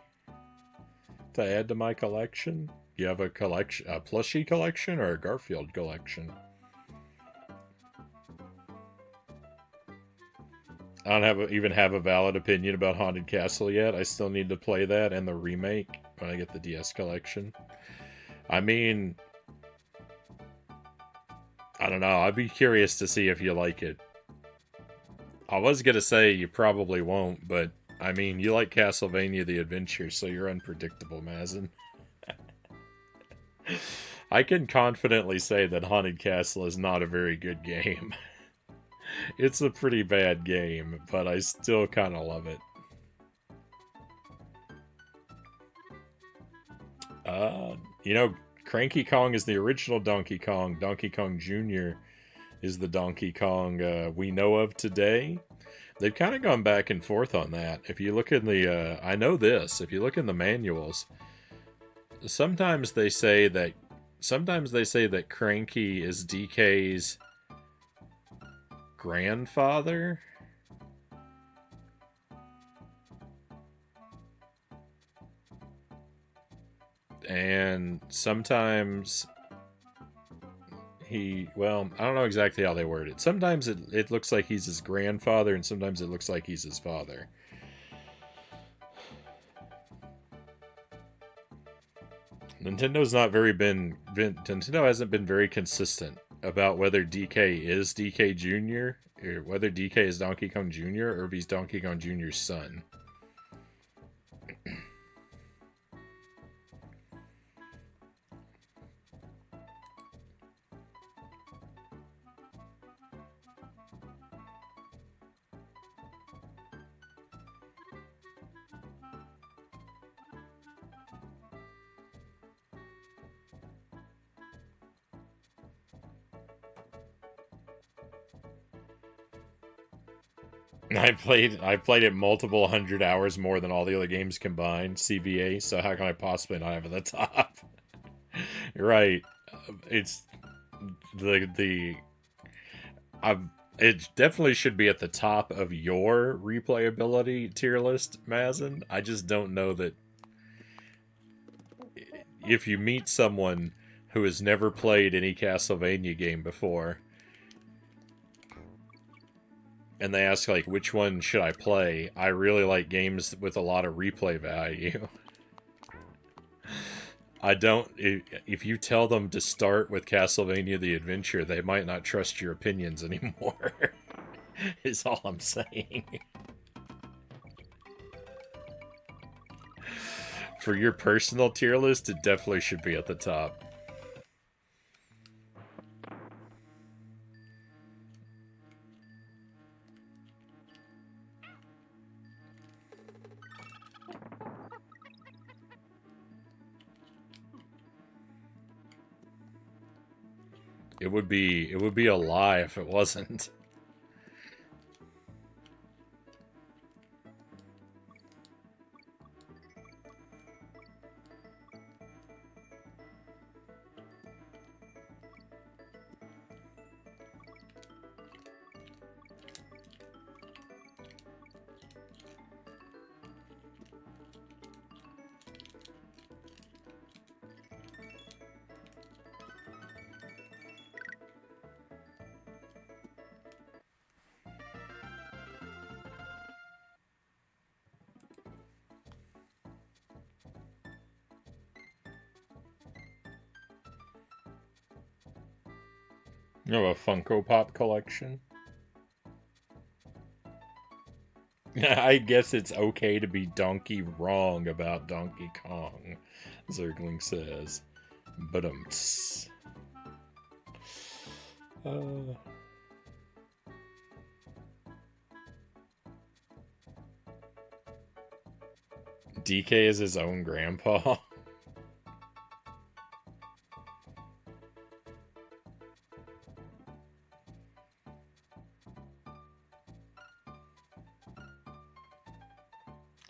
to add to my collection. You have a plushie collection, or a Garfield collection? I don't even have a valid opinion about Haunted Castle yet. I still need to play that and the remake when I get the DS collection. I mean, I don't know. I'd be curious to see if you like it. I was gonna say you probably won't, but I mean, you like Castlevania the Adventure, so you're unpredictable, Mazin. I can confidently say that Haunted Castle is not a very good game. It's a pretty bad game, but I still kind of love it. You know, Cranky Kong is the original Donkey Kong. Donkey Kong Jr. is the Donkey Kong we know of today. They've kind of gone back and forth on that. If you look in the, I know this. If you look in the manuals, sometimes they say that Cranky is DK's grandfather. And sometimes well, I don't know exactly how they word it. Sometimes it looks like he's his grandfather, and sometimes it looks like he's his father. Nintendo hasn't been very consistent about whether DK is DK Jr., or whether DK is Donkey Kong Jr., or if he's Donkey Kong Jr.'s son. I played it multiple hundred hours more than all the other games combined, CVA, so how can I possibly not have it at the top? You're right. It's the it definitely should be at the top of your replayability tier list, Mazin. I just don't know that if you meet someone who has never played any Castlevania game before, and they ask, like, which one should I play? I really like games with a lot of replay value. I don't... If you tell them to start with Castlevania the Adventure, they might not trust your opinions anymore. Is all I'm saying. For your personal tier list, it definitely should be at the top. It would be a lie if it wasn't. You have a Funko Pop collection? I guess it's okay to be donkey wrong about Donkey Kong, Zergling says. But DK is his own grandpa.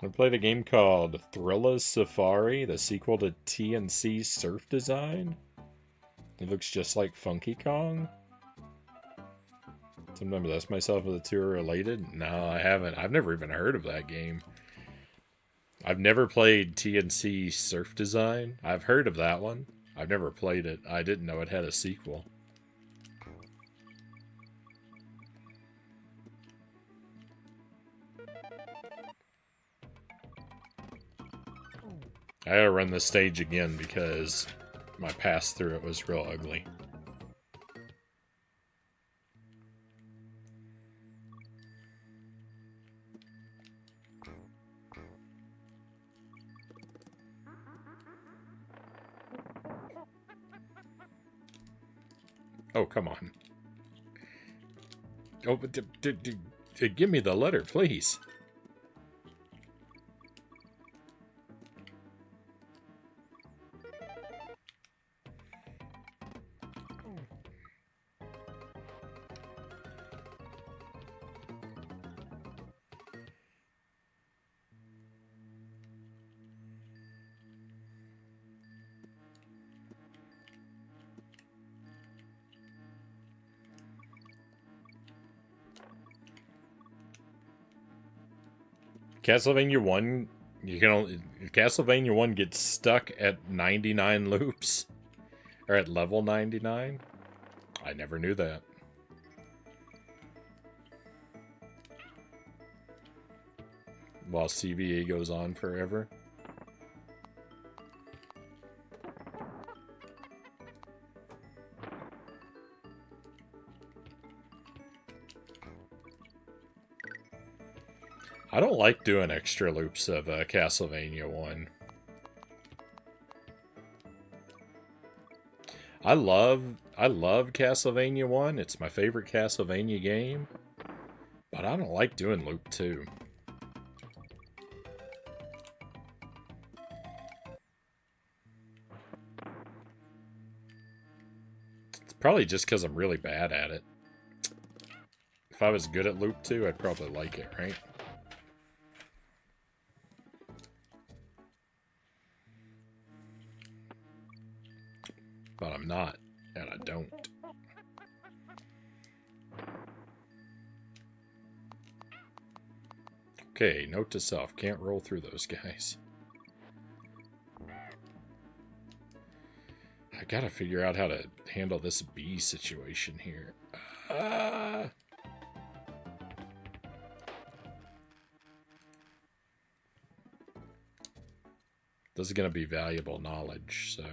I played a game called Thrilla's Safari, the sequel to TNC Surf Design. It looks just like Funky Kong. Sometimes I ask myself if the two are related. No, I haven't. I've never even heard of that game. I've never played TNC Surf Design. I've heard of that one. I've never played it. I didn't know it had a sequel. I gotta run this stage again because my pass through it was real ugly. Oh, come on. Oh, but give me the letter, please. Castlevania 1, you can only... Castlevania 1 gets stuck at 99 loops. Or at level 99. I never knew that. While CBA goes on forever. I don't like doing extra loops of Castlevania 1. I love Castlevania 1. It's my favorite Castlevania game. But I don't like doing loop 2. It's probably just because I'm really bad at it. If I was good at loop 2, I'd probably like it, right? But I'm not, and I don't. Okay, note to self, can't roll through those guys. I gotta figure out how to handle this bee situation here. This is gonna be valuable knowledge, so...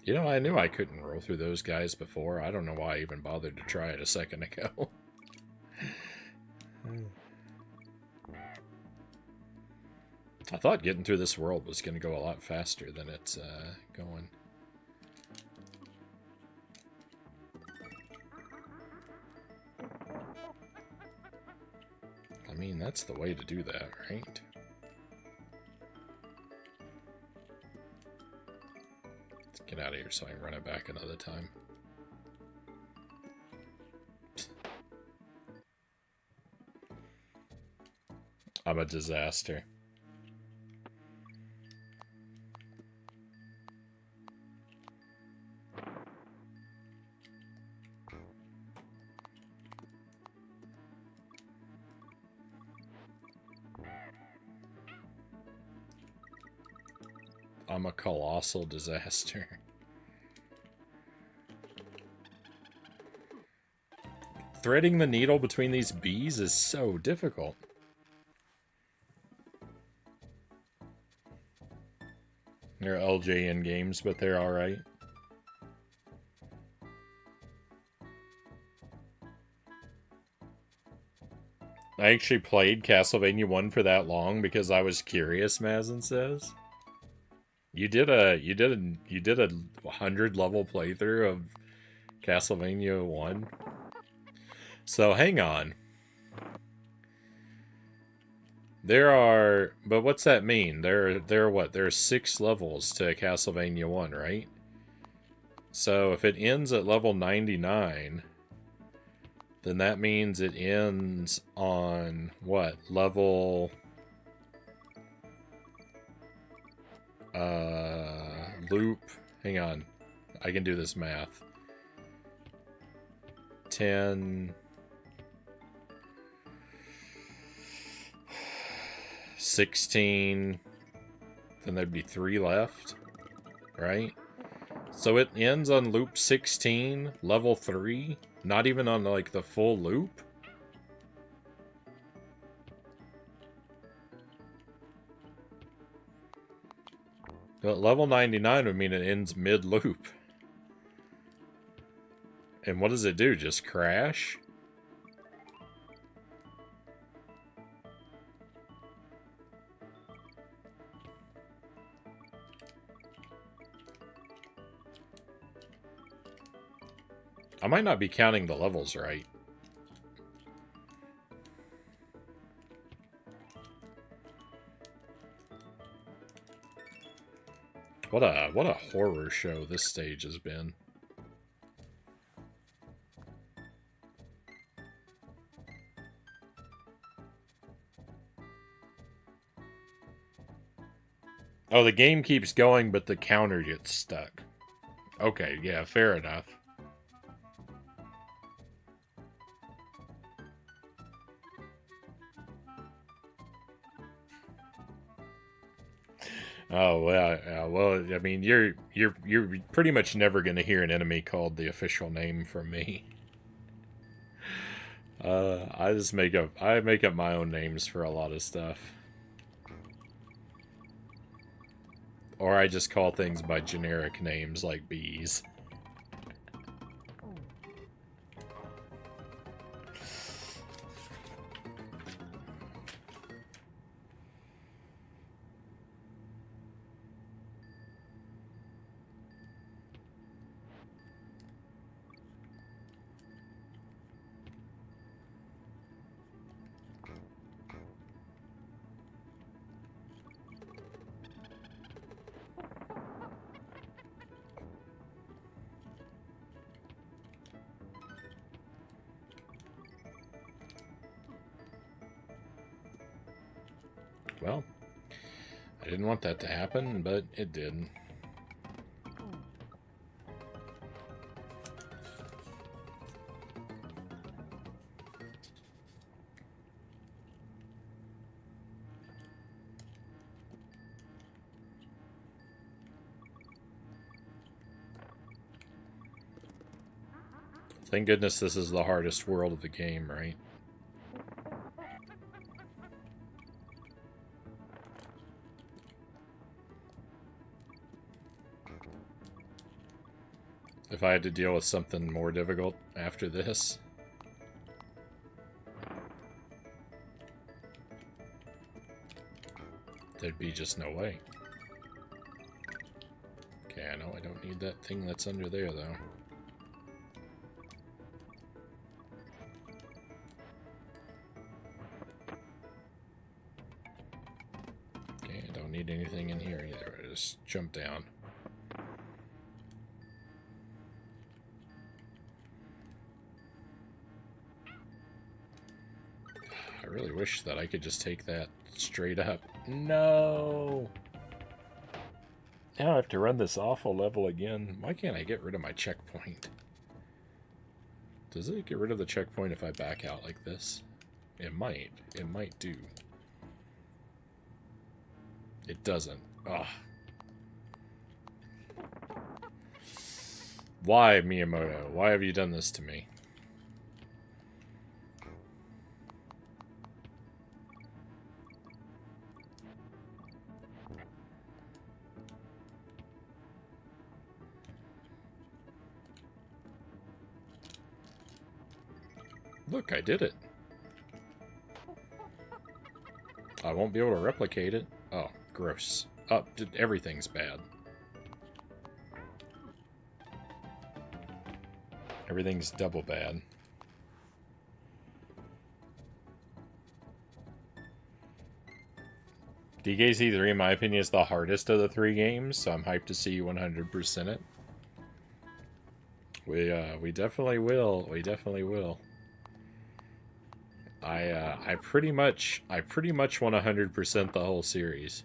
You know, I knew I couldn't roll through those guys before. I don't know why I even bothered to try it a second ago. I thought getting through this world was going to go a lot faster than it's going. I mean, that's the way to do that, right? Get out of here so I can run it back another time. I'm a disaster. I'm a colossal disaster. Threading the needle between these bees is so difficult. They're LJN games, but they're alright. I actually played Castlevania 1 for that long because I was curious, Mazin says. You did a 100 level playthrough of Castlevania 1. So hang on. But what's that mean? There are what? There are 6 levels to Castlevania 1, right? So if it ends at level 99, then that means it ends on what? Level loop. Hang on. I can do this math. 10 16, then there'd be 3 left, right? So it ends on loop 16, level 3, not even on like the full loop. But level 99 would mean it ends mid-loop. And what does it do? Just crash? I might not be counting the levels right. What a horror show this stage has been. Oh, the game keeps going, but the counter gets stuck. Okay, yeah, fair enough. Oh well, well. I mean, you're pretty much never going to hear an enemy called the official name from me. I make up my own names for a lot of stuff, or I just call things by generic names like bees. Well, I didn't want that to happen, but it did. Thank goodness this is the hardest world of the game, right? If I had to deal with something more difficult after this. There'd be just no way. Okay, I know I don't need that thing that's under there, though. Okay, I don't need anything in here either. I just jump down. I really wish that I could just take that straight up. No! Now I have to run this awful level again. Why can't I get rid of my checkpoint? Does it get rid of the checkpoint if I back out like this? It might. It might do. It doesn't. Ugh. Why, Miyamoto? Why have you done this to me? Look, I did it. I won't be able to replicate it. Oh, gross. Oh, everything's bad. Everything's double bad. DKC3, in my opinion, is the hardest of the 3 games, so I'm hyped to see you 100% it. We definitely will. We definitely will. I pretty much want 100% the whole series.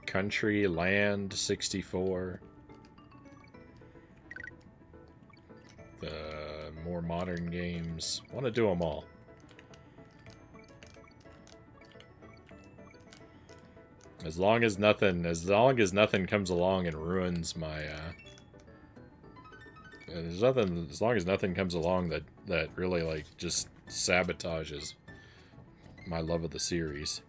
Country, Land, 64. The more modern games. Want to do them all. As long as nothing comes along and ruins my as long as nothing comes along that really like just sabotages my love of the series.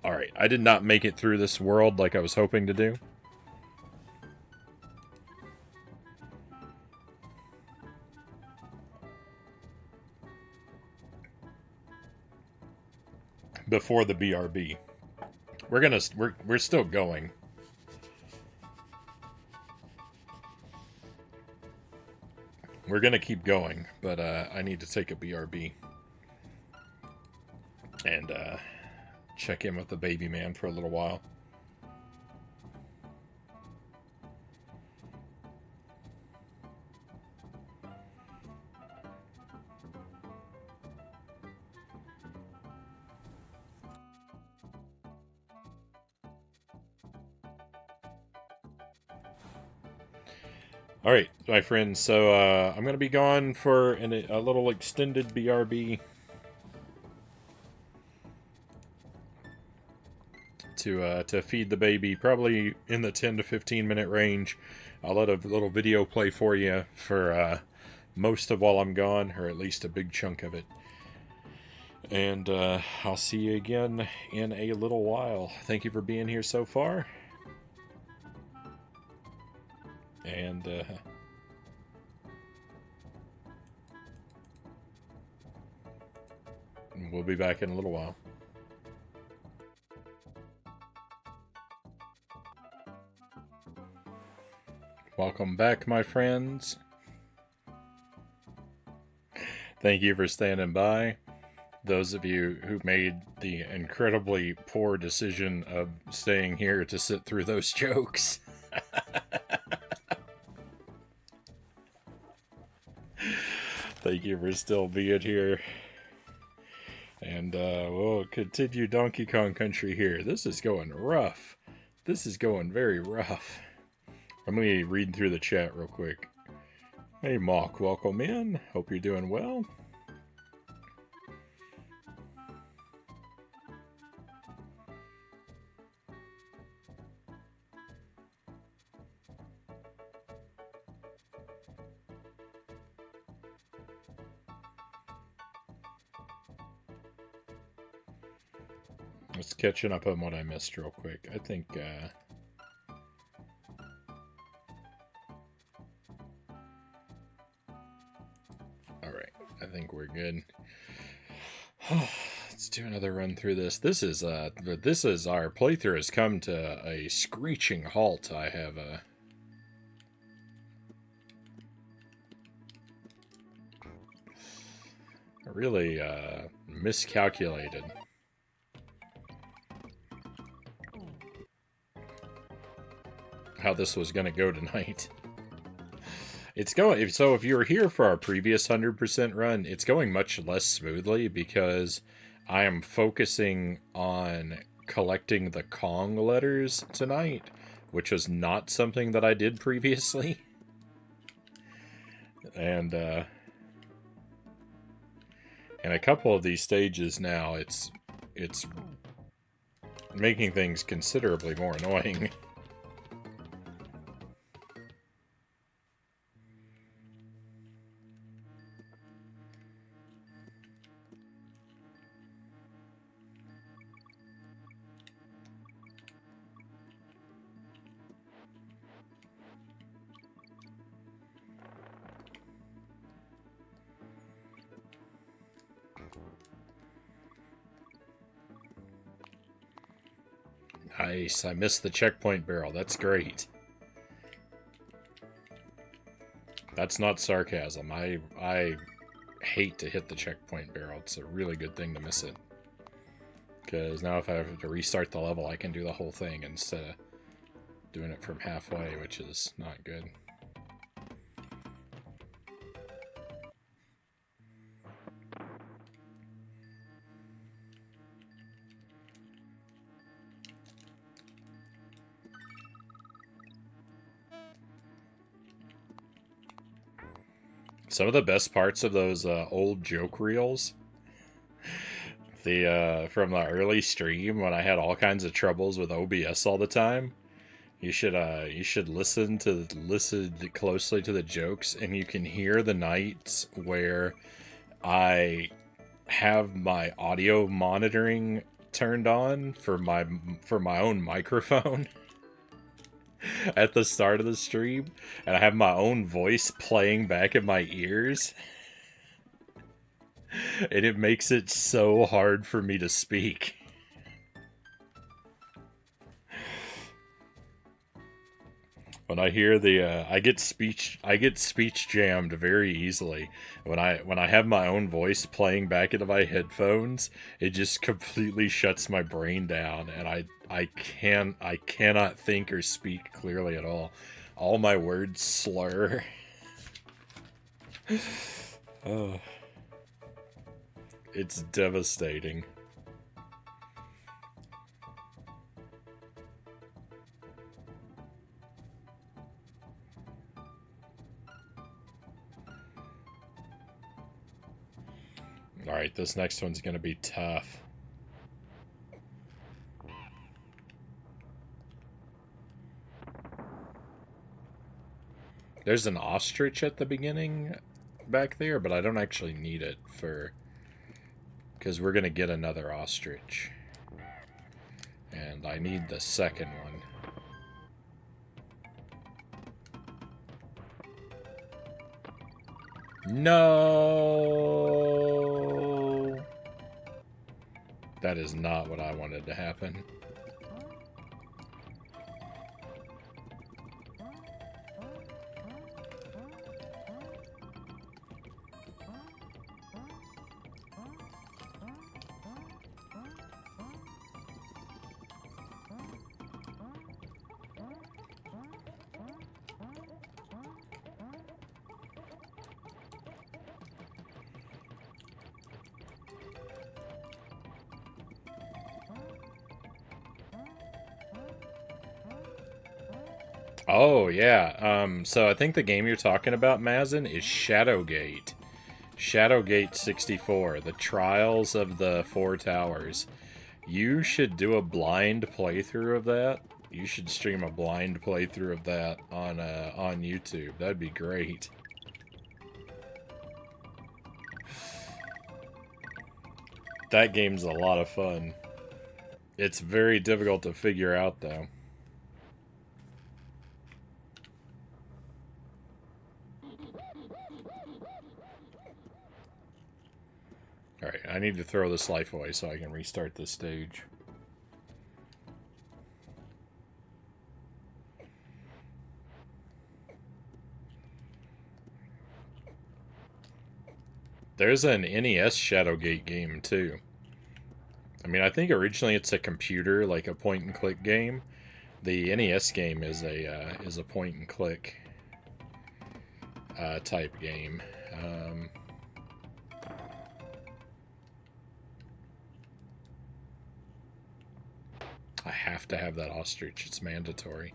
Alright, I did not make it through this world like I was hoping to do. Before the BRB. We're still going. We're gonna keep going, but I need to take a BRB. And check in with the baby man for a little while. All right, my friends. So I'm gonna be gone for a little extended BRB to feed the baby, probably in the 10 to 15 minute range. I'll let a little video play for you for most of while I'm gone, or at least a big chunk of it. And I'll see you again in a little while. Thank you for being here so far. And we'll be back in a little while. Welcome back, my friends. Thank you for standing by. Those of you who made the incredibly poor decision of staying here to sit through those jokes. Thank you for still being here. And we'll continue Donkey Kong Country here. This is going rough. This is going very rough. I'm going to be reading through the chat real quick. Hey, Mock, welcome in. Hope you're doing well. Just catching up on what I missed real quick. I think, alright, I think we're good. Let's do another run through this. This is our playthrough has come to a screeching halt. I have really miscalculated how this was going to go tonight. It's going, so if you were here for our previous 100% run, it's going much less smoothly because I am focusing on collecting the Kong letters tonight, which was not something that I did previously. And In a couple of these stages now, it's making things considerably more annoying. Nice, I missed the checkpoint barrel. That's great. That's not sarcasm. I hate to hit the checkpoint barrel. It's a really good thing to miss it. Because now if I have to restart the level, I can do the whole thing instead of doing it from halfway, which is not good. Some of the best parts of those old joke reels, the from the early stream when I had all kinds of troubles with OBS all the time. You should listen closely to the jokes, and you can hear the nights where I have my audio monitoring turned on for my own microphone at the start of the stream, and I have my own voice playing back in my ears, and it makes it so hard for me to speak. When I hear the, I get speech jammed very easily. When I have my own voice playing back into my headphones, it just completely shuts my brain down, and I cannot think or speak clearly at all. All my words slur. Oh, it's devastating. Alright, this next one's gonna be tough. There's an ostrich at the beginning back there, but I don't actually need it for... because we're gonna get another ostrich. And I need the second one. No! That is not what I wanted to happen. Oh, yeah. So I think the game you're talking about, Mazin, is Shadowgate. Shadowgate 64, The Trials of the Four Towers. You should do a blind playthrough of that. You should stream a blind playthrough of that on YouTube. That'd be great. That game's a lot of fun. It's very difficult to figure out, though. Alright, I need to throw this life away so I can restart this stage. There's an NES Shadowgate game, too. I mean, I think originally it's a computer, like a point-and-click game. The NES game is a point-and-click type game. I have to have that ostrich. It's mandatory.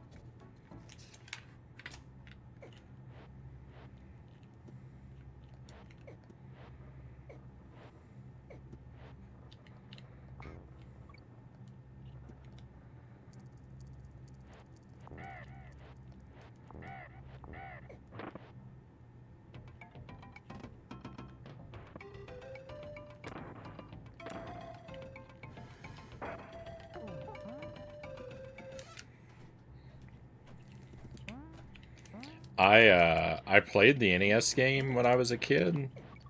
I played the NES game when I was a kid,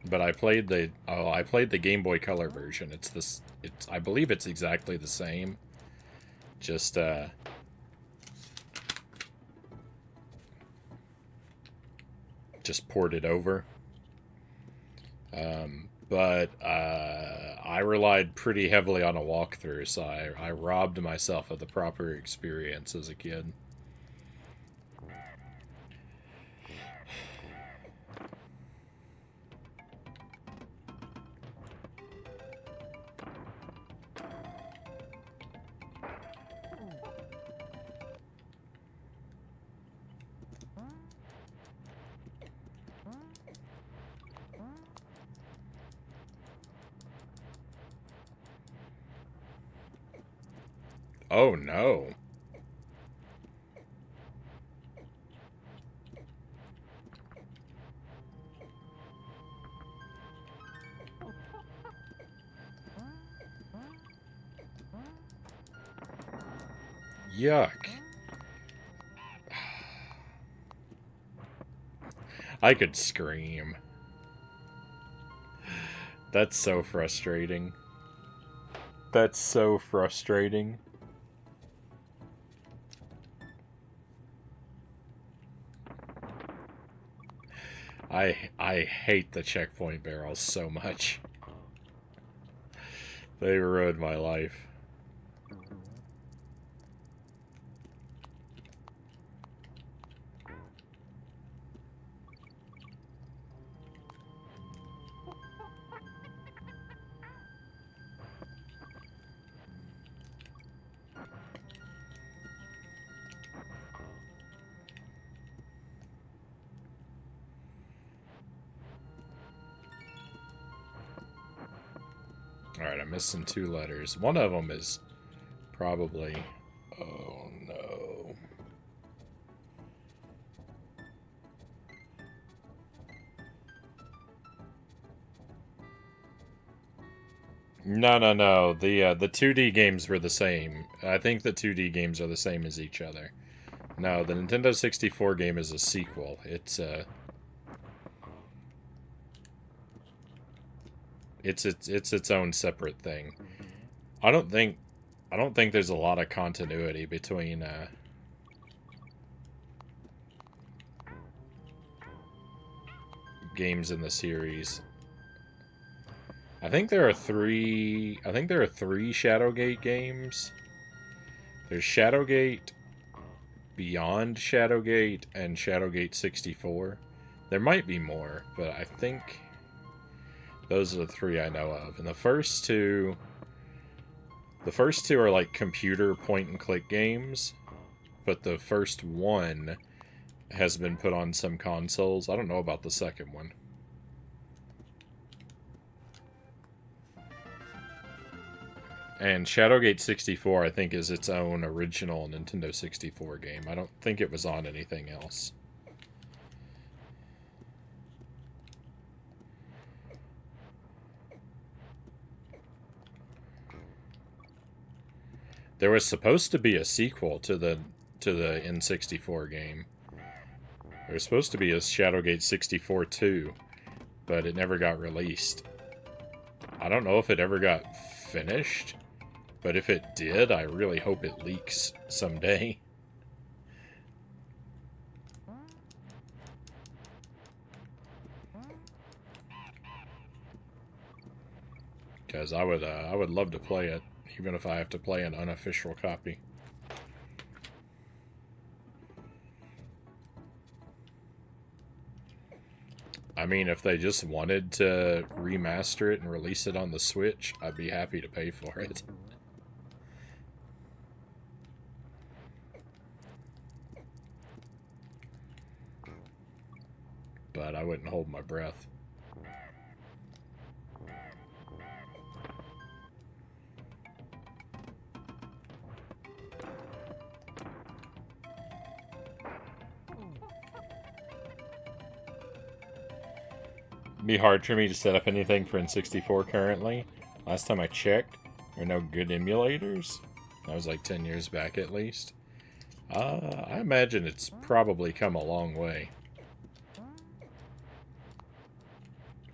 but I played the Game Boy Color version. I believe it's exactly the same. Just ported over. But I relied pretty heavily on a walkthrough, so I robbed myself of the proper experience as a kid. Oh no. Yuck. I could scream. That's so frustrating. That's so frustrating. I hate the checkpoint barrels so much. They ruined my life. Alright, I'm missing 2 letters. One of them is probably... Oh, no. No. The 2D games were the same. I think the 2D games are the same as each other. No, the Nintendo 64 game is a sequel. It's its own separate thing. I don't think there's a lot of continuity between games in the series. I think there are 3 Shadowgate games. There's Shadowgate, Beyond Shadowgate, and Shadowgate 64. There might be more, but I think those are the 3 I know of. And the first two are like computer point and click games, but the first one has been put on some consoles. I don't know about the second one. And Shadowgate 64, I think, is its own original Nintendo 64 game. I don't think it was on anything else. There was supposed to be a sequel to the N64 game. There was supposed to be a Shadowgate 64 2, but it never got released. I don't know if it ever got finished, but if it did, I really hope it leaks someday. Because I would love to play it, even if I have to play an unofficial copy. I mean, if they just wanted to remaster it and release it on the Switch, I'd be happy to pay for it. But I wouldn't hold my breath. It'd be hard for me to set up anything for N64 currently. Last time I checked, there are no good emulators. That was like 10 years back at least. I imagine it's probably come a long way.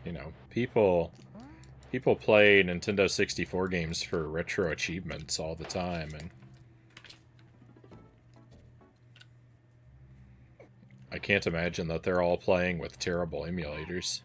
You know, people play Nintendo 64 games for retro achievements all the time, and I can't imagine that they're all playing with terrible emulators.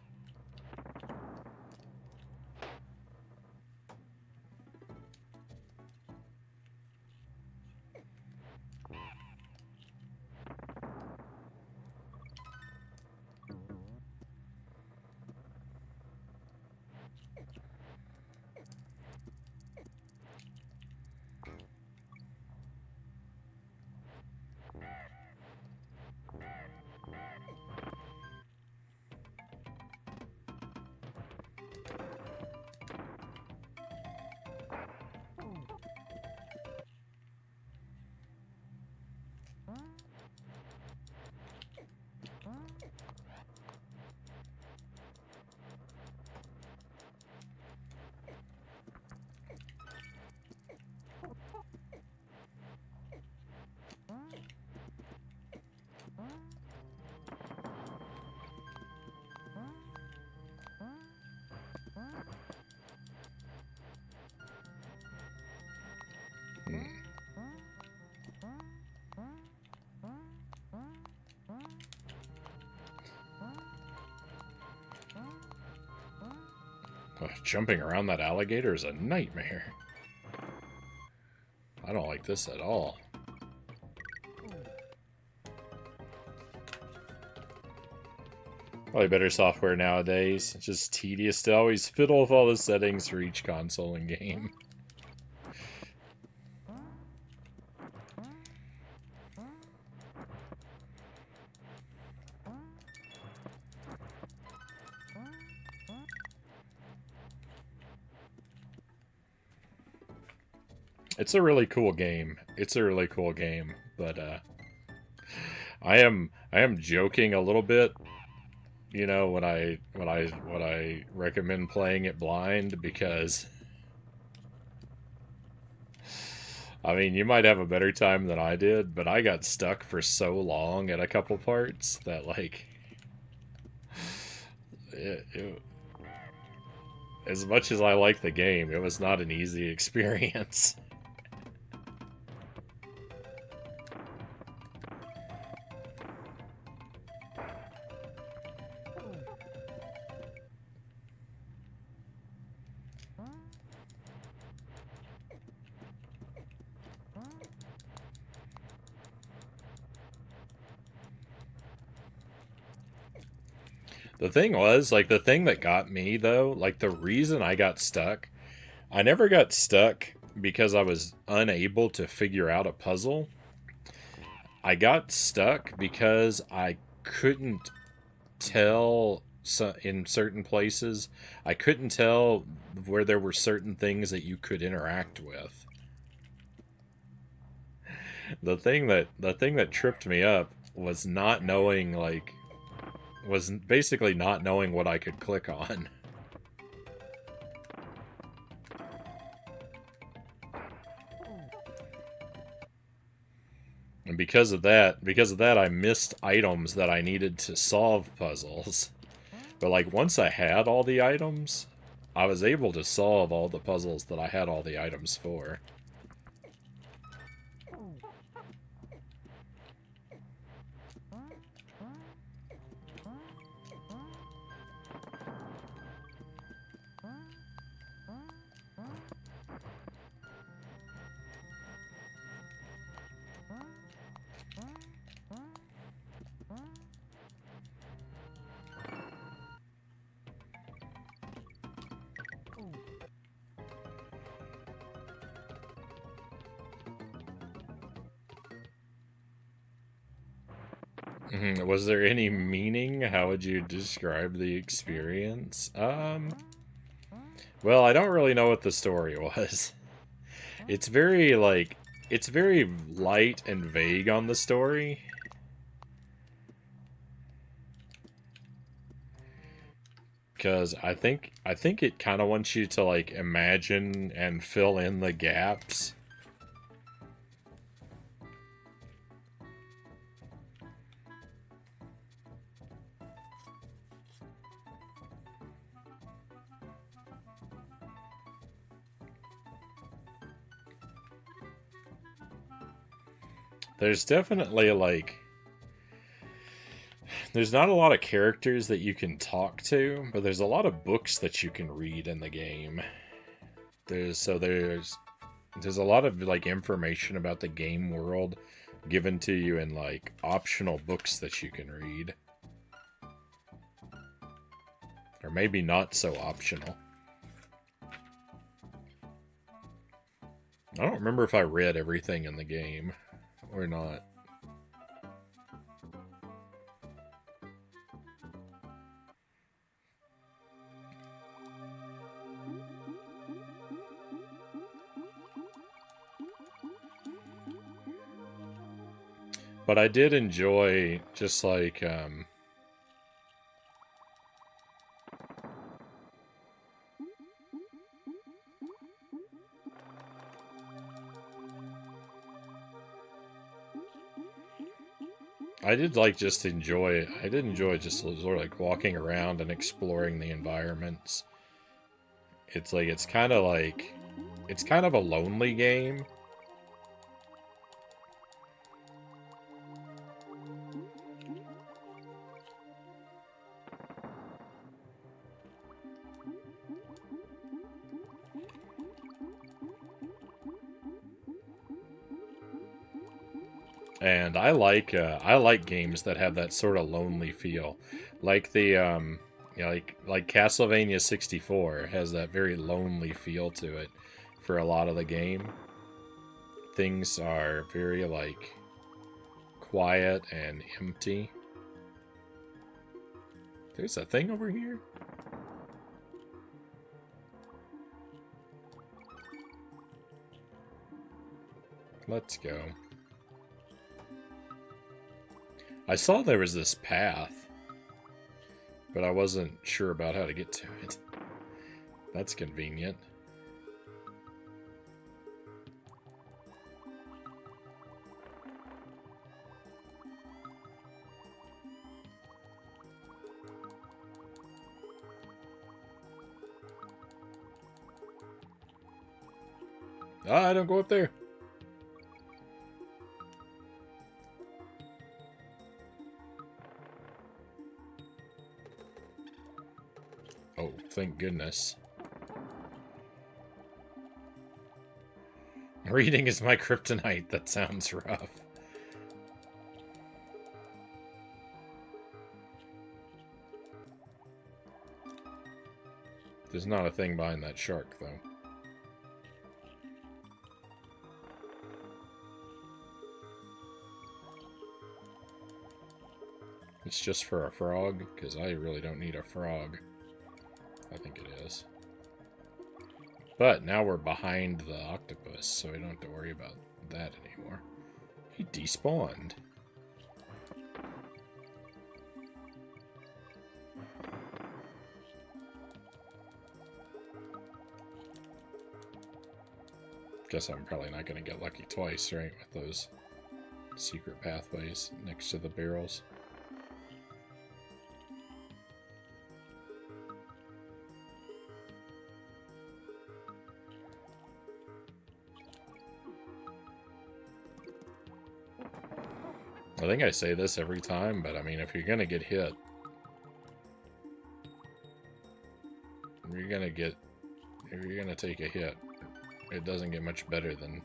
Oh, jumping around that alligator is a nightmare. I don't like this at all. Probably better software nowadays. It's just tedious to always fiddle with all the settings for each console and game. It's a really cool game. It's a really cool game, but I am joking a little bit, you know, when I recommend playing it blind, because I mean, you might have a better time than I did, but I got stuck for so long at a couple parts that, like, as much as I like the game, it was not an easy experience. The thing was, like, the thing that got me, though, like, the reason I got stuck, I never got stuck because I was unable to figure out a puzzle. I got stuck because I couldn't tell in certain places. I couldn't tell where there were certain things that you could interact with. The thing that tripped me up was not knowing, like, was basically not knowing what I could click on. And because of that, I missed items that I needed to solve puzzles. But, like, once I had all the items, I was able to solve all the puzzles that I had all the items for. Was there any meaning? How would you describe the experience? Well, I don't really know what the story was. It's very, like, it's very light and vague on the story. Because I think it kind of wants you to, like, imagine and fill in the gaps. There's definitely, like... There's not a lot of characters that you can talk to, but there's a lot of books that you can read in the game. There's a lot of, like, information about the game world given to you in, like, optional books that you can read. Or maybe not so optional. I don't remember if I read everything in the game or not. But I did enjoy just like I did enjoy just sort of like walking around and exploring the environments. It's kind of a lonely game. And I like games that have that sort of lonely feel, like the like Castlevania 64 has that very lonely feel to it. For a lot of the game, things are very like quiet and empty. There's a thing over here. Let's go. I saw there was this path, but I wasn't sure about how to get to it. That's convenient. Ah, don't go up there. Oh, thank goodness. Reading is my kryptonite. That sounds rough. There's not a thing behind that shark, though. It's just for a frog, because I really don't need a frog. I think it is. But now we're behind the octopus, so we don't have to worry about that anymore. He despawned. Guess I'm probably not going to get lucky twice, right? With those secret pathways next to the barrels. I think I say this every time, but I mean, if you're going to get hit, if you're going to take a hit, it doesn't get much better than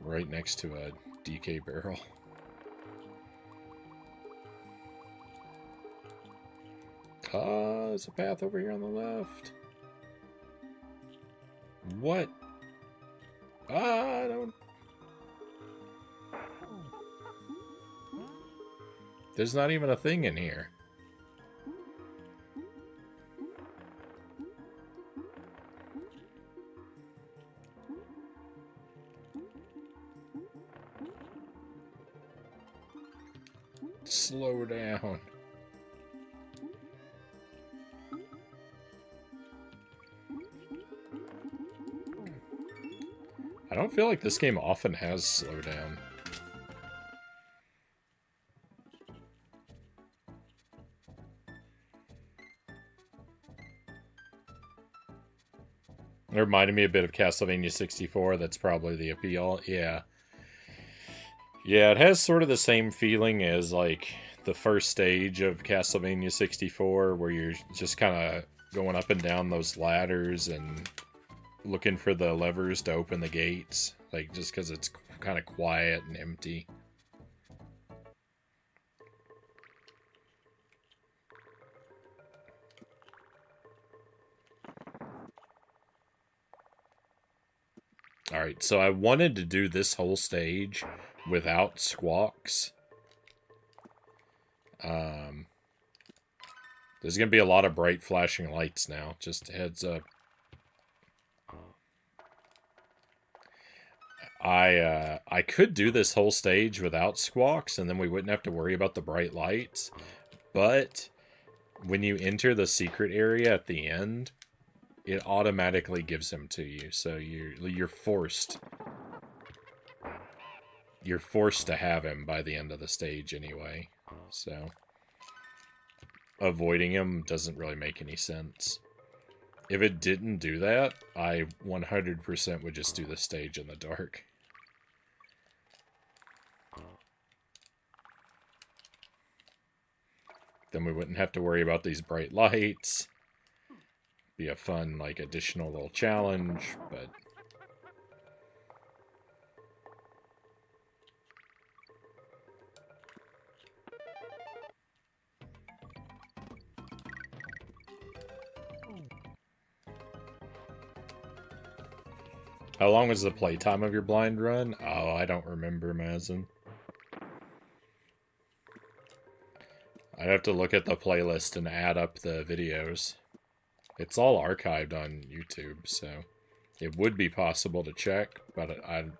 right next to a DK barrel. Ah, there's a path over here on the left. What? Ah, I don't... There's not even a thing in here. Slow down. I don't feel like this game often has slowdown. It reminded me a bit of Castlevania 64. That's probably the appeal. Yeah. Yeah, it has sort of the same feeling as like the first stage of Castlevania 64, where you're just kind of going up and down those ladders and looking for the levers to open the gates, like just because it's kind of quiet and empty. Alright, so I wanted to do this whole stage without squawks. There's going to be a lot of bright flashing lights now, just a heads up. I could do this whole stage without squawks, and then we wouldn't have to worry about the bright lights. But when you enter the secret area at the end, it automatically gives them to you. So you're forced. You're forced to have him by the end of the stage anyway. So avoiding him doesn't really make any sense. If it didn't do that, I 100% would just do the stage in the dark. Then we wouldn't have to worry about these bright lights. Be a fun, like, additional little challenge, but... How long was the playtime of your blind run? Oh, I don't remember, Mazin. I'd have to look at the playlist and add up the videos. It's all archived on YouTube, so it would be possible to check, but I'd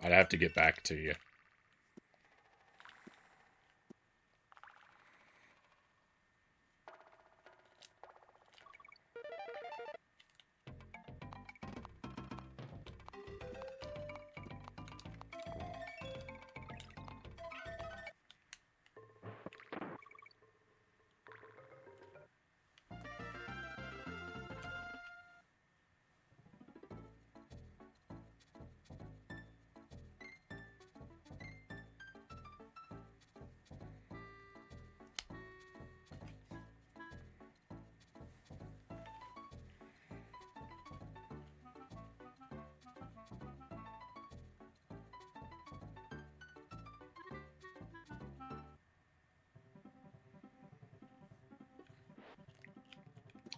have to get back to you.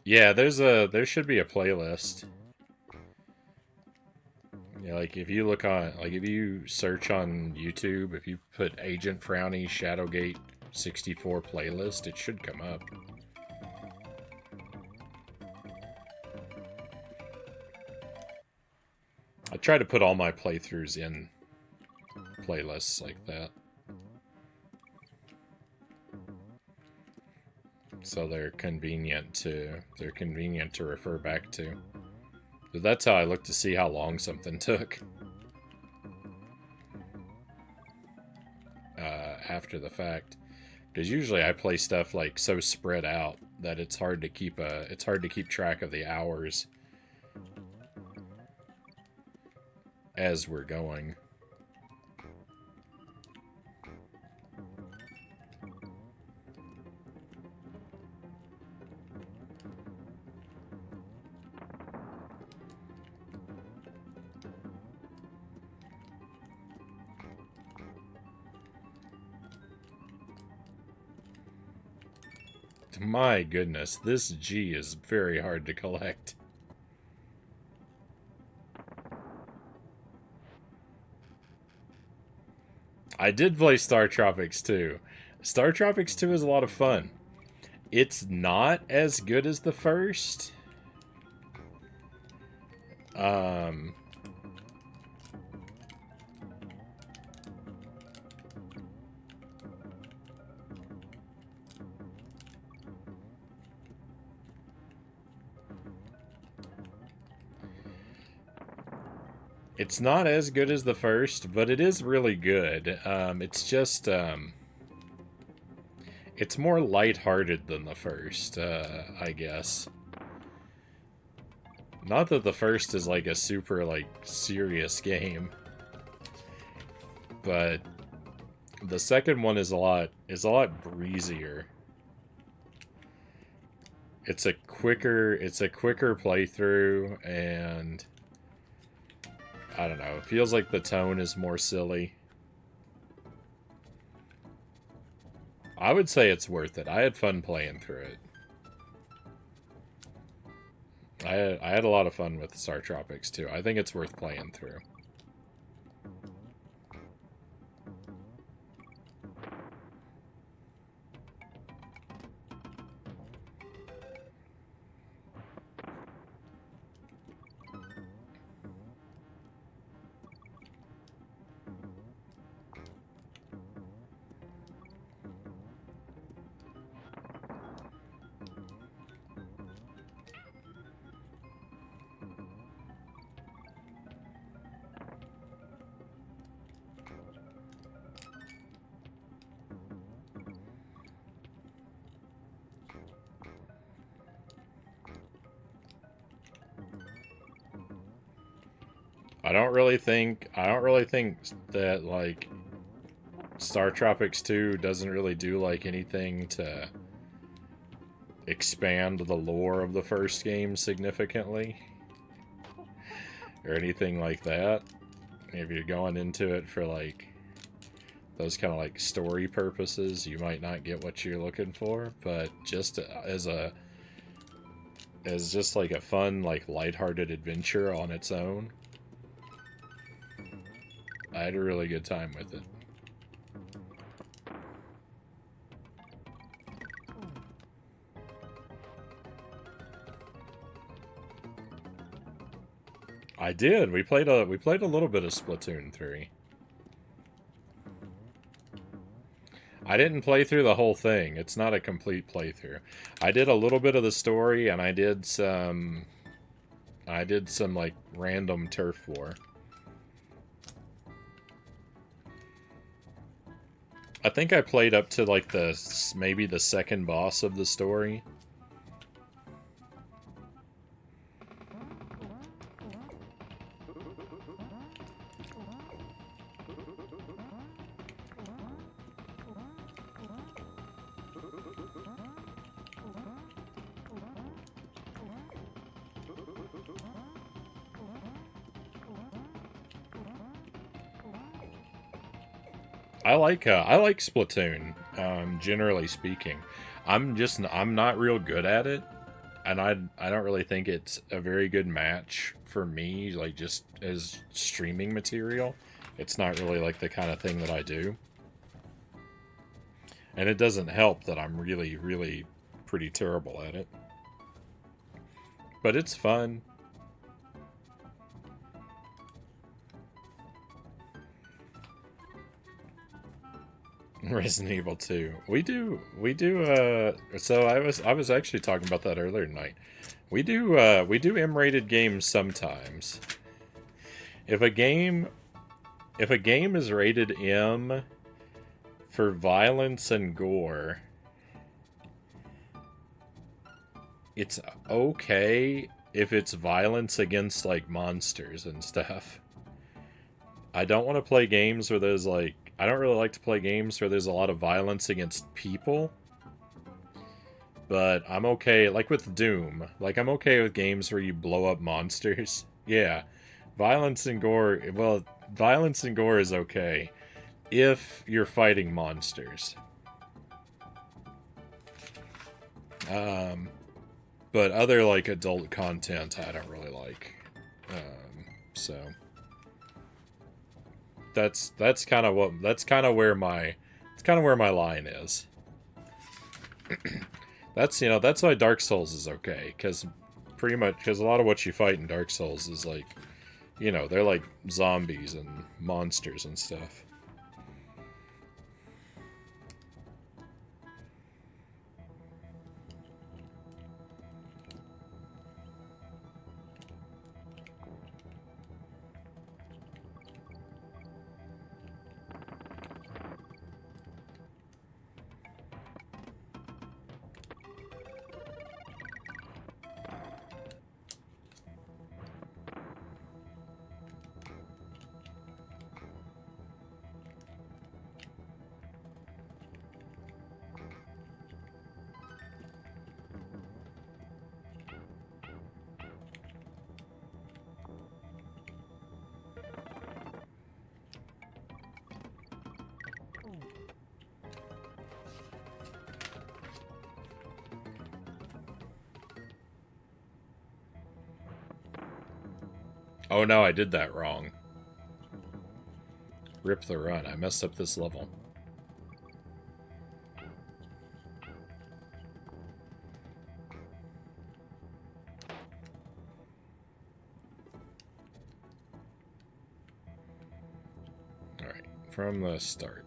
Yeah, there should be a playlist. Yeah, like if you look on, like if you search on YouTube, if you put Agent Frownie Shadowgate 64 playlist, it should come up. I try to put all my playthroughs in playlists like that, so they're convenient to refer back to. So that's how I look to see how long something took. After the fact, because usually I play stuff like so spread out that it's hard to keep track of the hours as we're going. My goodness, this G is very hard to collect. I did play Star Tropics 2. Star Tropics 2 is a lot of fun. It's not as good as the first. It's not as good as the first, but it is really good. It's just, it's more lighthearted than the first, I guess. Not that the first is like a super like serious game, but the second one is a lot breezier. It's a quicker playthrough, and I don't know, it feels like the tone is more silly. I would say it's worth it. I had fun playing through it. I had a lot of fun with Star Tropics too. I think it's worth playing through. I don't really think that like Star Tropics 2 doesn't really do like anything to expand the lore of the first game significantly or anything like that. If you're going into it for like those kind of like story purposes, you might not get what you're looking for, but just as just like a fun like lighthearted adventure on its own, I had a really good time with it. I did. We played a little bit of Splatoon 3. I didn't play through the whole thing. It's not a complete playthrough. I did a little bit of the story, and I did some like random turf war. I think I played up to like maybe the second boss of the story. I like Splatoon. Generally speaking, I'm not real good at it, and I don't really think it's a very good match for me. Like just as streaming material, it's not really like the kind of thing that I do, and it doesn't help that I'm really pretty terrible at it. But it's fun. Resident Evil 2. So I was actually talking about that earlier tonight. We do M-rated games sometimes. If a game is rated M for violence and gore, it's okay if it's violence against like monsters and stuff. I don't want to play games where there's like I don't really like to play games where there's a lot of violence against people. But I'm okay, like with Doom. Like, I'm okay with games where you blow up monsters. Yeah. Violence and gore, well, violence and gore is okay if you're fighting monsters. But other, like, adult content, I don't really like. So... That's kind of where my line is. That's why Dark Souls is okay, because a lot of what you fight in Dark Souls is like, they're like zombies and monsters and stuff. Oh no, I did that wrong. Rip the run. I messed up this level. Alright, from the start.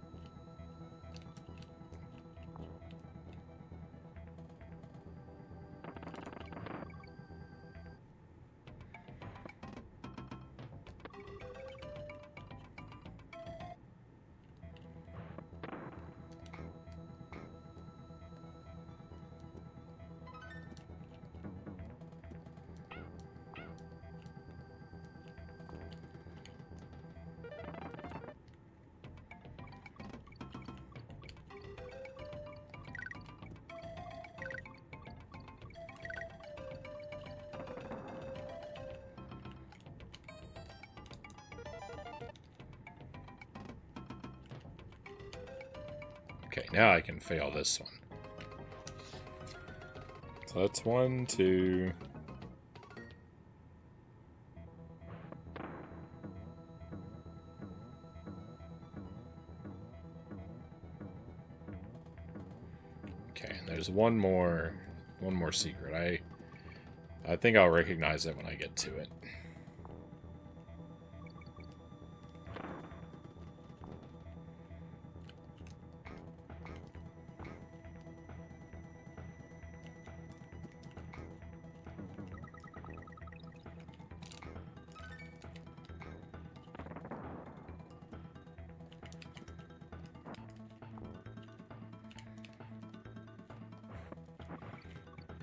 Okay, now I can fail this one. So that's 1, 2. Okay, and there's one more secret. I think I'll recognize it when I get to it.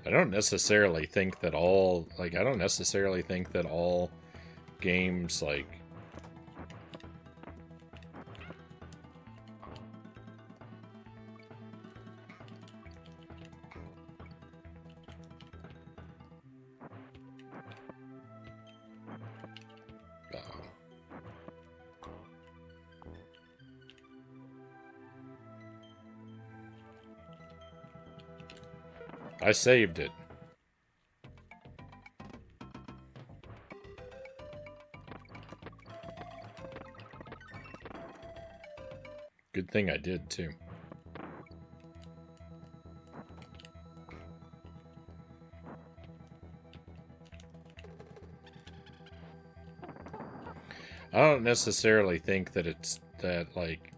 I don't necessarily think that all games like I saved it. Good thing I did, too. I don't necessarily think that it's that, like...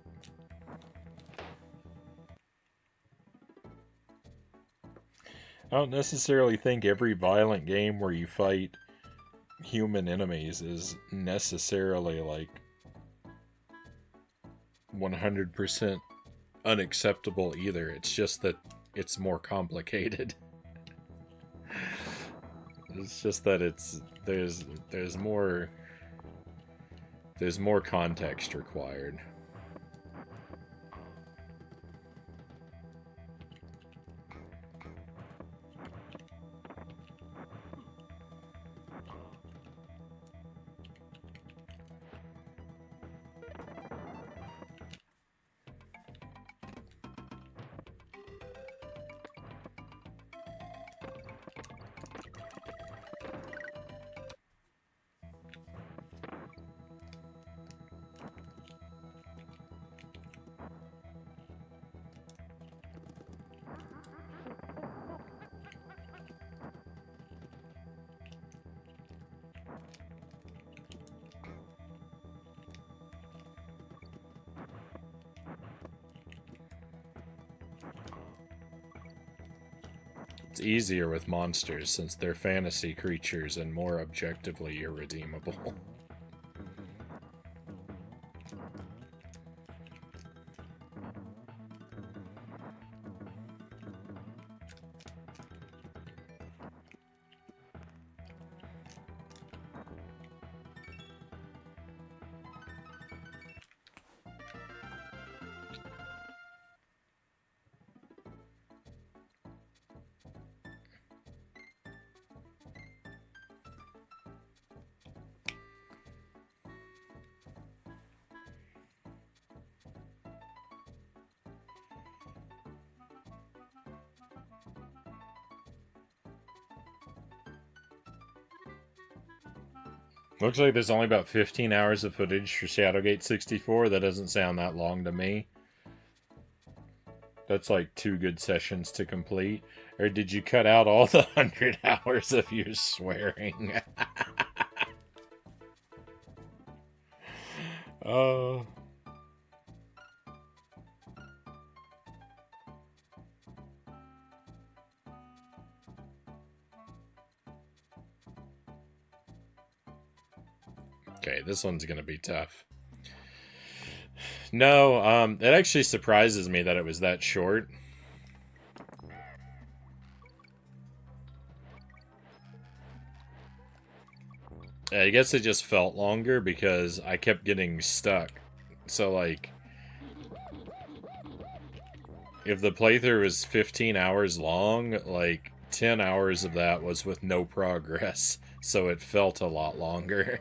I don't necessarily think every violent game where you fight human enemies is necessarily, like, 100% unacceptable either. It's just that it's more complicated. It's just that there's more context required. It's easier with monsters since they're fantasy creatures and more objectively irredeemable. Looks like there's only about 15 hours of footage for Shadowgate 64. That doesn't sound that long to me. That's like 2 good sessions to complete. Or did you cut out all the 100 hours of your swearing? Oh. Okay, this one's gonna be tough. No, it actually surprises me that it was that short. I guess it just felt longer because I kept getting stuck. So, like, if the playthrough was 15 hours long, like, 10 hours of that was with no progress. So it felt a lot longer.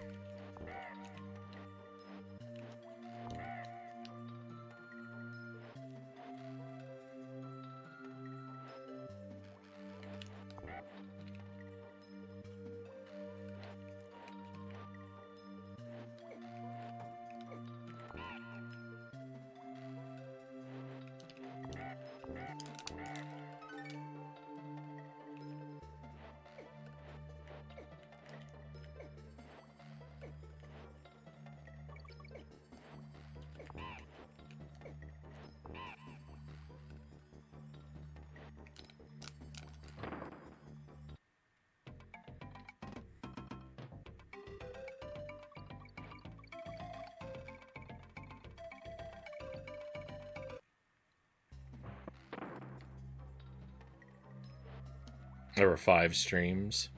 There were 5 streams.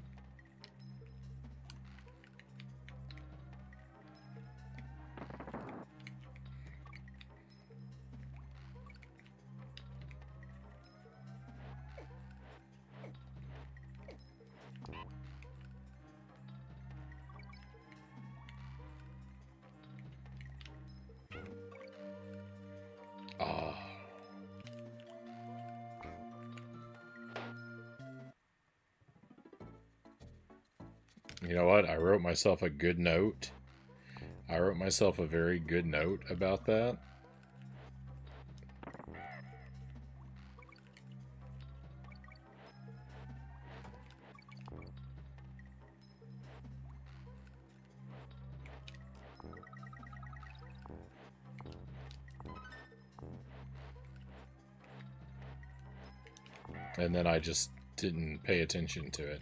Oh. You know what? I wrote myself a good note. I wrote myself a very good note about that. And then I just didn't pay attention to it.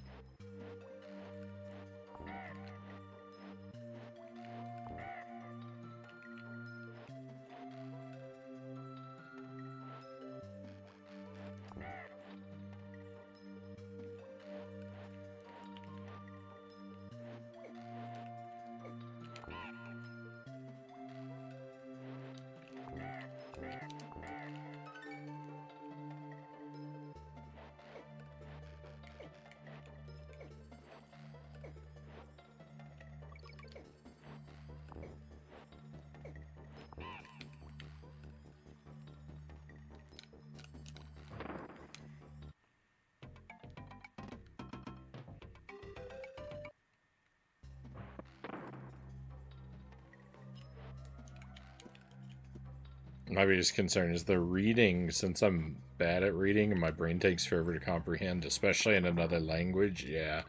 My biggest concern is the reading. Since I'm bad at reading and my brain takes forever to comprehend, especially in another language. Yeah,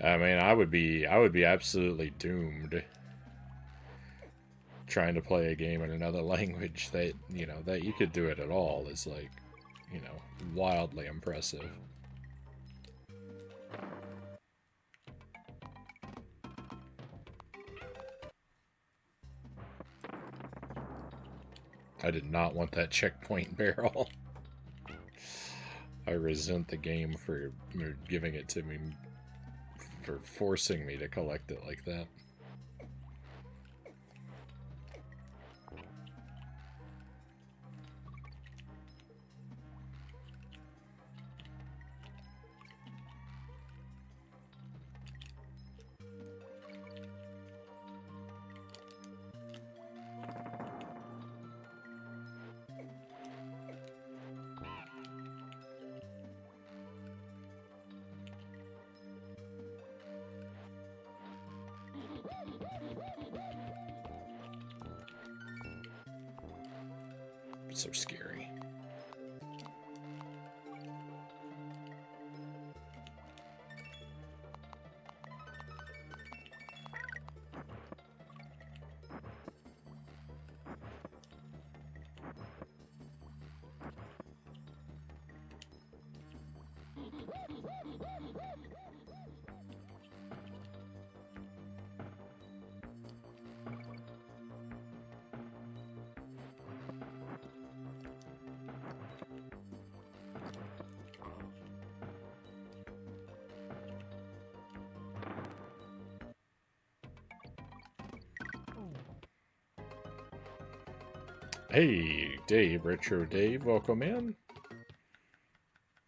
I mean, I would be absolutely doomed trying to play a game in another language. That that you could do it at all is like, wildly impressive. I did not want that checkpoint barrel. I resent the game for giving it to me, for forcing me to collect it like that. it's so scary. Hey, Dave, Retro Dave, welcome in.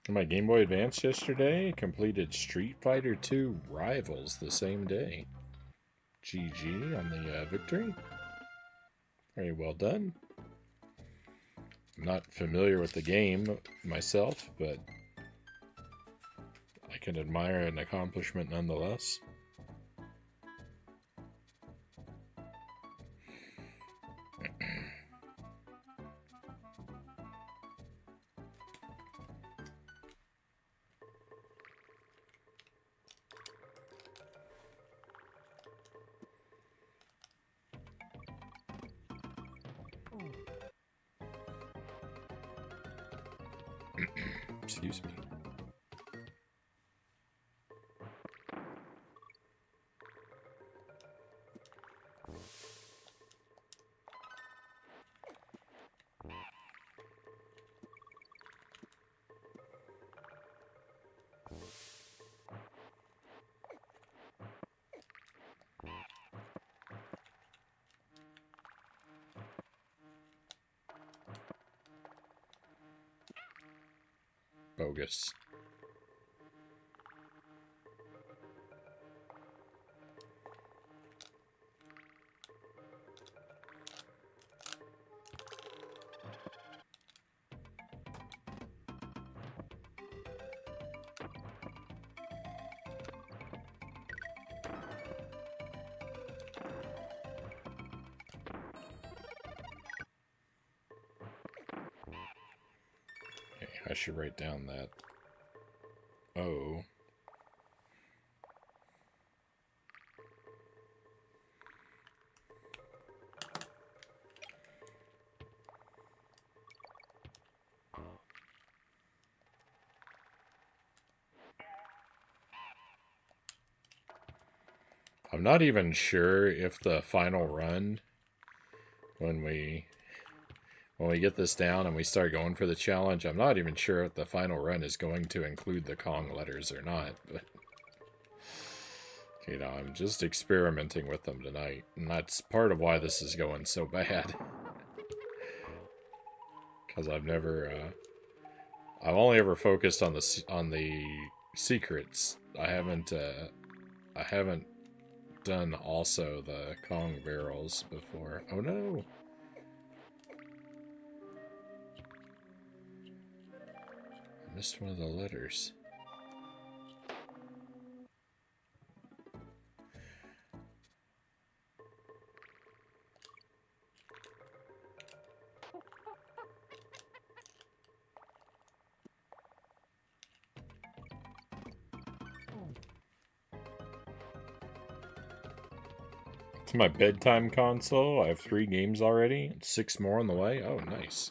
My Game Boy Advance yesterday completed Street Fighter 2 Rivals the same day. GG on the victory. Very well done. I'm not familiar with the game myself, but I can admire an accomplishment nonetheless. Excuse me. Bogus. Okay, I should write down that O. I'm not even sure if the final run, when we get this down and we start going for the challenge, I'm not even sure if the final run is going to include the Kong letters or not. But you know, I'm just experimenting with them tonight, and that's part of why this is going so bad. Because I've only ever focused on the secrets. I haven't done also the Kong barrels before. Oh no! I missed one of the letters. To my bedtime console, I have 3 games already, and 6 more on the way. Oh, nice.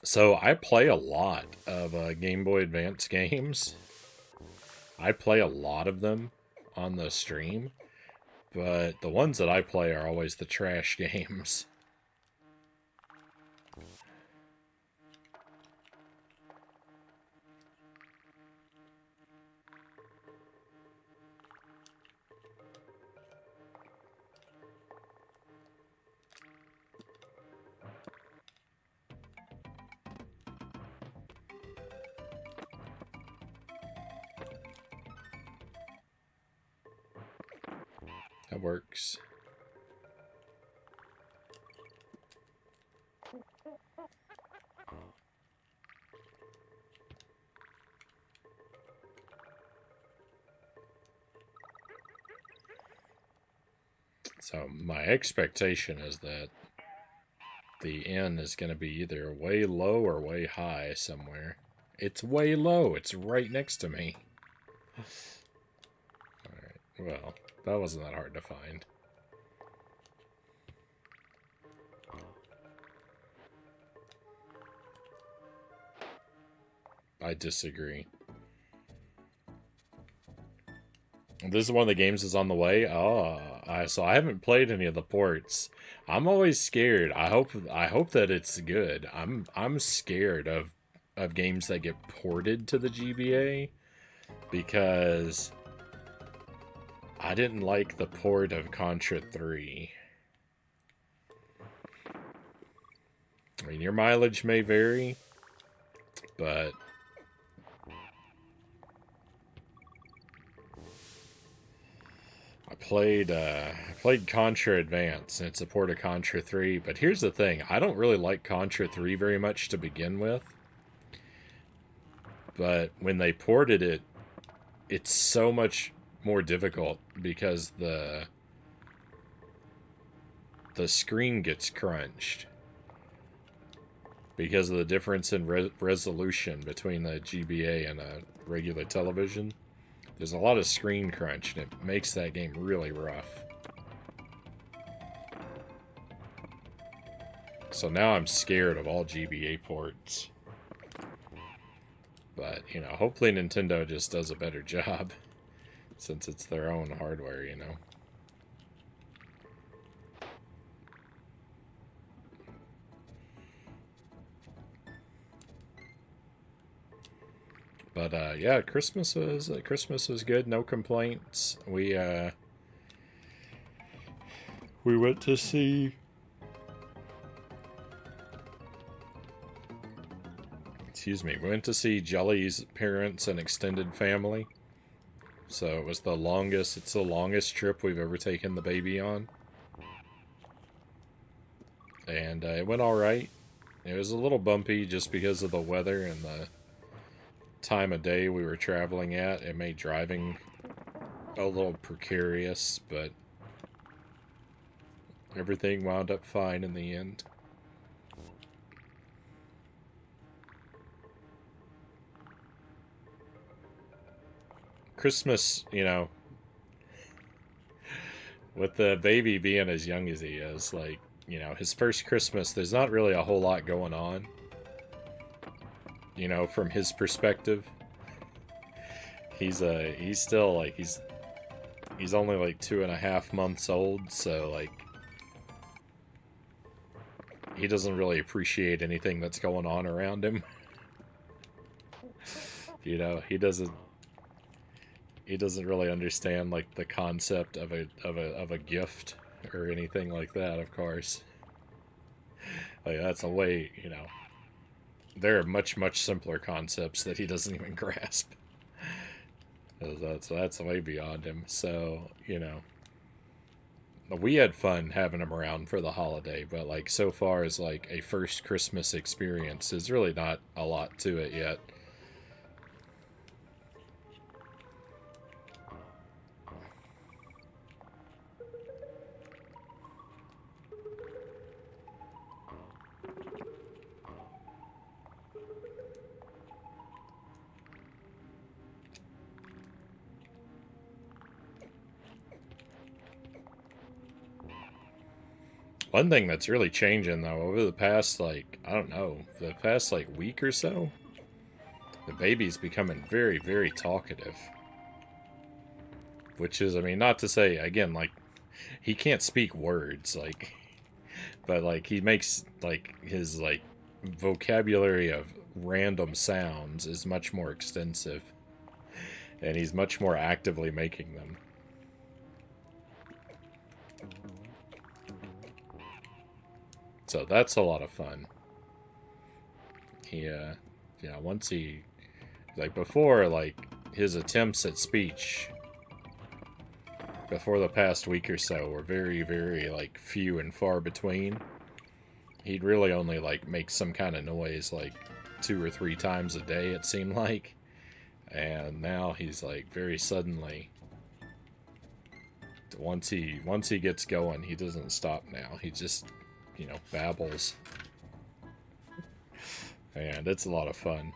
So I play a lot of Game Boy Advance games. I play a lot of them on the stream, but the ones that I play are always the trash games. That works. So my expectation is that the N is going to be either way low or way high somewhere. It's way low. It's right next to me. Alright, well, that wasn't that hard to find. I disagree. This is one of the games that's on the way. So I haven't played any of the ports. I'm always scared. I hope that it's good. I'm scared of games that get ported to the GBA because I didn't like the port of Contra 3. I mean, your mileage may vary, but I played Contra Advance, and it's a port of Contra 3. But here's the thing: I don't really like Contra 3 very much to begin with. But when they ported it, it's so much more difficult because the screen gets crunched because of the difference in resolution between the GBA and a regular television. There's a lot of screen crunch, and it makes that game really rough. So now I'm scared of all GBA ports. But, you know, hopefully Nintendo just does a better job, since it's their own hardware, you know. But yeah, Christmas was good, no complaints. We went to see we went to see Jelly's parents and extended family. So it's the longest trip we've ever taken the baby on. And it went all right. It was a little bumpy just because of the weather and the time of day we were traveling at. It made driving a little precarious, but everything wound up fine in the end. Christmas, you know, with the baby being as young as he is, like, you know, his first Christmas, there's not really a whole lot going on. You know, from his perspective, he's still like he's only like 2.5 months old, so like he doesn't really appreciate anything that's going on around him. You know, he doesn't really understand like the concept of a gift or anything like that. Of course, like that's a way, you know. There are much simpler concepts that he doesn't even grasp. That's way beyond him. So, you know, we had fun having him around for the holiday, but like so far as like a first Christmas experience, there's really not a lot to it yet. One thing that's really changing though over the past like I don't know, the past like week or so, the baby's becoming very talkative. Which is, I mean, not to say again like he can't speak words like, but like he makes like his like vocabulary of random sounds is much more extensive, and he's much more actively making them. So that's a lot of fun. He, yeah, once he, like before, like his attempts at speech before the past week or so were very like few and far between. He'd really only like make some kind of noise like 2 or 3 times a day, it seemed like. And now he's like very suddenly once he gets going, he doesn't stop now. He just, you know, babbles. And it's a lot of fun.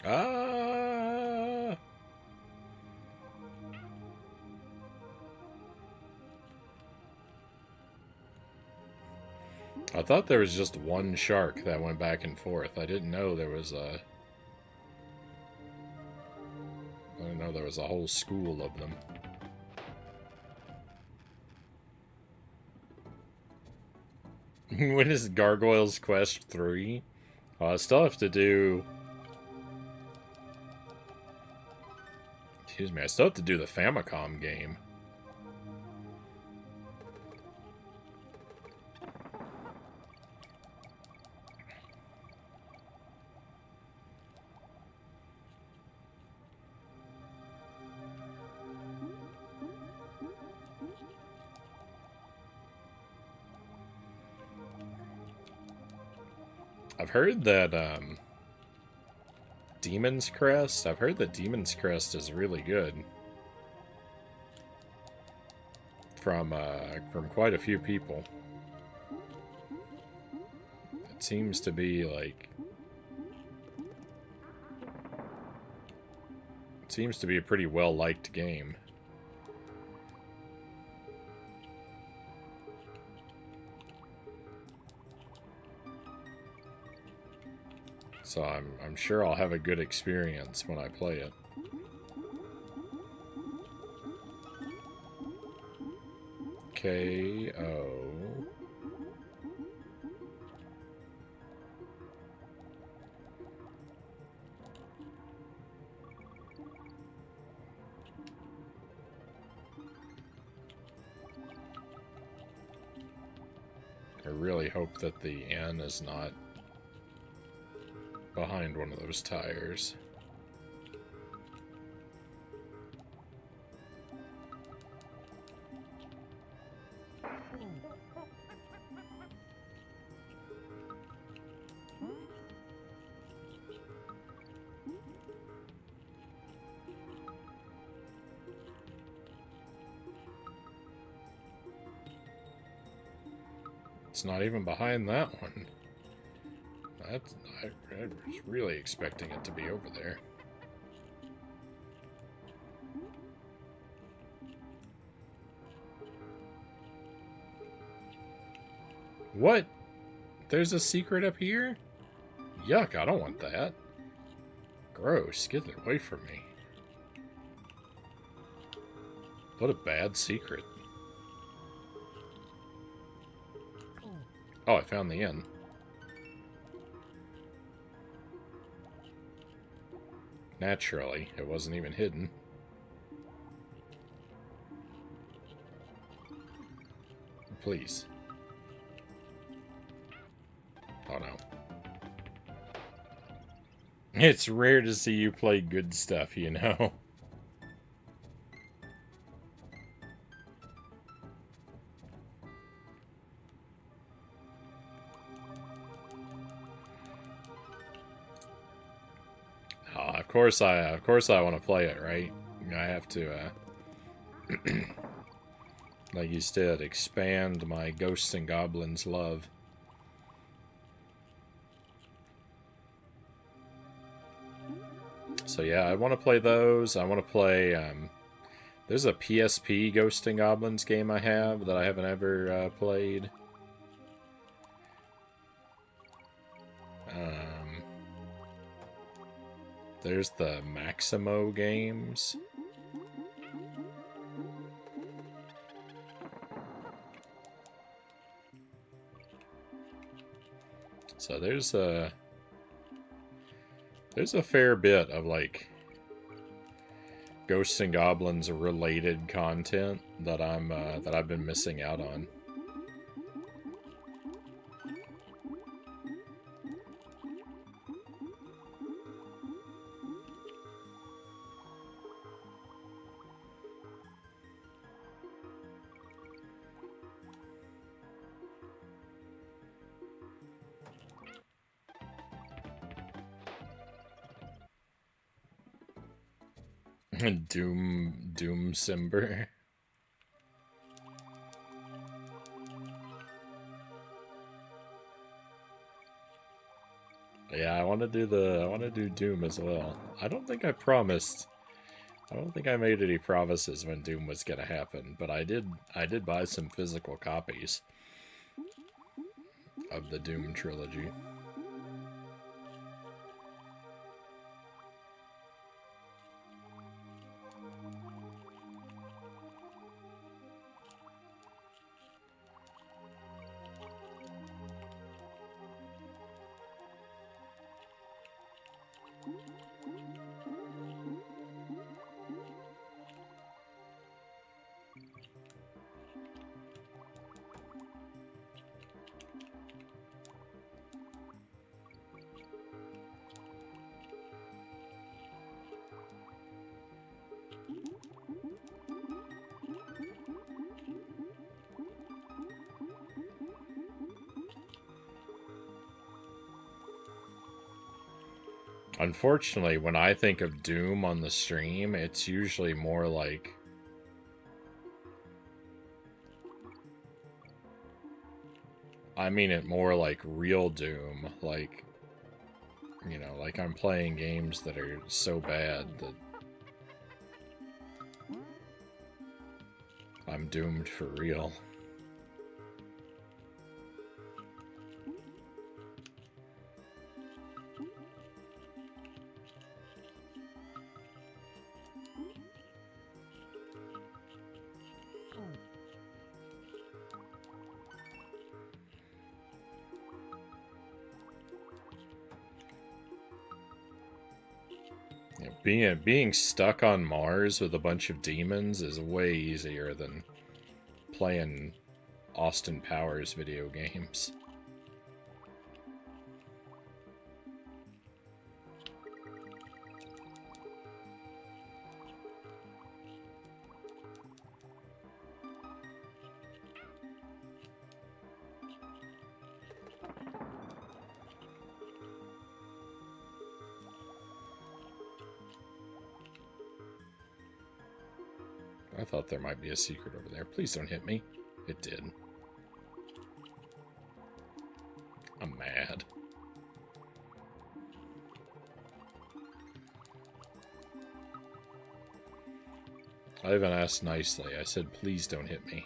Ah! I thought there was just one shark that went back and forth. I didn't know there was a... I didn't know there was a whole school of them. When is Gargoyles Quest 3? Oh, I still have to do... Excuse me, I still have to do the Famicom game. I've heard that, Demon's Crest? I've heard that Demon's Crest is really good. From quite a few people. It seems to be, like... It seems to be a pretty well-liked game. So I'm sure I'll have a good experience when I play it. KO. I really hope that the N is not behind one of those tires. It's not even behind that one. I was really expecting it to be over there. What? There's a secret up here? Yuck, I don't want that. Gross, get it away from me. What a bad secret. Oh, I found the inn. Naturally, it wasn't even hidden. Please. Oh no. It's rare to see you play good stuff, you know? Of course I want to play it, right? I have to, like you said, expand my Ghosts and Goblins love. So yeah, I want to play those. I want to play, there's a PSP Ghosts and Goblins game I have that I haven't ever played. There's the Maximo games. So there's a fair bit of, like, Ghosts and Goblins related content that I've been missing out on. Doom Simber. Yeah, I want to do Doom as well. I don't think I made any promises when Doom was gonna happen, but I did buy some physical copies of the Doom trilogy. Unfortunately, when I think of Doom on the stream, it's usually more like... I mean it more like real Doom, like... You know, like I'm playing games that are so bad that... I'm doomed for real. Being stuck on Mars with a bunch of demons is way easier than playing Austin Powers video games. I thought there might be a secret over there. Please don't hit me. It did. I'm mad. I even asked nicely. I said, please don't hit me.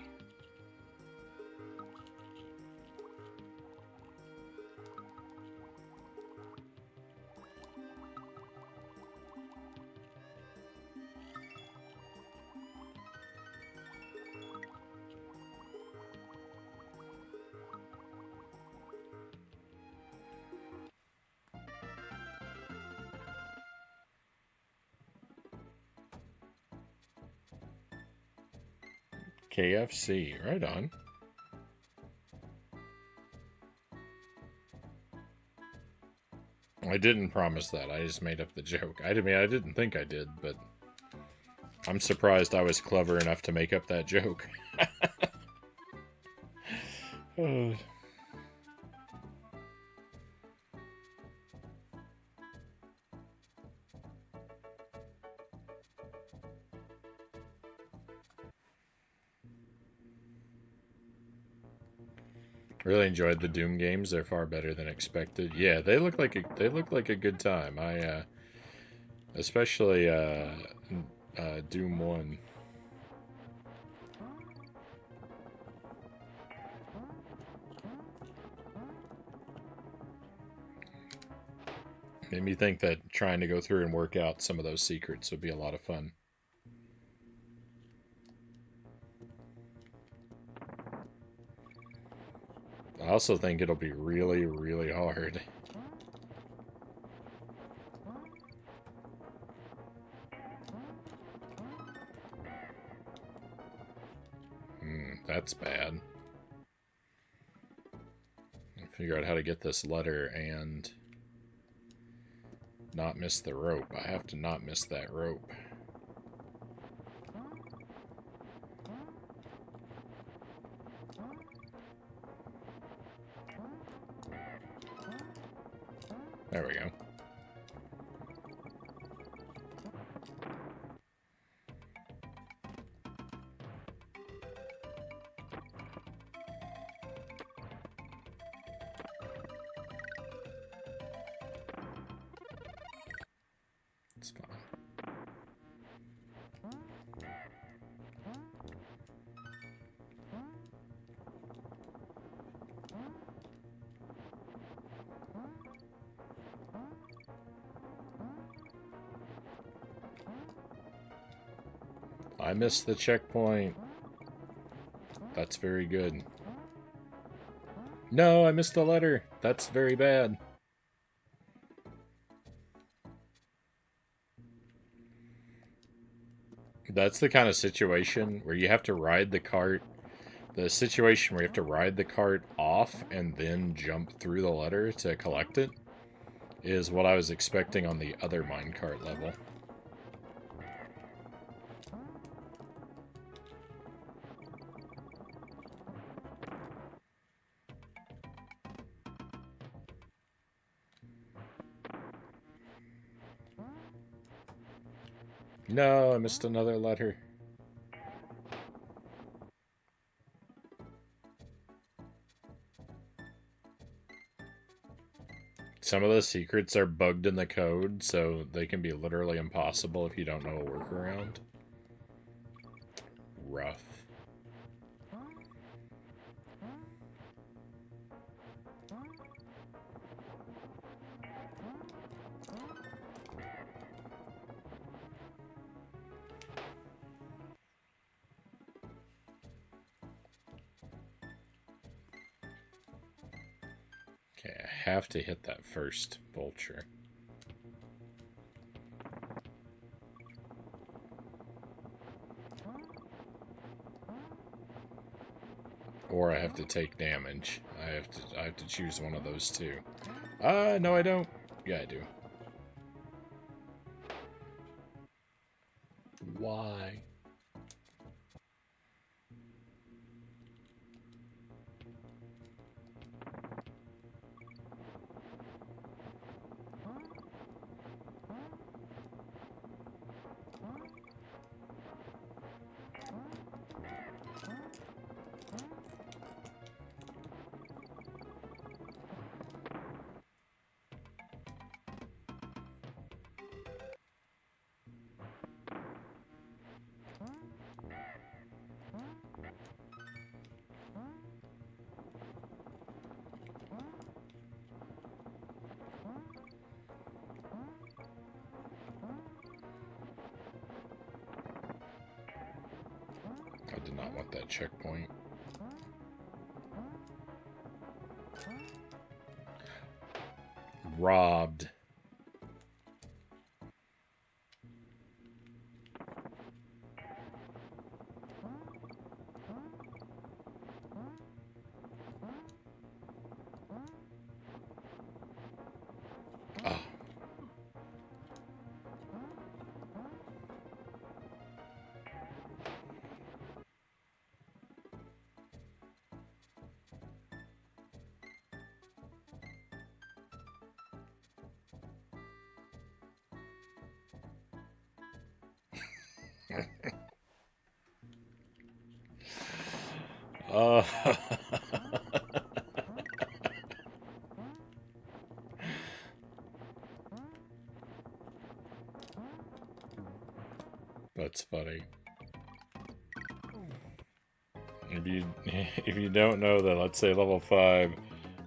KFC, right on. I didn't promise that. I just made up the joke. I mean, I didn't think I did, but I'm surprised I was clever enough to make up that joke. Oh. Really enjoyed the Doom games. They're far better than expected. Yeah, they look like a good time. I especially Doom 1. Made me think that trying to go through and work out some of those secrets would be a lot of fun. I also think it'll be really, really hard. that's bad. Figure out how to get this letter and not miss the rope. I have to not miss that rope. There we go. It's fine. I missed the checkpoint. That's very good. No, I missed the letter. That's very bad. That's the kind of situation where you have to ride the cart. The situation where you have to ride the cart off and then jump through the letter to collect it is what I was expecting on the other minecart level. No, I missed another letter. Some of the secrets are bugged in the code, so they can be literally impossible if you don't know a workaround. Rough. Okay, I have to hit that first vulture. Or I have to take damage. I have to choose one of those two. No I don't. Yeah, I do. Why? I did not want that checkpoint. Robbed. Oh. That's funny. If you don't know that, let's say level 5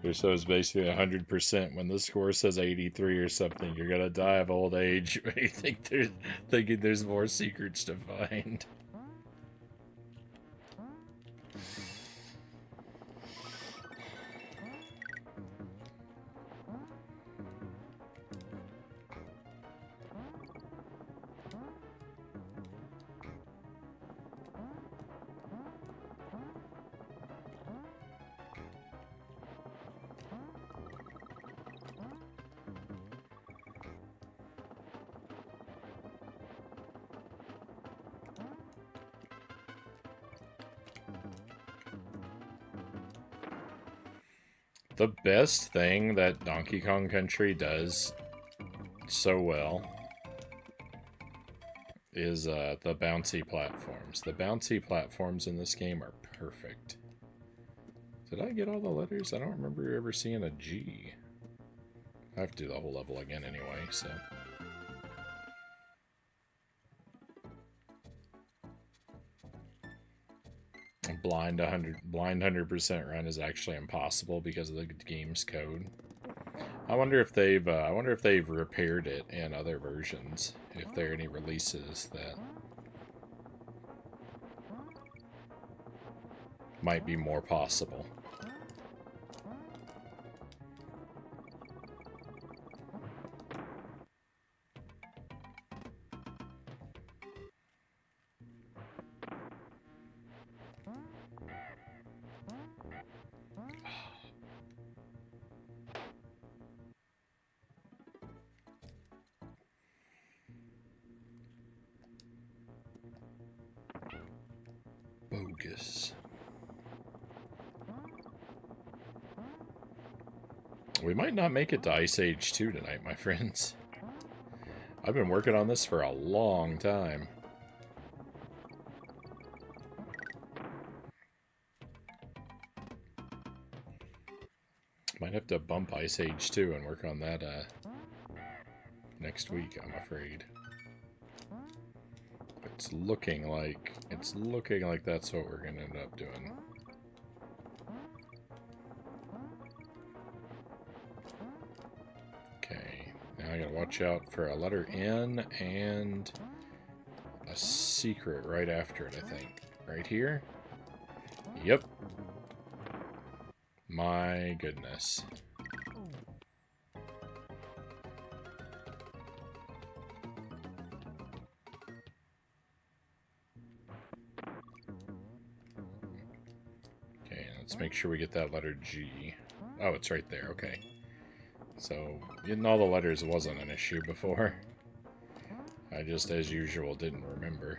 or so is basically 100%. When the score says 83 or something, you're gonna die of old age when you thinking there's more secrets to find. The best thing that Donkey Kong Country does so well is the bouncy platforms. The bouncy platforms in this game are perfect. Did I get all the letters? I don't remember ever seeing a G. I have to do the whole level again anyway, so... Blind 100% run is actually impossible because of the game's code. I wonder if they've repaired it in other versions. If there are any releases that might be more possible. Bogus. We might not make it to Ice Age 2 tonight, my friends. I've been working on this for a long time. Might have to bump Ice Age 2 and work on that next week, I'm afraid. It's looking like that's what we're gonna end up doing. Okay, now I gotta watch out for a letter N and a secret right after it, I think. Right here? Yep. My goodness. Okay, let's make sure we get that letter G. Oh, it's right there, okay. So, getting all the letters wasn't an issue before. I just, as usual, didn't remember.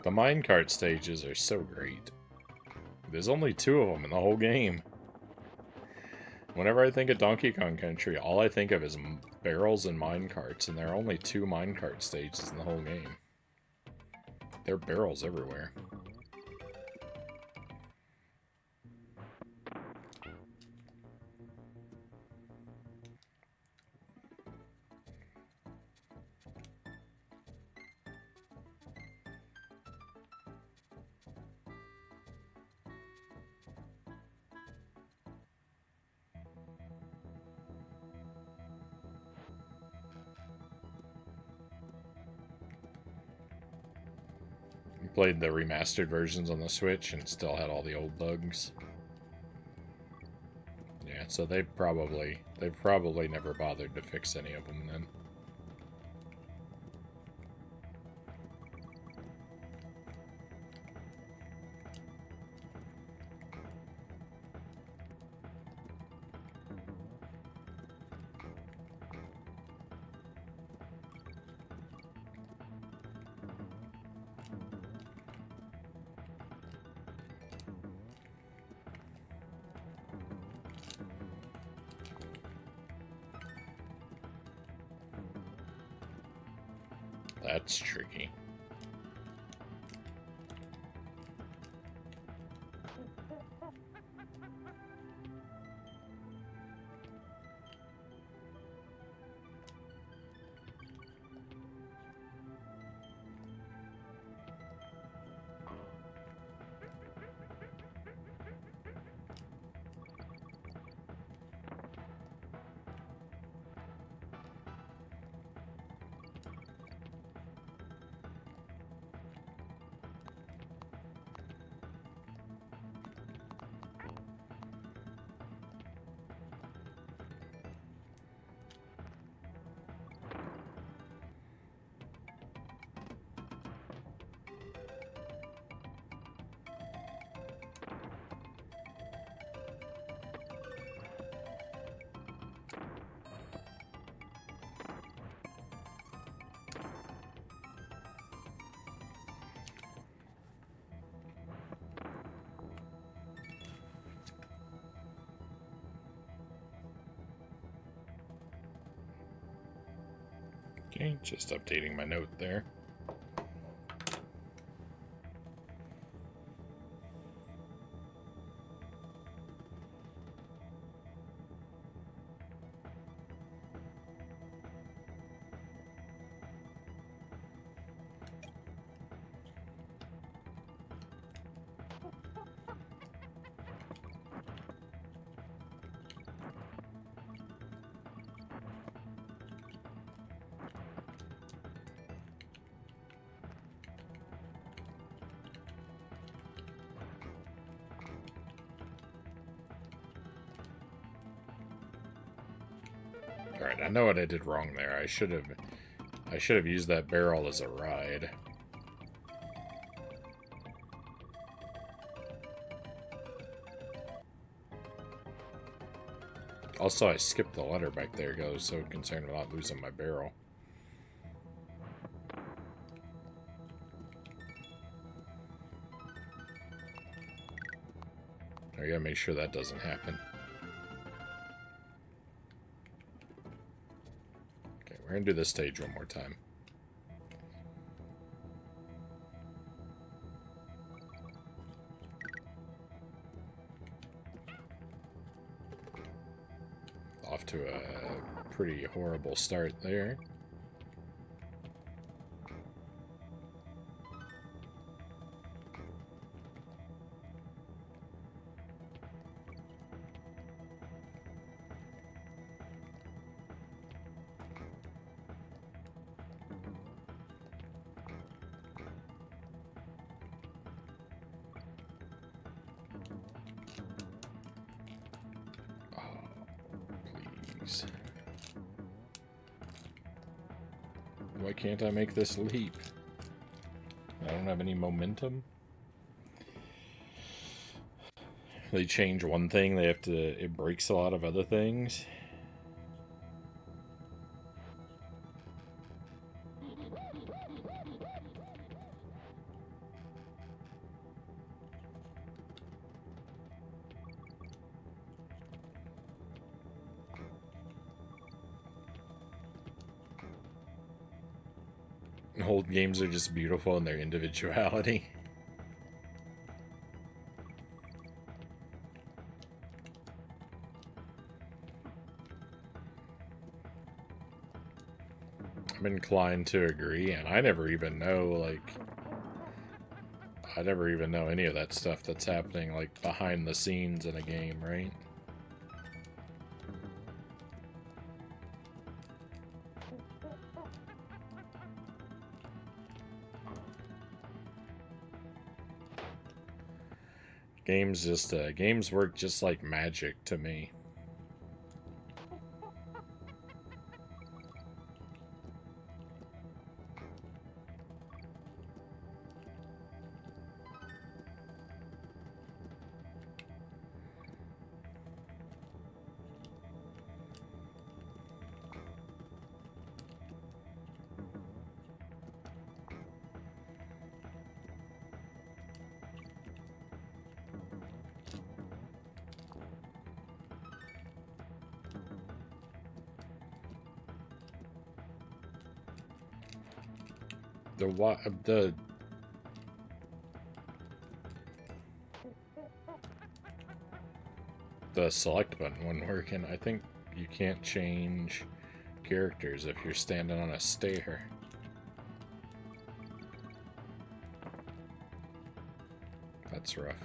The minecart stages are so great. There's only 2 of them in the whole game. Whenever I think of Donkey Kong Country, all I think of is barrels and minecarts, and there are only 2 minecart stages in the whole game. There are barrels everywhere. Played the remastered versions on the Switch and still had all the old bugs. Yeah, so they've probably never bothered to fix any of them then. That's tricky. Okay, just updating my note there. Alright, I know what I did wrong there. I should have used that barrel as a ride. Also, I skipped the letter back there because I was so concerned about losing my barrel. I gotta make sure that doesn't happen. Okay, we're gonna do this stage one more time. Off to a pretty horrible start there. Please. Why can't I make this leap? I don't have any momentum. They change one thing, they have to... It breaks a lot of other things. Old games are just beautiful in their individuality. I'm inclined to agree, and I never even know, like... I never even know any of that stuff that's happening, like, behind the scenes in a game, right? Games work just like magic to me. The select button wasn't working. I think you can't change characters if you're standing on a stair. That's rough.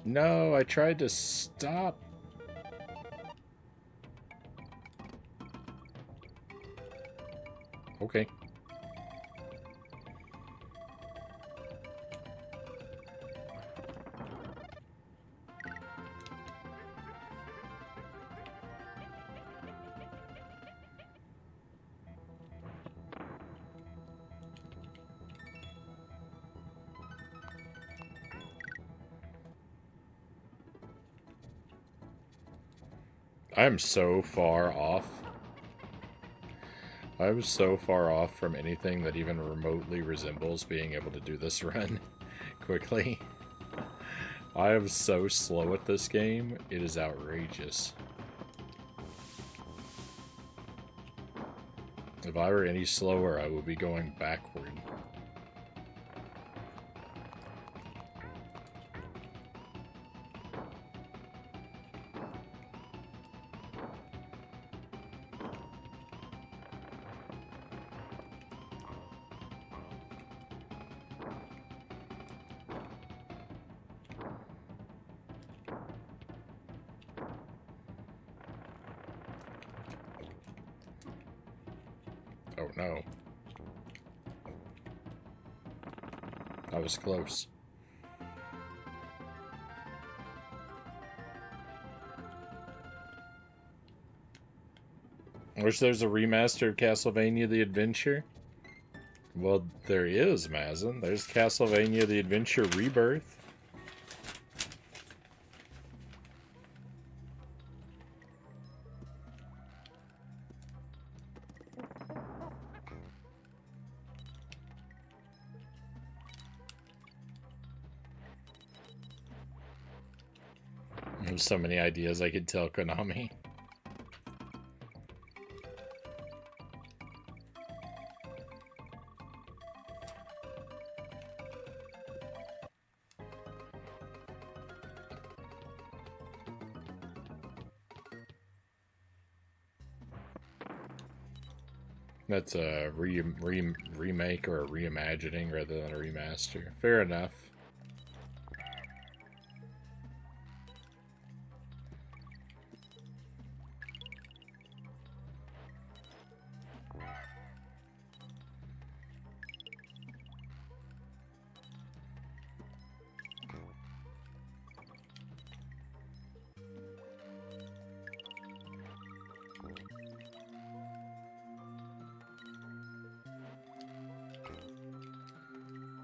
No, I tried to stop. Okay. I'm so far off. I'm so far off from anything that even remotely resembles being able to do this run quickly. I am so slow at this game, it is outrageous. If I were any slower, I would be going backward. Oh no. I was close. I wish there's a remaster of Castlevania The Adventure. Well, there is, Mazin. There's Castlevania The Adventure Rebirth. There's so many ideas I could tell Konami. That's a remake or a reimagining rather than a remaster. Fair enough.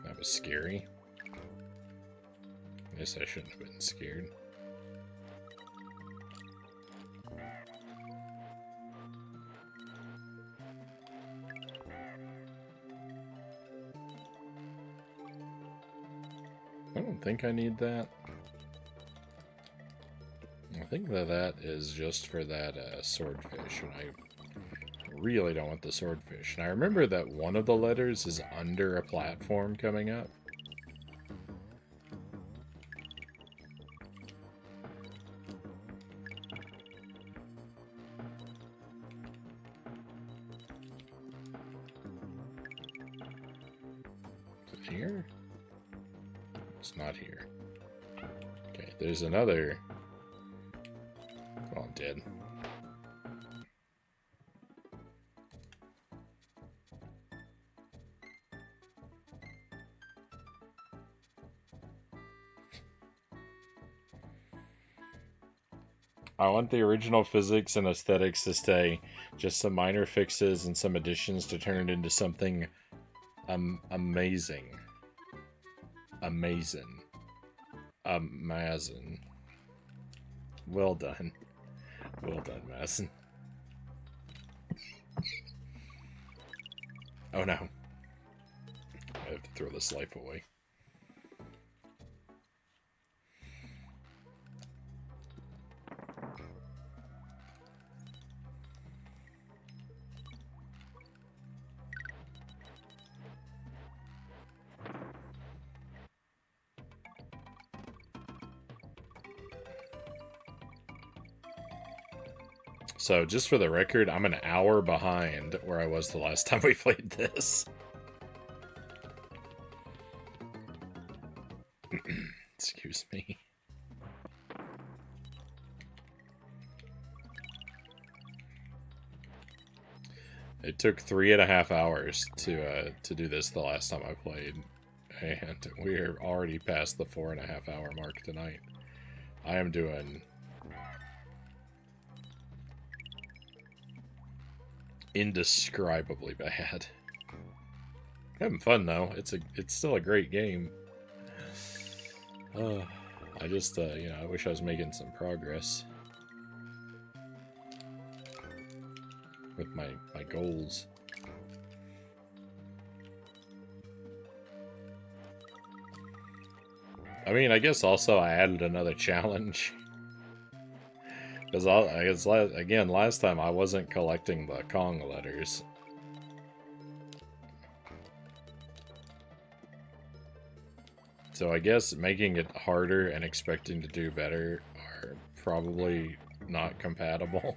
That was scary. I guess I shouldn't have been scared. I don't think I need that. I think that is just for that swordfish, and I really don't want the swordfish. And I remember that one of the letters is under a platform coming up. Is it here? It's not here. Okay, there's another. Oh, I'm dead. I want the original physics and aesthetics to stay. Just some minor fixes and some additions to turn it into something amazing. Amazing. Amazing. Well done. Well done, Mazin. Oh no. I have to throw this life away. So, just for the record, I'm an hour behind where I was the last time we played this. Excuse me. It took 3.5 hours to do this the last time I played, and we're already past the 4.5 hour mark tonight. I am doing indescribably bad. Having fun though. It's still a great game. I just I wish I was making some progress. with my goals. I mean, I guess also I added another challenge. Because I guess, again, last time I wasn't collecting the Kong letters. So I guess making it harder and expecting to do better are probably not compatible.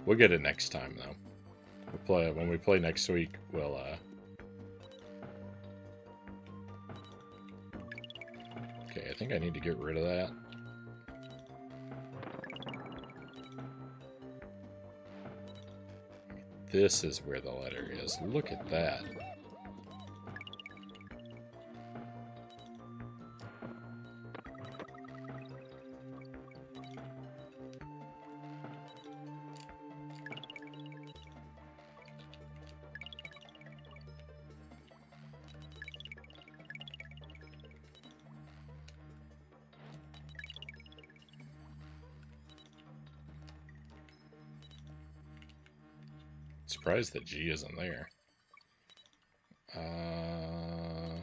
We'll get it next time, though. When we play next week, we'll, Okay, I think I need to get rid of that. This is where the letter is. Look at that. Surprised that G isn't there. I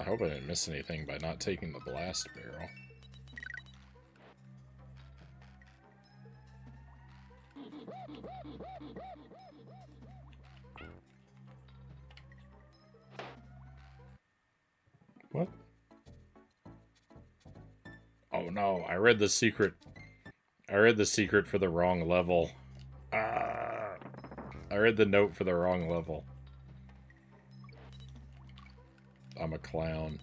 hope I didn't miss anything by not taking the blast barrel. What? Oh no, I read the secret. I read the secret for the wrong level. I read the note for the wrong level. I'm a clown.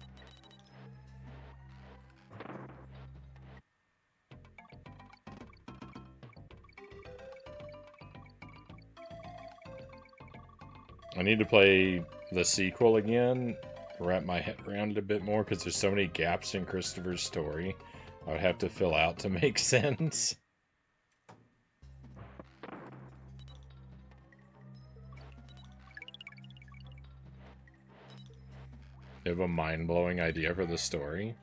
I need to play the sequel again, wrap my head around it a bit more, because there's so many gaps in Christopher's story I would have to fill out to make sense. You have a mind-blowing idea for the story?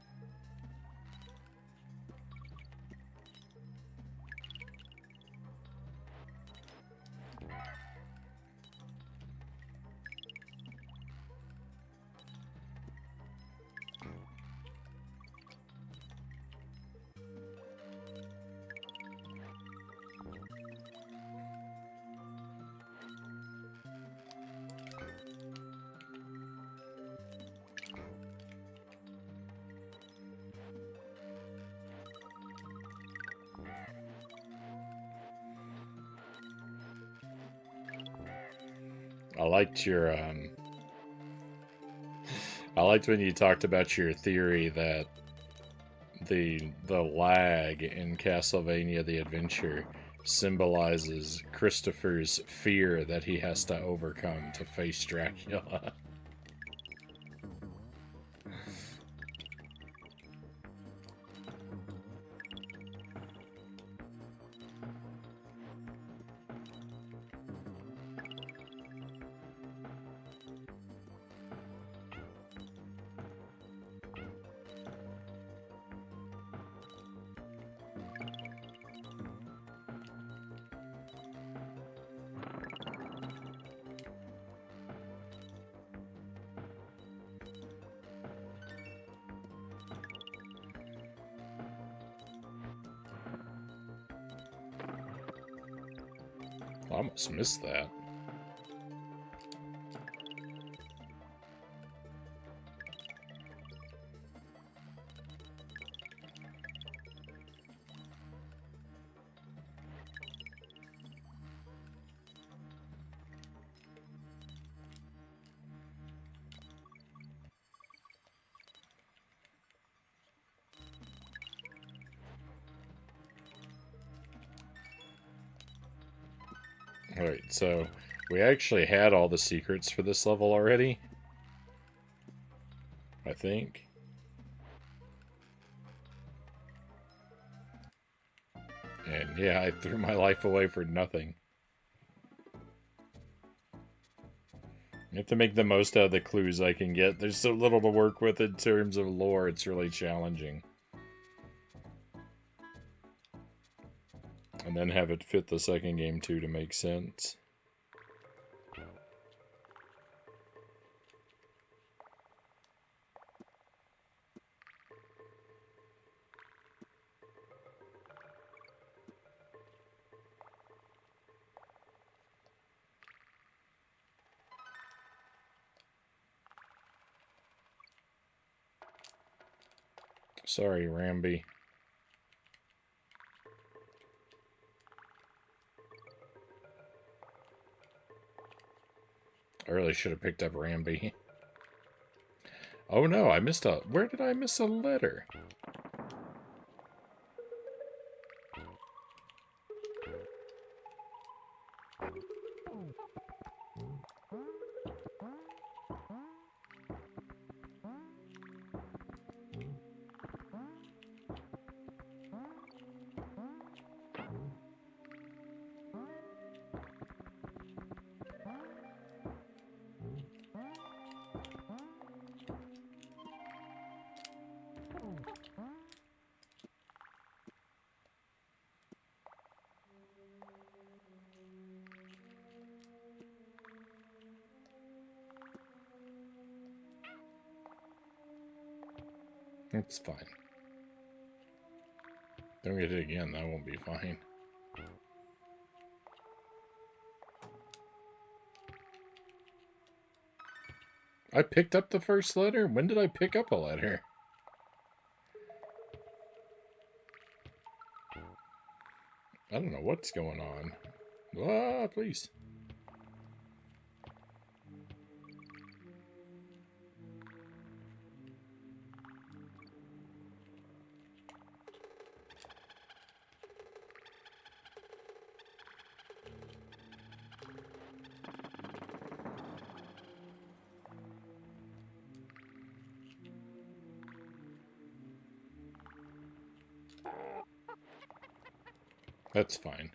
I liked your, I liked when you talked about your theory that the lag in Castlevania the Adventure symbolizes Christopher's fear that he has to overcome to face Dracula. I almost missed that. Alright, so we actually had all the secrets for this level already. I think. And yeah, I threw my life away for nothing. I have to make the most out of the clues I can get. There's so little to work with in terms of lore, it's really challenging. And then have it fit the second game too to make sense. Sorry, Ramby. I really should have picked up Ramby. Oh no, I missed a... Where did I miss a letter? It's fine. Don't get it again, that won't be fine. I picked up the first letter? When did I pick up a letter? I don't know what's going on. Ah, please. That's fine.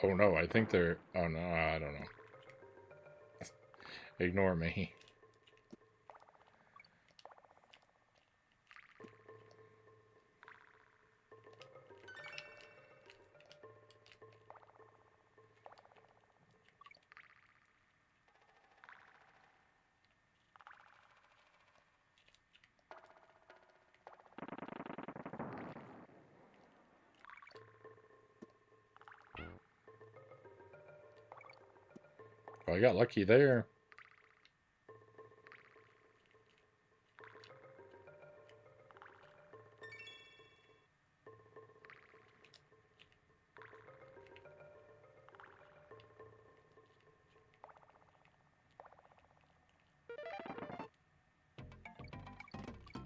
Oh no, I think they're... Oh no, I don't know. Ignore me. Well, I got lucky there.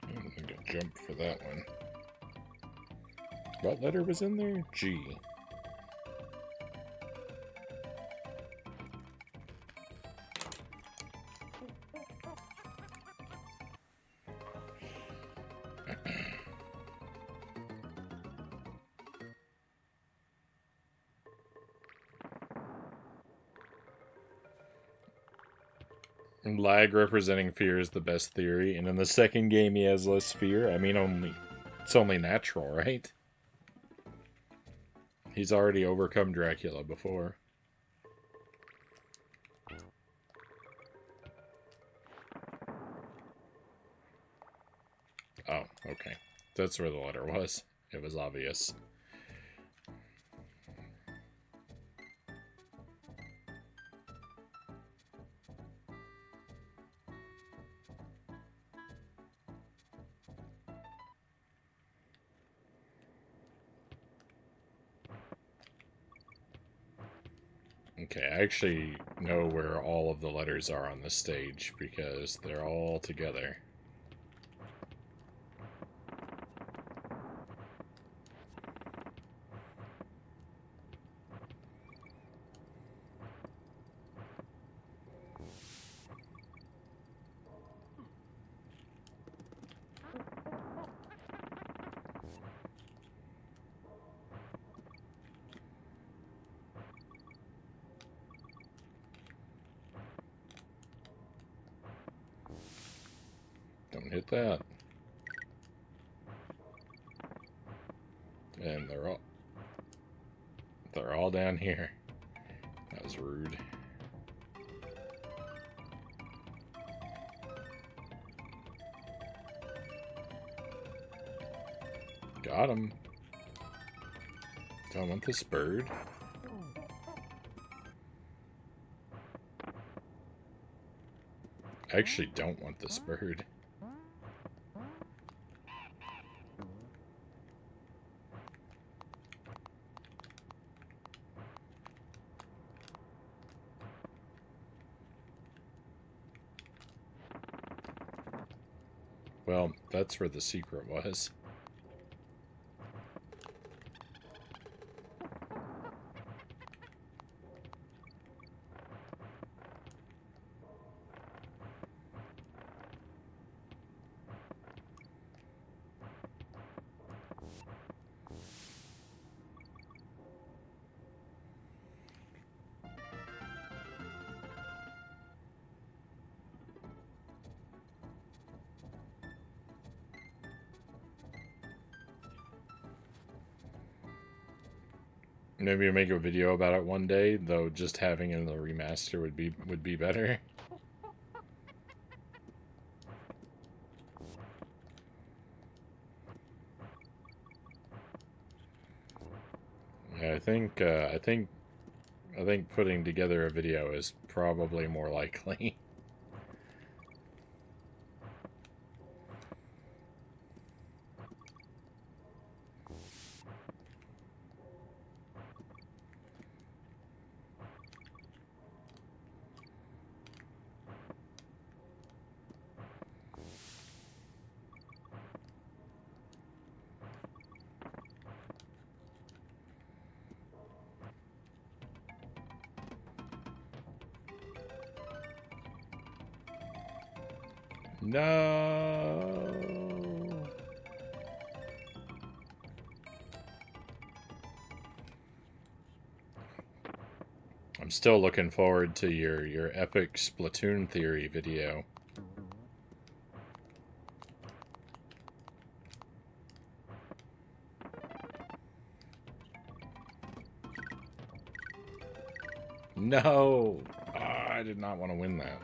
I'm gonna jump for that one. What letter was in there? G. Lag representing fear is the best theory, and in the second game he has less fear. I mean, it's only natural, right? He's already overcome Dracula before. Oh, okay. That's where the letter was. It was obvious. Okay, I actually know where all of the letters are on this stage because they're all together. Hit that. And they're all down here. That was rude. Got him. Do I want this bird? I actually don't want this bird. Well, that's where the secret was. Maybe make a video about it one day, though just having it in the remaster would be better. Yeah, I think putting together a video is probably more likely. No. I'm still looking forward to your epic Splatoon theory video. No! Ah, I did not want to win that.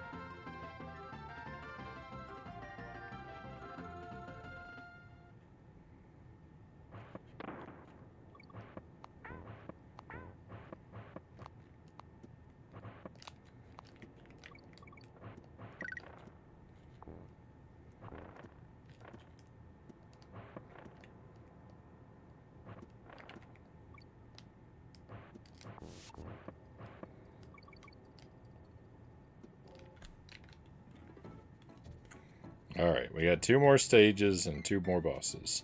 Alright, we got 2 more stages and 2 more bosses.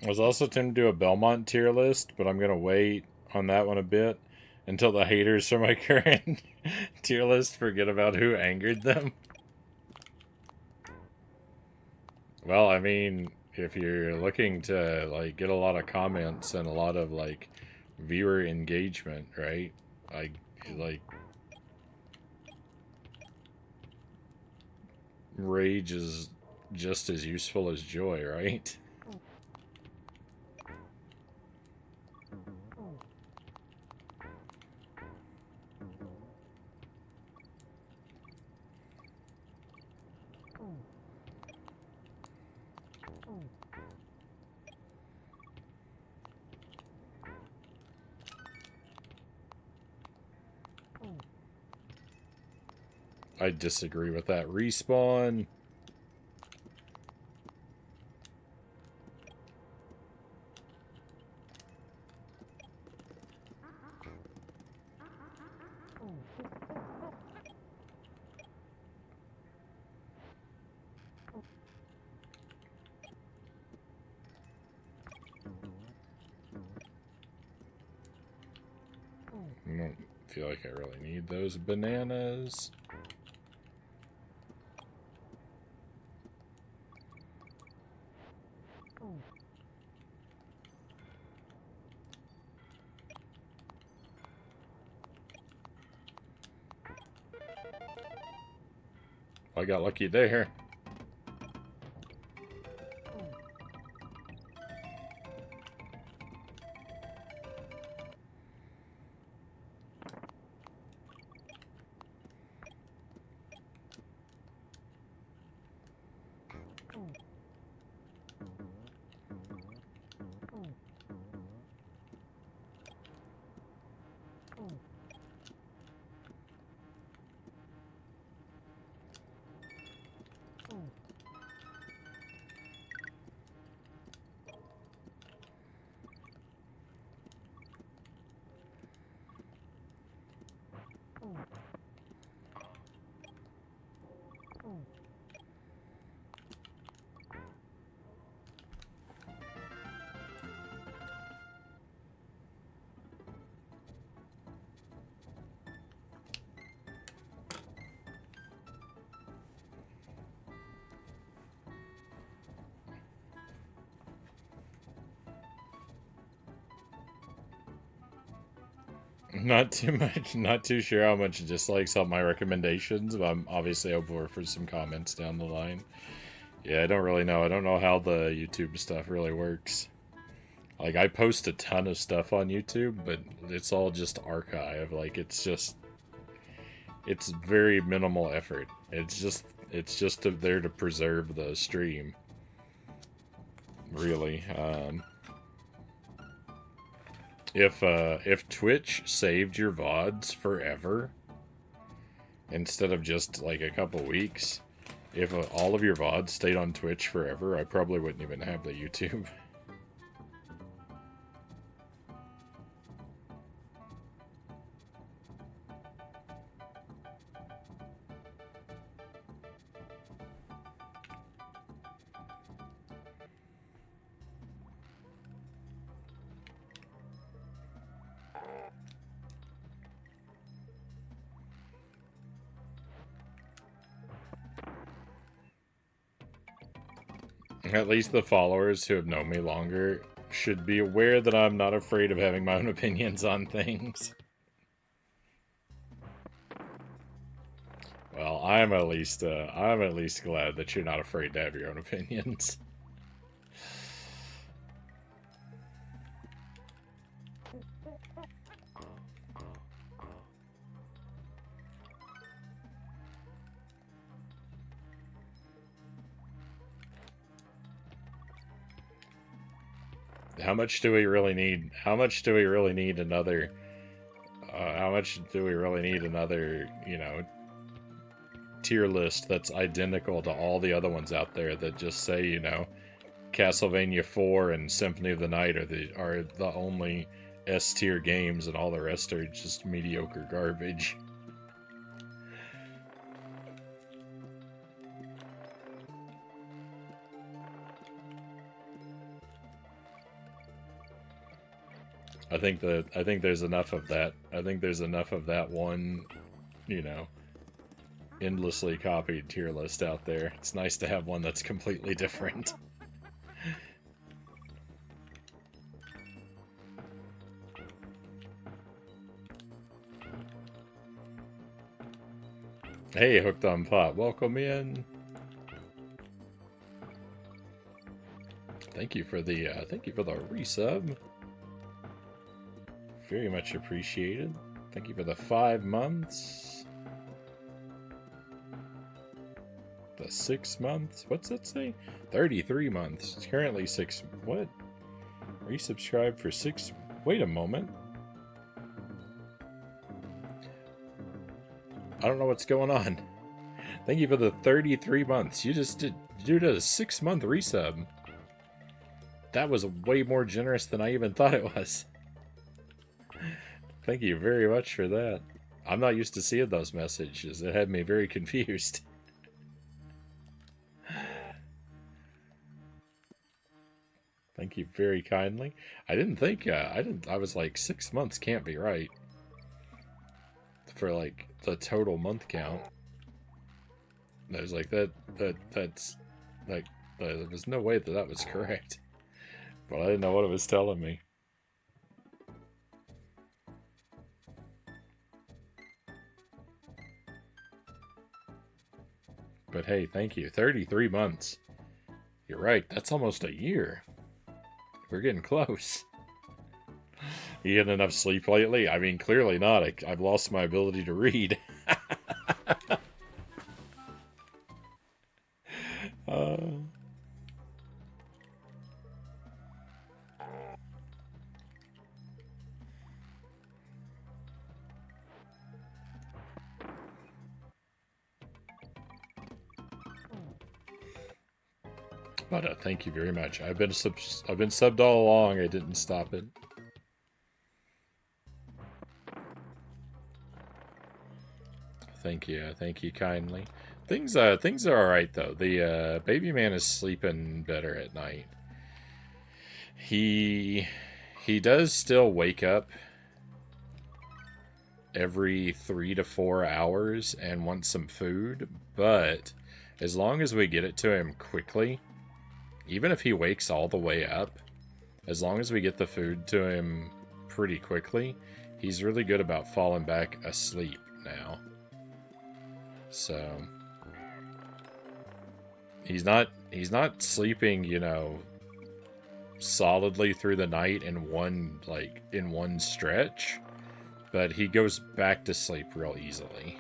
I was also tempted to do a Belmont tier list, but I'm going to wait on that one a bit until the haters from my current tier list forget about who angered them. Well, I mean, if you're looking to like get a lot of comments and a lot of like viewer engagement, right? Like rage is just as useful as joy, right? I disagree with that. Respawn. I don't feel like I really need those bananas. I got lucky there. Not too much, not too sure how much dislikes help my recommendations, but I'm obviously open for some comments down the line. Yeah, I don't really know. I don't know how the YouTube stuff really works. Like, I post a ton of stuff on YouTube, but it's all just archive. Like, it's very minimal effort. It's just there to preserve the stream. Really. If Twitch saved your VODs forever, instead of just like a couple weeks, if all of your VODs stayed on Twitch forever, I probably wouldn't even have the YouTube. At least the followers who have known me longer should be aware that I'm not afraid of having my own opinions on things. Well, I'm at least glad that you're not afraid to have your own opinions. How much do we really need? How much do we really need another? How much do we really need another? You know, tier list that's identical to all the other ones out there that just say, you know, Castlevania 4 and Symphony of the Night are the only S tier games, and all the rest are just mediocre garbage. I think there's enough of that. I think there's enough of that one, you know, endlessly copied tier list out there. It's nice to have one that's completely different. Hey, Hooked on Pot, welcome in. Thank you for the resub. Very much appreciated. Thank you for the 5 months. The 6 months? What's that say? 33 months. It's currently 6. What? Resubscribe for 6. Wait a moment. I don't know what's going on. Thank you for the 33 months. You did a 6-month resub. That was way more generous than I even thought it was. Thank you very much for that. I'm not used to seeing those messages. It had me very confused. Thank you very kindly. I didn't think, I was like, 6 months can't be right. For, like, the total month count. I was like, that's, like, there was no way that was correct. But I didn't know what it was telling me. But hey, thank you. 33 months. You're right, that's almost a year. We're getting close. You getting enough sleep lately? I mean, clearly not. I've lost my ability to read. But thank you very much. I've been subbed all along. I didn't stop it. Thank you kindly. Things are all right though. The baby man is sleeping better at night. He does still wake up every 3 to 4 hours and want some food, but as long as we get it to him quickly, even if he wakes all the way up, as long as we get the food to him pretty quickly, he's really good about falling back asleep now. So he's not sleeping, you know, solidly through the night in one stretch, but he goes back to sleep real easily,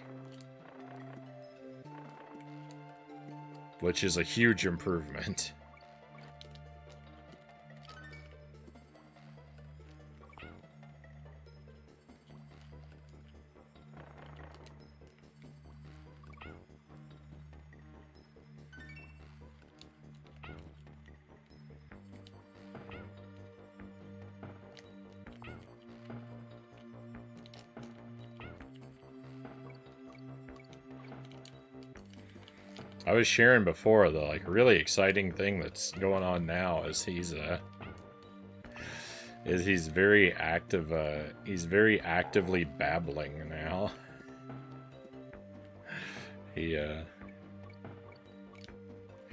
which is a huge improvement. I was sharing before, the like really exciting thing that's going on now is he's very active. He's very actively babbling now. He's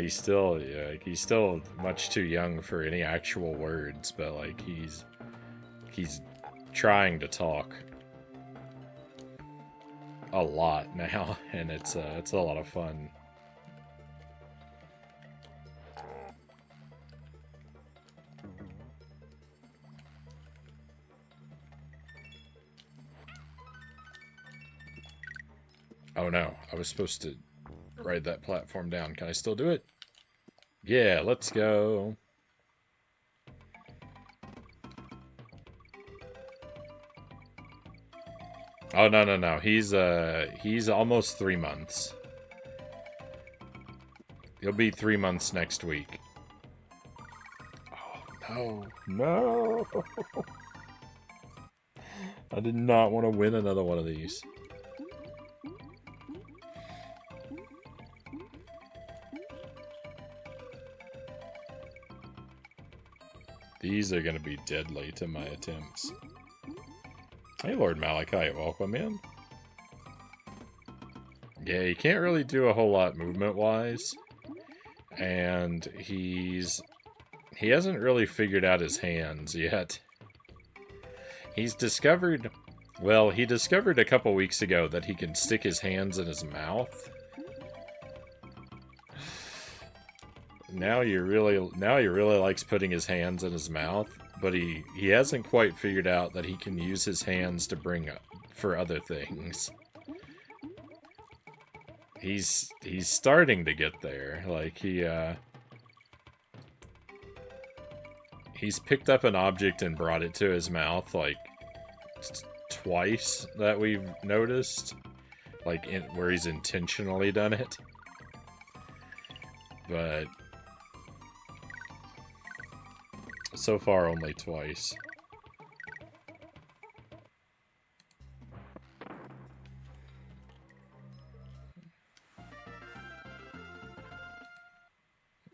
still much too young for any actual words, but like he's trying to talk a lot now, and it's a lot of fun. Oh no, I was supposed to ride that platform down. Can I still do it? Yeah, let's go. Oh no. He's almost 3 months. He'll be 3 months next week. Oh no. I did not want to win another one of these. These are going to be deadly to my attempts. Hey, Lord Malachi, welcome in. Yeah, he can't really do a whole lot movement-wise. And he hasn't really figured out his hands yet. He discovered a couple weeks ago that he can stick his hands in his mouth. Now he really likes putting his hands in his mouth, but he hasn't quite figured out that he can use his hands to bring up for other things. He's starting to get there. Like he's picked up an object and brought it to his mouth like twice that we've noticed. like where he's intentionally done it. But so far only twice.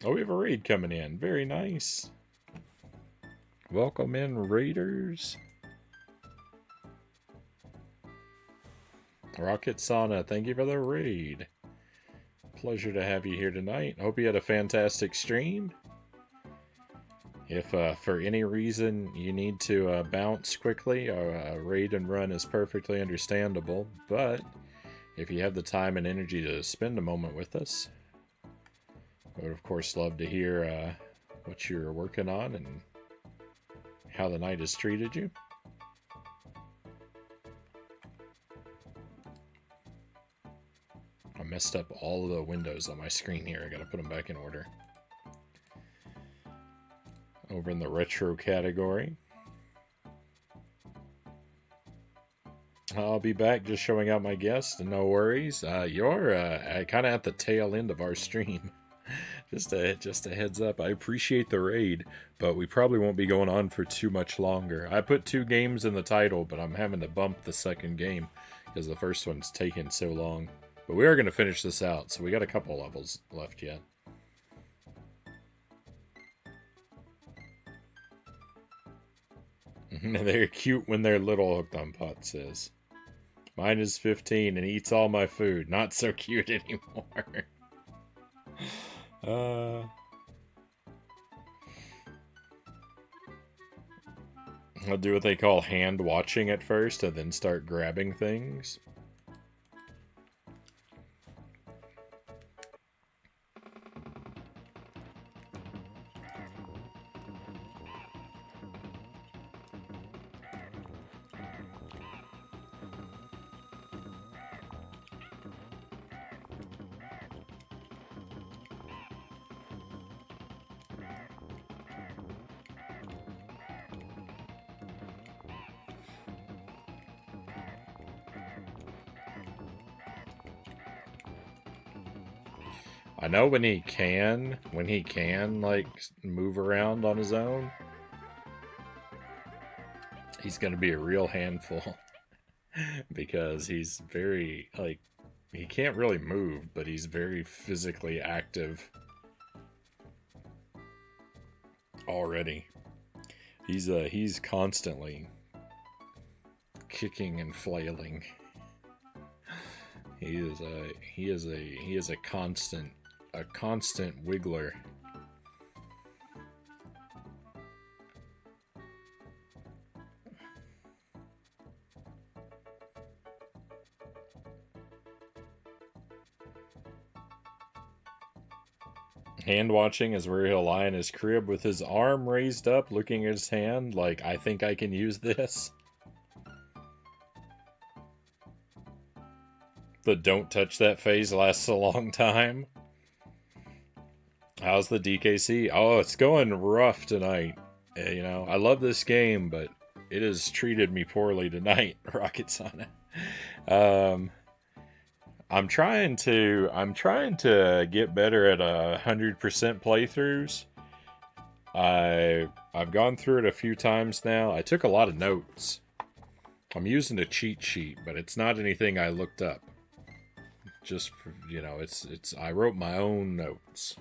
Oh, we have a raid coming in. Very nice. Welcome in, raiders. Rocket Sauna, thank you for the raid. Pleasure to have you here tonight. Hope you had a fantastic stream. If for any reason you need to bounce quickly, a raid and run is perfectly understandable. But if you have the time and energy to spend a moment with us, I would of course love to hear what you're working on and how the night has treated you. I messed up all of the windows on my screen here. I gotta put them back in order. Over in the retro category, I'll be back just showing out my guest, and no worries. You're kind of at the tail end of our stream. Just a heads up. I appreciate the raid, but we probably won't be going on for too much longer. I put 2 games in the title, but I'm having to bump the second game because the first one's taking so long. But we are going to finish this out, so we got a couple levels left yet. They're cute when they're little, Hooked on Pot says. Mine is 15 and eats all my food. Not so cute anymore. I'll do what they call hand watching at first and then start grabbing things. I know when he can, like, move around on his own, he's gonna be a real handful. Because he's very, like, he can't really move, but he's very physically active. Already. He's constantly kicking and flailing. He is a constant wiggler. Hand watching is where he'll lie in his crib with his arm raised up, looking at his hand like, I think I can use this. The don't touch that phase lasts a long time. How's the DKC? Oh, it's going rough tonight. You know, I love this game, but it has treated me poorly tonight, Rocket Sonic. I'm trying to get better at 100% playthroughs. I've gone through it a few times now. I took a lot of notes. I'm using a cheat sheet, but it's not anything I looked up. Just for, you know, I wrote my own notes.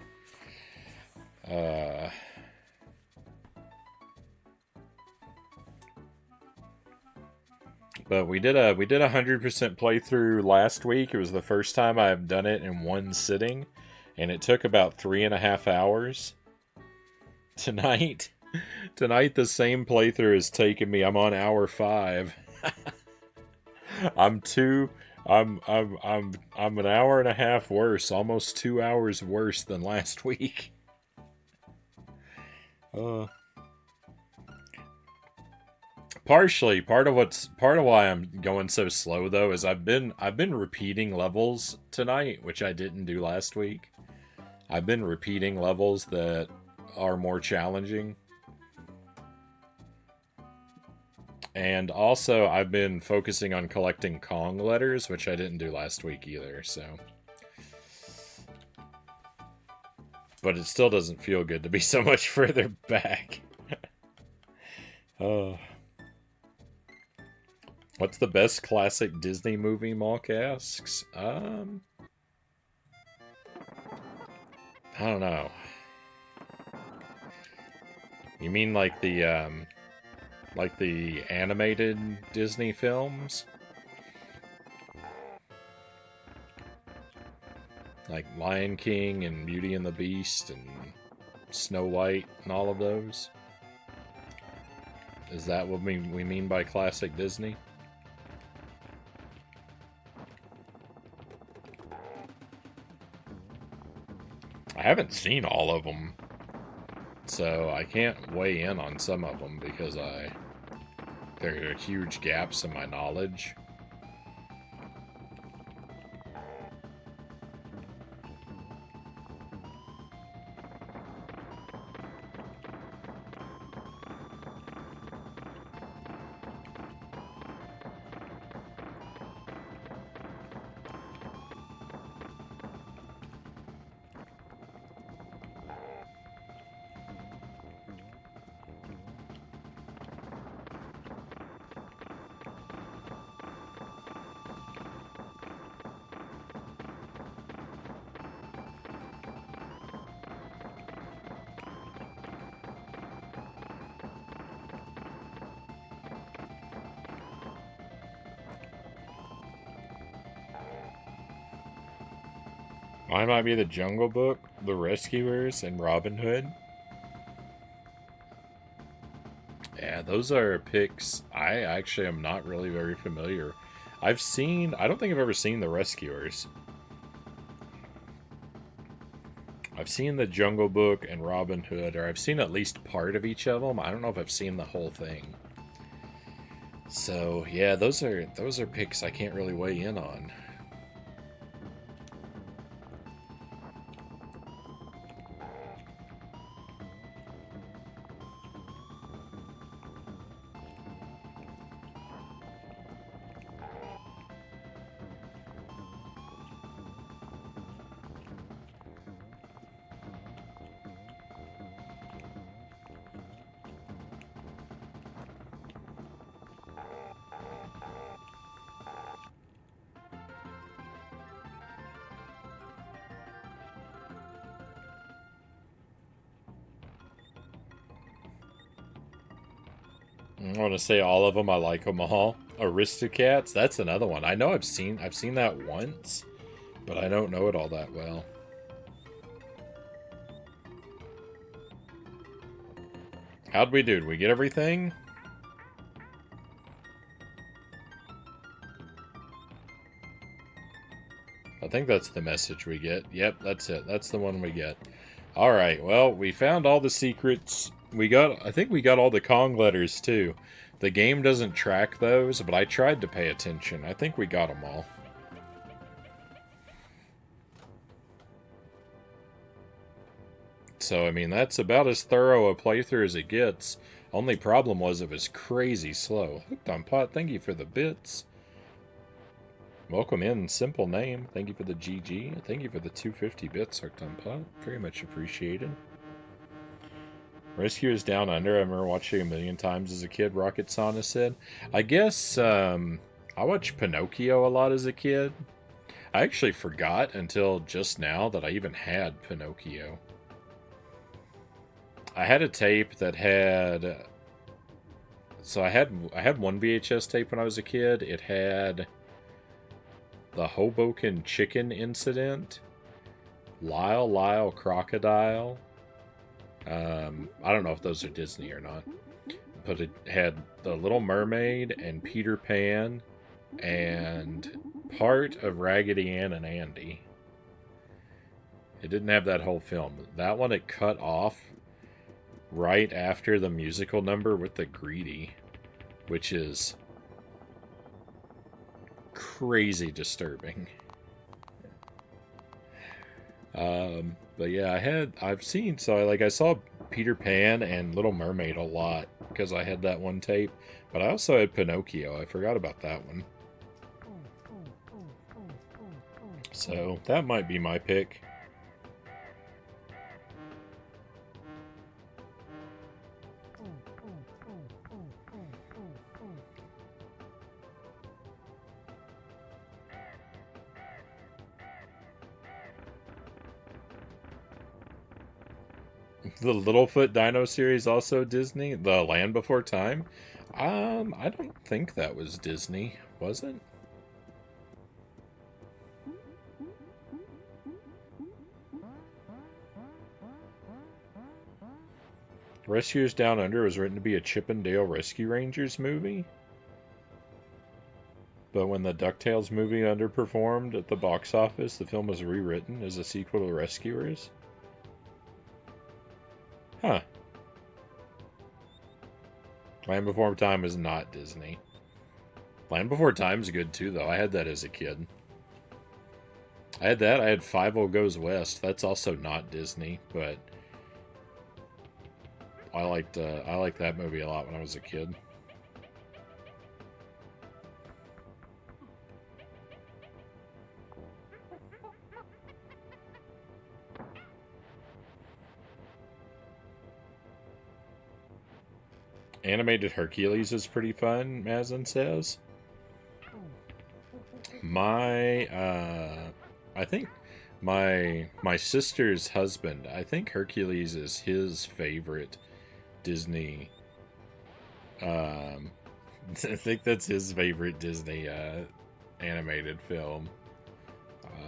But we did a 100% playthrough last week. It was the first time I've done it in one sitting, and it took about 3.5 hours. Tonight, the same playthrough has taken me. I'm on hour 5. I'm an hour and a half worse, almost 2 hours worse than last week. Partially, part of why I'm going so slow though is I've been repeating levels tonight, which I didn't do last week. I've been repeating levels that are more challenging. And also, I've been focusing on collecting Kong letters, which I didn't do last week either, so. But it still doesn't feel good to be so much further back. Oh. What's the best classic Disney movie, Malk asks? I don't know. You mean like the animated Disney films? Like Lion King and Beauty and the Beast and Snow White and all of those? Is that what we mean by classic Disney? I haven't seen all of them, so I can't weigh in on some of them because there are huge gaps in my knowledge. Mine might be The Jungle Book, The Rescuers, and Robin Hood. Yeah, those are picks I actually am not really very familiar. I don't think I've ever seen The Rescuers. I've seen The Jungle Book and Robin Hood, or I've seen at least part of each of them. I don't know if I've seen the whole thing. So, yeah, those are picks I can't really weigh in on. I want to say all of them. I like them all. Aristocats, that's another one. I know I've seen that once, but I don't know it all that well. How'd we do? Did we get everything? I think that's the message we get. Yep, that's it. That's the one we get. Alright, well, we found all the secrets. I think we got all the Kong letters, too. The game doesn't track those, but I tried to pay attention. I think we got them all. So, I mean, that's about as thorough a playthrough as it gets. Only problem was it was crazy slow. Hooked on Pot, thank you for the bits. Welcome in, simple name. Thank you for the GG. Thank you for the 250 bits, Hooked on Pot. Very much appreciated. Rescuers Down Under, I remember watching a million times as a kid, Rocket Sauna said. I guess I watched Pinocchio a lot as a kid. I actually forgot until just now that I even had Pinocchio. I had a tape that had... So I had one VHS tape when I was a kid. It had the Hoboken Chicken Incident, Lyle Lyle Crocodile. I don't know if those are Disney or not, but it had The Little Mermaid and Peter Pan and part of Raggedy Ann and Andy. It didn't have that whole film. That one it cut off right after the musical number with the Greedy, which is crazy disturbing. But yeah, I saw Peter Pan and Little Mermaid a lot because I had that one tape. But I also had Pinocchio. I forgot about that one. So that might be my pick. The Littlefoot Dino series also Disney? The Land Before Time? I don't think that was Disney, was it? Rescuers Down Under was written to be a Chip and Dale Rescue Rangers movie? But when the DuckTales movie underperformed at the box office, the film was rewritten as a sequel to Rescuers? Huh. Land Before Time is not Disney. Land Before Time is good too, though. I had that as a kid. I had that. I had 5-0 Goes West. That's also not Disney, but I liked that movie a lot when I was a kid. Animated Hercules is pretty fun, Mazin says. I think my sister's husband, I think Hercules is his favorite Disney. I think that's his favorite Disney animated film.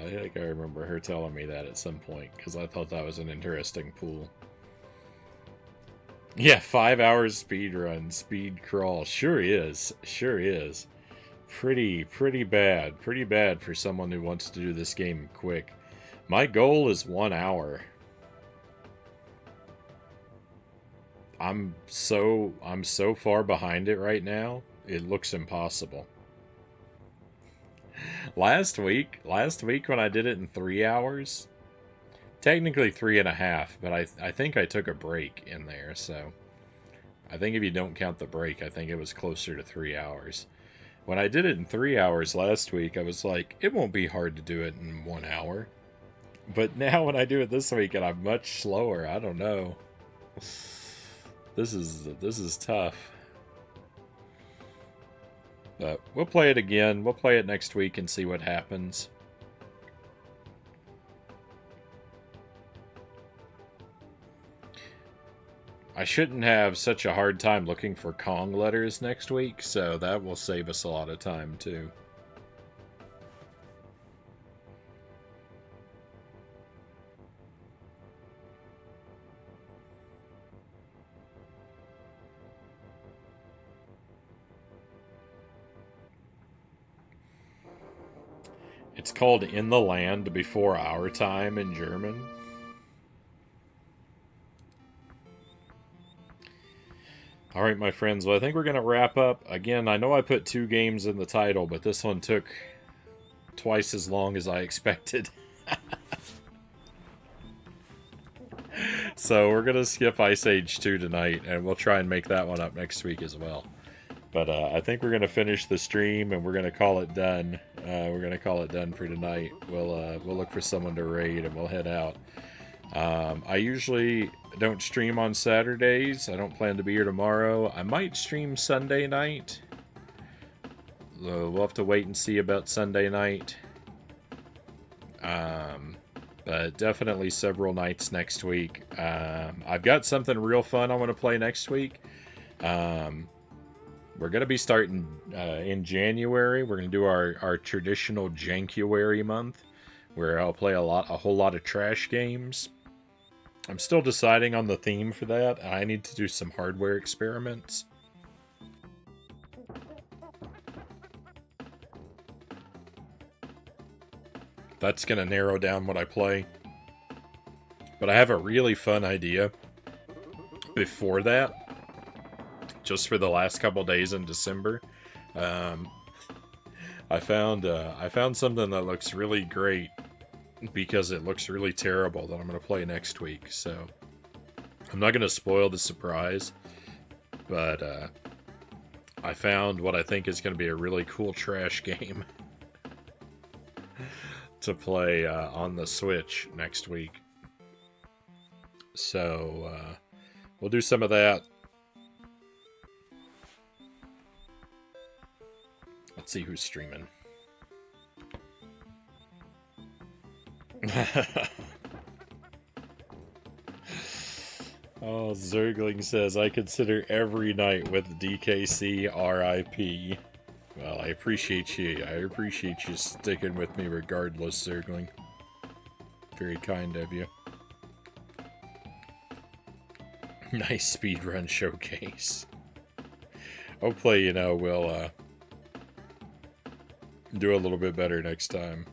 I think I remember her telling me that at some point, because I thought that was an interesting pool. Yeah, 5 hours speed run, speed crawl. Sure is. Sure is. Pretty bad. Pretty bad for someone who wants to do this game quick. My goal is 1 hour. I'm so far behind it right now. It looks impossible. Last week when I did it in 3 hours, technically 3.5, but I think I took a break in there, so I think if you don't count the break, I think it was closer to 3 hours. When I did it in 3 hours last week, I was like, it won't be hard to do it in 1 hour. But now when I do it this week and I'm much slower, I don't know. This is tough. But we'll play it again. We'll play it next week and see what happens. I shouldn't have such a hard time looking for Kong letters next week, so that will save us a lot of time too. It's called In the Land Before Our Time in German. Alright, my friends, well, I think we're going to wrap up. Again, I know I put 2 games in the title, but this one took twice as long as I expected. So we're going to skip Ice Age 2 tonight, and we'll try and make that one up next week as well. But I think we're going to finish the stream, and we're going to call it done. We're going to call it done for tonight. We'll look for someone to raid, and we'll head out. I usually don't stream on Saturdays. I don't plan to be here tomorrow. I might stream Sunday night. We'll have to wait and see about Sunday night. But definitely several nights next week. I've got something real fun I want to play next week. We're going to be starting in January. We're going to do our traditional Jankuary month, where I'll play a whole lot of trash games. I'm still deciding on the theme for that. I need to do some hardware experiments. That's going to narrow down what I play. But I have a really fun idea before that, just for the last couple days in December. I found something that looks really great because it looks really terrible that I'm going to play next week. So I'm not going to spoil the surprise, but I found what I think is going to be a really cool trash game to play on the Switch next week. So we'll do some of that. Let's see who's streaming. Oh, Zergling says, I consider every night with DKC RIP. Well, I appreciate you. I appreciate you sticking with me regardless, Zergling. Very kind of you. Nice speedrun showcase. Hopefully, you know, we'll do a little bit better next time.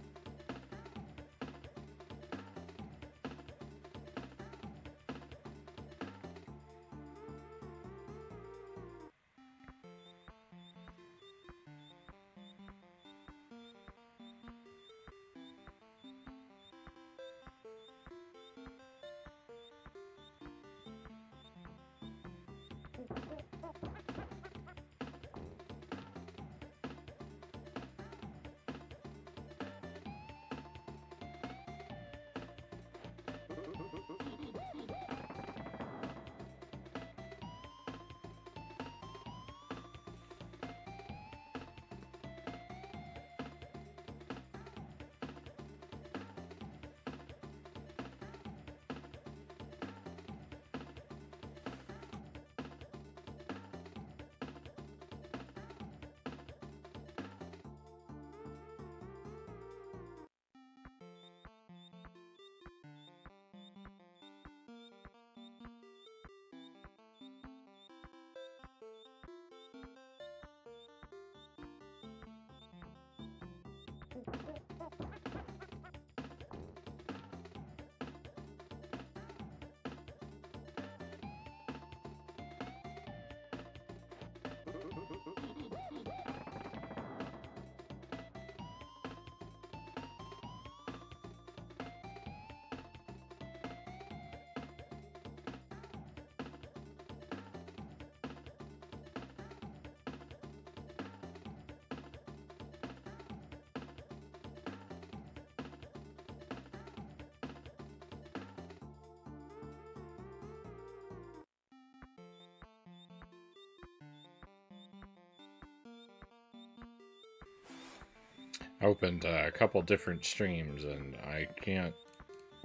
I opened a couple different streams and I can't,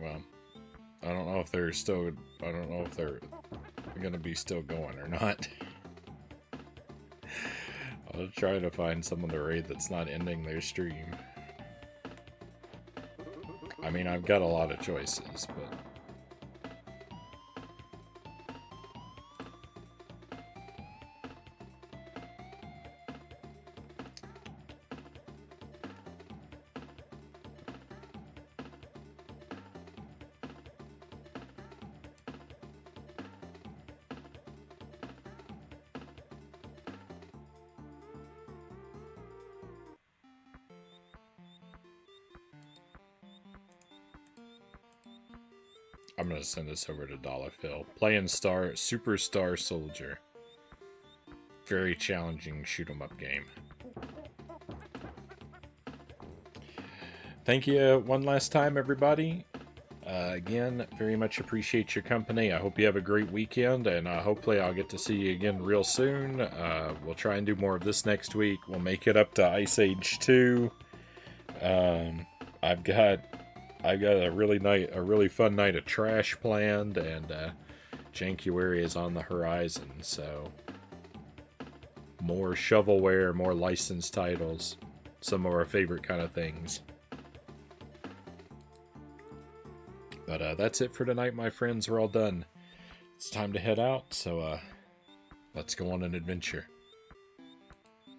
well, I don't know if they're still, I don't know if they're going to be still going or not. I'll try to find someone to raid that's not ending their stream. I mean, I've got a lot of choices, but... I'm gonna send this over to Dollar Phil. Playing Superstar Soldier. Very challenging shoot 'em up game. Thank you one last time, everybody. Again, very much appreciate your company. I hope you have a great weekend, and hopefully I'll get to see you again real soon. We'll try and do more of this next week. We'll make it up to Ice Age 2. I've got a really fun night of trash planned, and Jankuary is on the horizon, so more shovelware, more licensed titles, some of our favorite kind of things. But that's it for tonight, my friends. We're all done. It's time to head out, so let's go on an adventure.